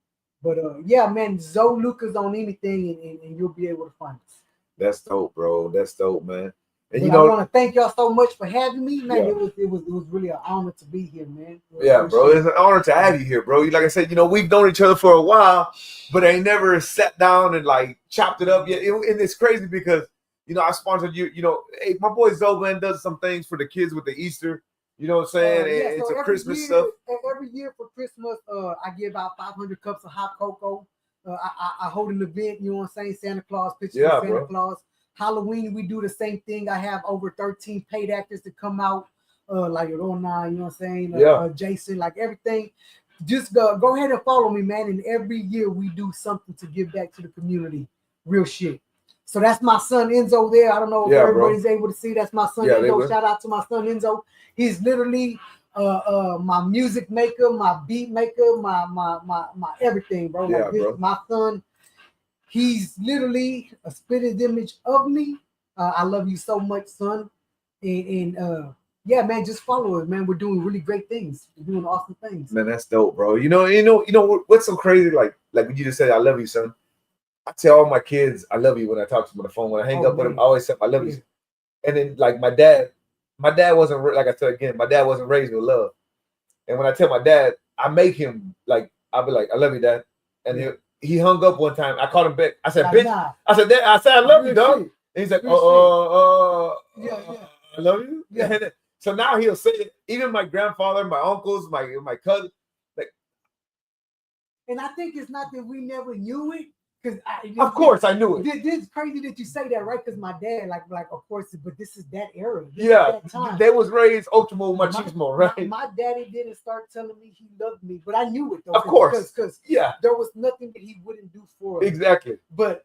But yeah, man, Zoe Lucas on anything, and you'll be able to find us. That's dope, bro. That's dope, man. And I want to thank y'all so much for having me, man. It was really an honor to be here, man. Bro, it's an honor to have you here, bro. Like I said, we've known each other for a while, but I ain't never sat down and like chopped it up yet. And it's crazy because I sponsored you. Hey, my boy Zoe, man, does some things for the kids with the Easter. You know what I'm saying? It's a Christmas stuff. Every year for Christmas, I give out 500 cups of hot cocoa. I hold an event, you know what I'm saying? Santa Claus, pictures of Santa Claus. Halloween, we do the same thing. I have over 13 paid actors to come out, like Rona, you know what I'm saying? Jason, like everything. Just go ahead and follow me, man. And every year we do something to give back to the community. Real shit. So that's my son Enzo there. I don't know if everybody's able to see. That's my son Enzo. Shout out to my son Enzo. He's literally my music maker, my beat maker, my everything, bro. My son, he's literally a spitted image of me. I love you so much, son. And yeah, man, just follow us, man. We're doing really great things. We're doing awesome things. Man, that's dope, bro. You know what's so crazy? Like when you just said, "I love you, son." I tell all my kids, "I love you" when I talk to them on the phone. When I hang up with them, I always say, "I love you." And then, like my dad wasn't like I said again. My dad wasn't raised with love. And when I tell my dad, I make him like I'll be like, "I love you, Dad." And he hung up one time. I called him back. I said, "Bitch," I said, "Dad," I said, "I love you, dog." And he's like, I love you. Yeah. So now he'll say it. Even my grandfather, my uncles, my cousin. Like, and I think it's not that we never knew it. Of course, I knew it. This is crazy that you say that, right? Because my dad, like, of course, but this is that era. That time. They was raised ultimo machismo, right? My daddy didn't start telling me he loved me, but I knew it though. Of course, because there was nothing that he wouldn't do for us. Exactly. But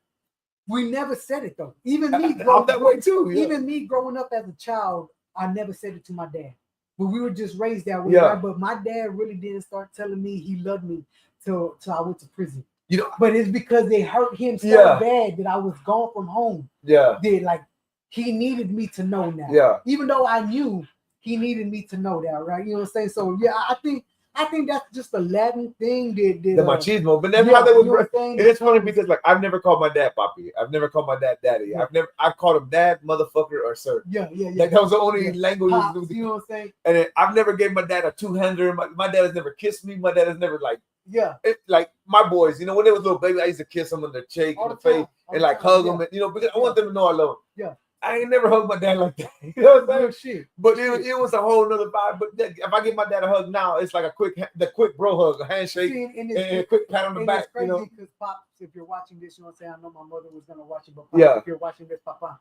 we never said it though. Even me, I'm that way too. Yeah. Even me growing up as a child, I never said it to my dad. But we were just raised that way. Right? But my dad really didn't start telling me he loved me till I went to prison. But it's because they hurt him so bad that I was gone from home. Yeah. Like he needed me to know now. Yeah. Even though I knew, he needed me to know that, right? You know what I'm saying? So yeah, I think that's just a Latin thing. The machismo, but never how they were. And it's funny because like I've never called my dad papi. I've never called my dad daddy. I've called him dad, motherfucker, or sir. Yeah. Like that was the only language. Pops, you know what I'm saying? And then I've never gave my dad a two-hander. My dad has never kissed me. My dad has never like. Yeah, like my boys, when they was little baby, I used to kiss them on the cheek, in the face, and like hug them, and because I want them to know I love them. Yeah, I ain't never hugged my dad like that. You know what I'm saying? But it was a whole nother vibe. But if I give my dad a hug now, it's like the quick bro hug, a handshake, and a quick pat on the back. It's crazy because Pops, if you're watching this, you know what I'm saying? I know my mother was gonna watch it, but Pops, if you're watching this, Papa,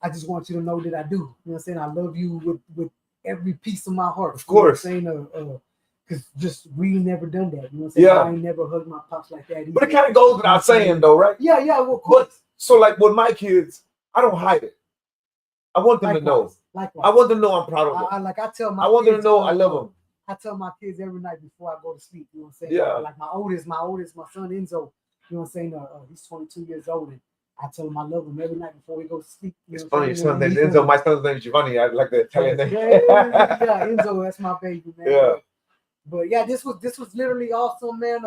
I just want you to know that I do. You know what I'm saying? I love you with every piece of my heart. Of course. You know what I'm saying? Because we never done that. You know what I'm saying? I ain't never hugged my pops like that either. But it kind of goes without saying though, right? Yeah, well, of course. But so like with my kids, I don't hide it. I want them to know. Likewise. I want them to know I'm proud of them. I want them to know I love them. I tell my kids every night before I go to sleep, you know what I'm saying? Yeah. Like my oldest, my son Enzo, you know what I'm saying? He's 22 years old, and I tell him I love him every night before we go to sleep. It's funny, your son's name is Enzo. My son's name is Giovanni. I like the Italian name. Yeah, Enzo, that's my baby, man. Yeah. But yeah, this was literally awesome, man.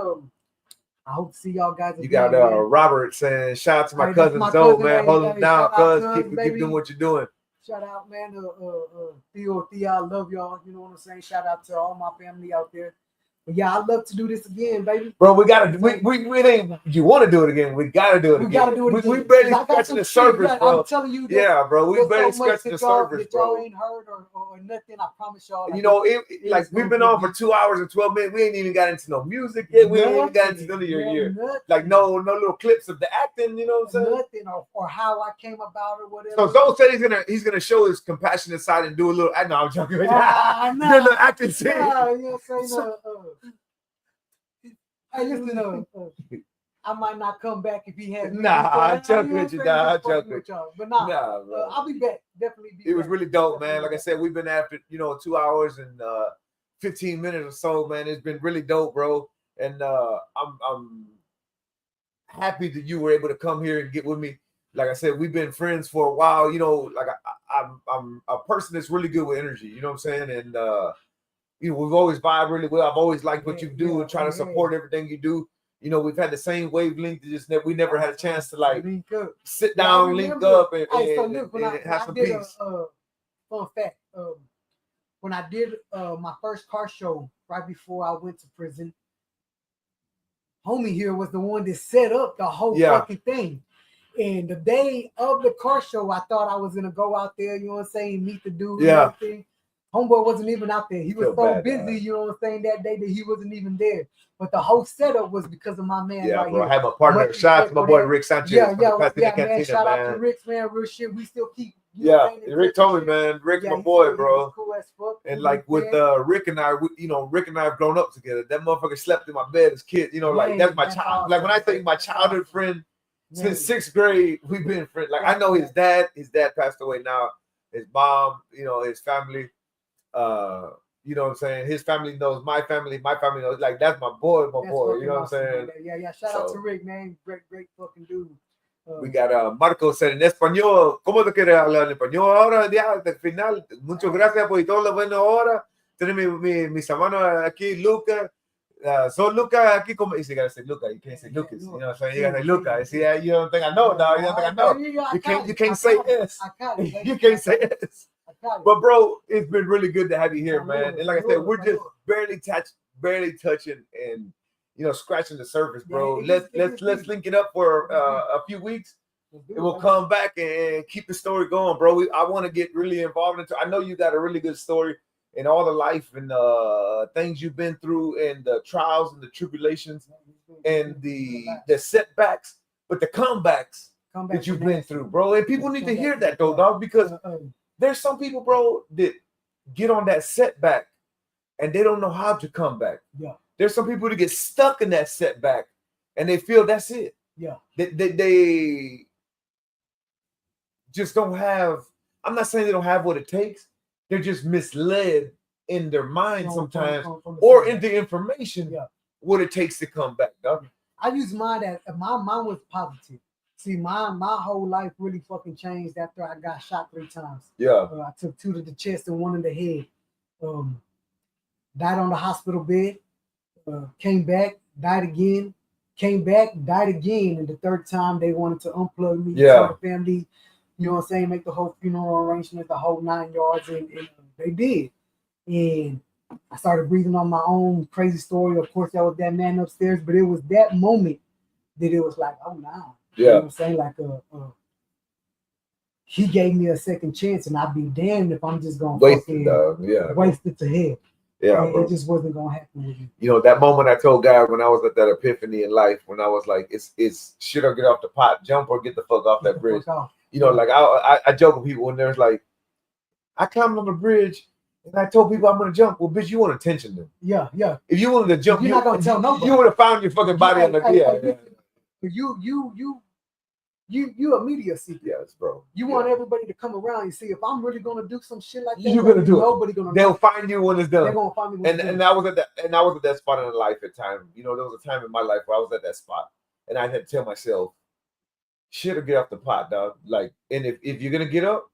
I hope to see y'all guys again. You got Robert saying, shout out to my cousin Zoe, man. Hold him down, cuz. Keep doing what you're doing. Shout out, man. Theo, I love y'all. You know what I'm saying? Shout out to all my family out there. But yeah, I'd love to do this again, baby. Bro, we gotta. We ain't. You want to do it again? We gotta do it again. We gotta do it again. We barely scratching the surface, bro. I'm telling you. Yeah, bro. We barely scratching the surface, bro. Y'all ain't heard or nothing. I promise y'all. Like, you know, like we've been on for 2 hours and 12 minutes. We ain't even got into no music yet. We ain't even got into none of your year. Like no little clips of the acting. You know what I'm saying? Nothing or how I came about or whatever. So Zoe said he's gonna show his compassionate side and do a little. I know I'm joking. Do a little acting scene. You know what I'm saying? Hey, listen, I might not come back if he has. I'm joking with you, dog. I'm joking with y'all. But bro. I'll be back. Definitely be back. It was really dope, man. Like I said, we've been after 2 hours and 15 minutes or so, man. It's been really dope, bro. And I'm happy that you were able to come here and get with me. Like I said, we've been friends for a while. You know, like I'm a person that's really good with energy. You know what I'm saying? And we've always vibed really well. I've always liked what you do and trying to support everything you do. You know, we've had the same wavelength. Just that we never had a chance to like sit down, link up, and have some peace. Fun fact: when I did my first car show right before I went to prison, homie here was the one that set up the whole fucking thing. And the day of the car show, I thought I was gonna go out there. You know what I'm saying? Meet the dude. Yeah. And everything. Homeboy wasn't even out there. He was so busy, you know what I'm saying, that day that he wasn't even there. But the whole setup was because of my man. Yeah, right bro. here. I have a partner. Shout out to my boy Rick Sanchez. Yeah, man. Shout out to Rick, man. Real shit. We still keep. Rick told me, man. Rick's my boy, bro. Cool as fuck. And like with Rick and I, Rick and I have grown up together. That motherfucker slept in my bed as kids. You know, like that's my child. Awesome. Like when I think my childhood friend since 6th grade, we've been friends. Like I know his dad. His dad passed away now. His mom, his family. You know what I'm saying? His family knows my family knows. Like that's my boy, you know what I'm saying? Yeah. Shout out to Rick, man. Great fucking dude. We got Marco said en español. ¿Cómo te quieres hablar en español ahora? Ya, al final. Muchas gracias por todo lo bueno ahora. Tiene mis hermanos aquí, Luca. So Luca aquí como you gotta say Luca, you can't say Lucas. You know what I'm saying? You gotta say Luca. See, you don't think I know, dog. You don't think I know. You can't say S. You can't say S. But bro, it's been really good to have you here, man. And like I said, we're just barely touching and scratching the surface, bro. Let's link it up for a few weeks. And we'll come back and keep the story going, bro. I want to get really involved into. I know you got a really good story in all the life and things you've been through, and the trials and the tribulations and the setbacks, but the comebacks that you've been through, bro. And people need to hear that though, dog, because there's some people, bro, that get on that setback and they don't know how to come back. Yeah. There's some people that get stuck in that setback and they feel that's it. Yeah. They just don't have, I'm not saying they don't have what it takes. They're just misled in their mind sometimes or in the information what it takes to come back, dog. I use mine as mine was positive. See, my whole life really fucking changed after I got shot 3 times. Yeah. I took 2 to the chest and 1 in the head. Died on the hospital bed. Came back, died again. Came back, died again. And the 3rd time they wanted to unplug me. Tell the family, you know what I'm saying, make the whole funeral arrangement, the whole 9 yards, and they did. And I started breathing on my own. Crazy story. Of course, that was that man upstairs, but it was that moment that it was like, oh, nah. Yeah. You know what I'm saying? Like he gave me a second chance, and I'd be damned if I'm just gonna waste it to hell. Yeah, it just wasn't gonna happen with me. You know, that moment I told God when I was at that epiphany in life, when I was like, it's shit or get off the pot, jump or get the fuck off that bridge. You know, like I joke with people when there's like, I climbed on the bridge and I told people I'm gonna jump. Well, bitch, you want attention then. Yeah. If you wanted to jump, you're not gonna tell nobody. You would have found your fucking body on the But you a media seeker. Yes, bro. You want everybody to come around and see if I'm really gonna do some shit like that. You're gonna do nobody it. Gonna They'll find you when it's done. They're gonna find me when it's done. And I was at that spot in life at time. You know, there was a time in my life where I was at that spot and I had to tell myself, shit or get off the pot, dog. Like, and if you're gonna get up,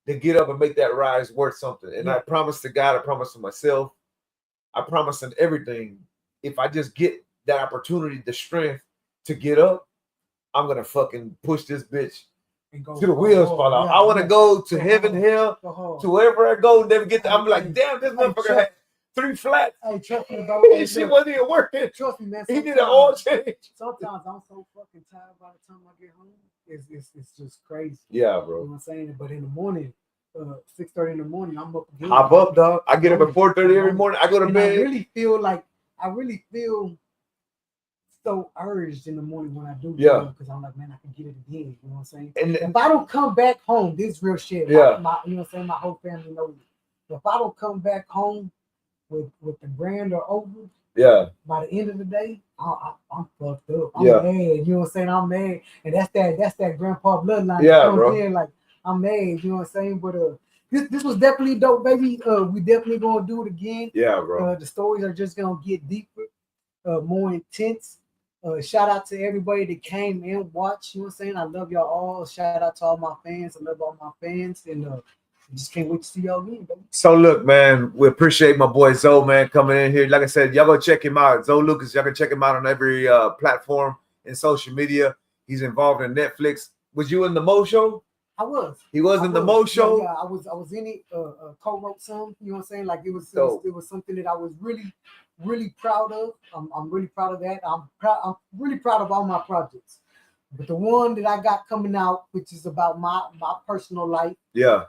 then get up and make that rise worth something. And I promised to God, I promised to myself, I promised in everything, if I just get that opportunity, the strength to get up, I'm gonna fucking push this bitch and go to the wheels fall off. I want to go to heaven, hell, to wherever I go. Never get to. I'm like, damn, this motherfucker had 3 flats. Hey, trust me, bro. She wasn't even working. Trust me, man. He did an oil change. Sometimes I'm so fucking tired by the time I get home. It's just crazy. Yeah, bro. You know what I'm saying? But in the morning, 6:30 in the morning, I'm up again. Hop up, dog. I get up at 4:30 every morning. I go to bed. I really feel so urged in the morning when I do. Yeah. Because I'm like, man, I can get it again. You know what I'm saying? And if I don't come back home, this real shit. Yeah. My you know what I'm saying? My whole family knows. If I don't come back home with the grand or over, yeah, by the end of the day, I'm fucked up. I'm Yeah. mad. You know what I'm saying? I'm mad, and that's that grandpa bloodline. Yeah, that bro. in, like I'm mad. You know what I'm saying? But this was definitely dope, baby. We definitely gonna do it again. Yeah, bro. The stories are just gonna get deeper, more intense. Shout out to everybody that came and watched. You know what I'm saying? I love y'all all. Shout out to all my fans. I love all my fans, and just can't wait to see y'all again, baby. So look, man, we appreciate my boy Zoe, man, coming in here. Like I said, y'all go check him out. Zoe Lucas, y'all can check him out on every platform in social media. He's involved in Netflix. Was you in the Mo Show? I was. He was in the Mo Show? Yeah, I was in it. Co-wrote some. You know what I'm saying? Like it was something that I was really proud of. I'm really proud of that. I'm really proud of all my projects. But the one that I got coming out, which is about my personal life, yeah.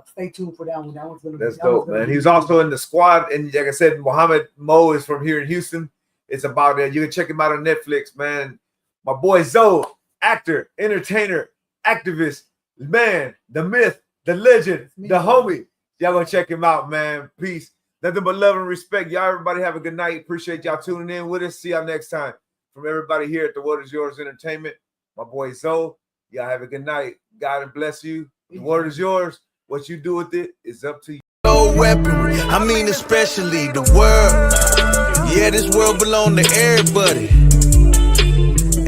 Stay tuned for that one. That one's gonna That's dope, man. He was also in the squad, and like I said, Muhammad Mo is from here in Houston. It's about that. You can check him out on Netflix, man. My boy Zoe, actor, entertainer, activist, man, the myth, the legend, the homie. Y'all go check him out, man. Peace. Nothing but love and respect. Y'all, everybody have a good night. Appreciate y'all tuning in with us. See y'all next time. From everybody here at The Word Is Yours Entertainment, my boy Zoe, y'all have a good night. God bless you. The word is yours. What you do with it is up to you. No weapon, I mean especially the world. Yeah, this world belong to everybody.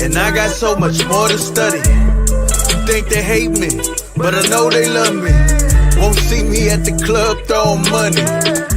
And I got so much more to study. You think they hate me, but I know they love me. Won't see me at the club throwing money.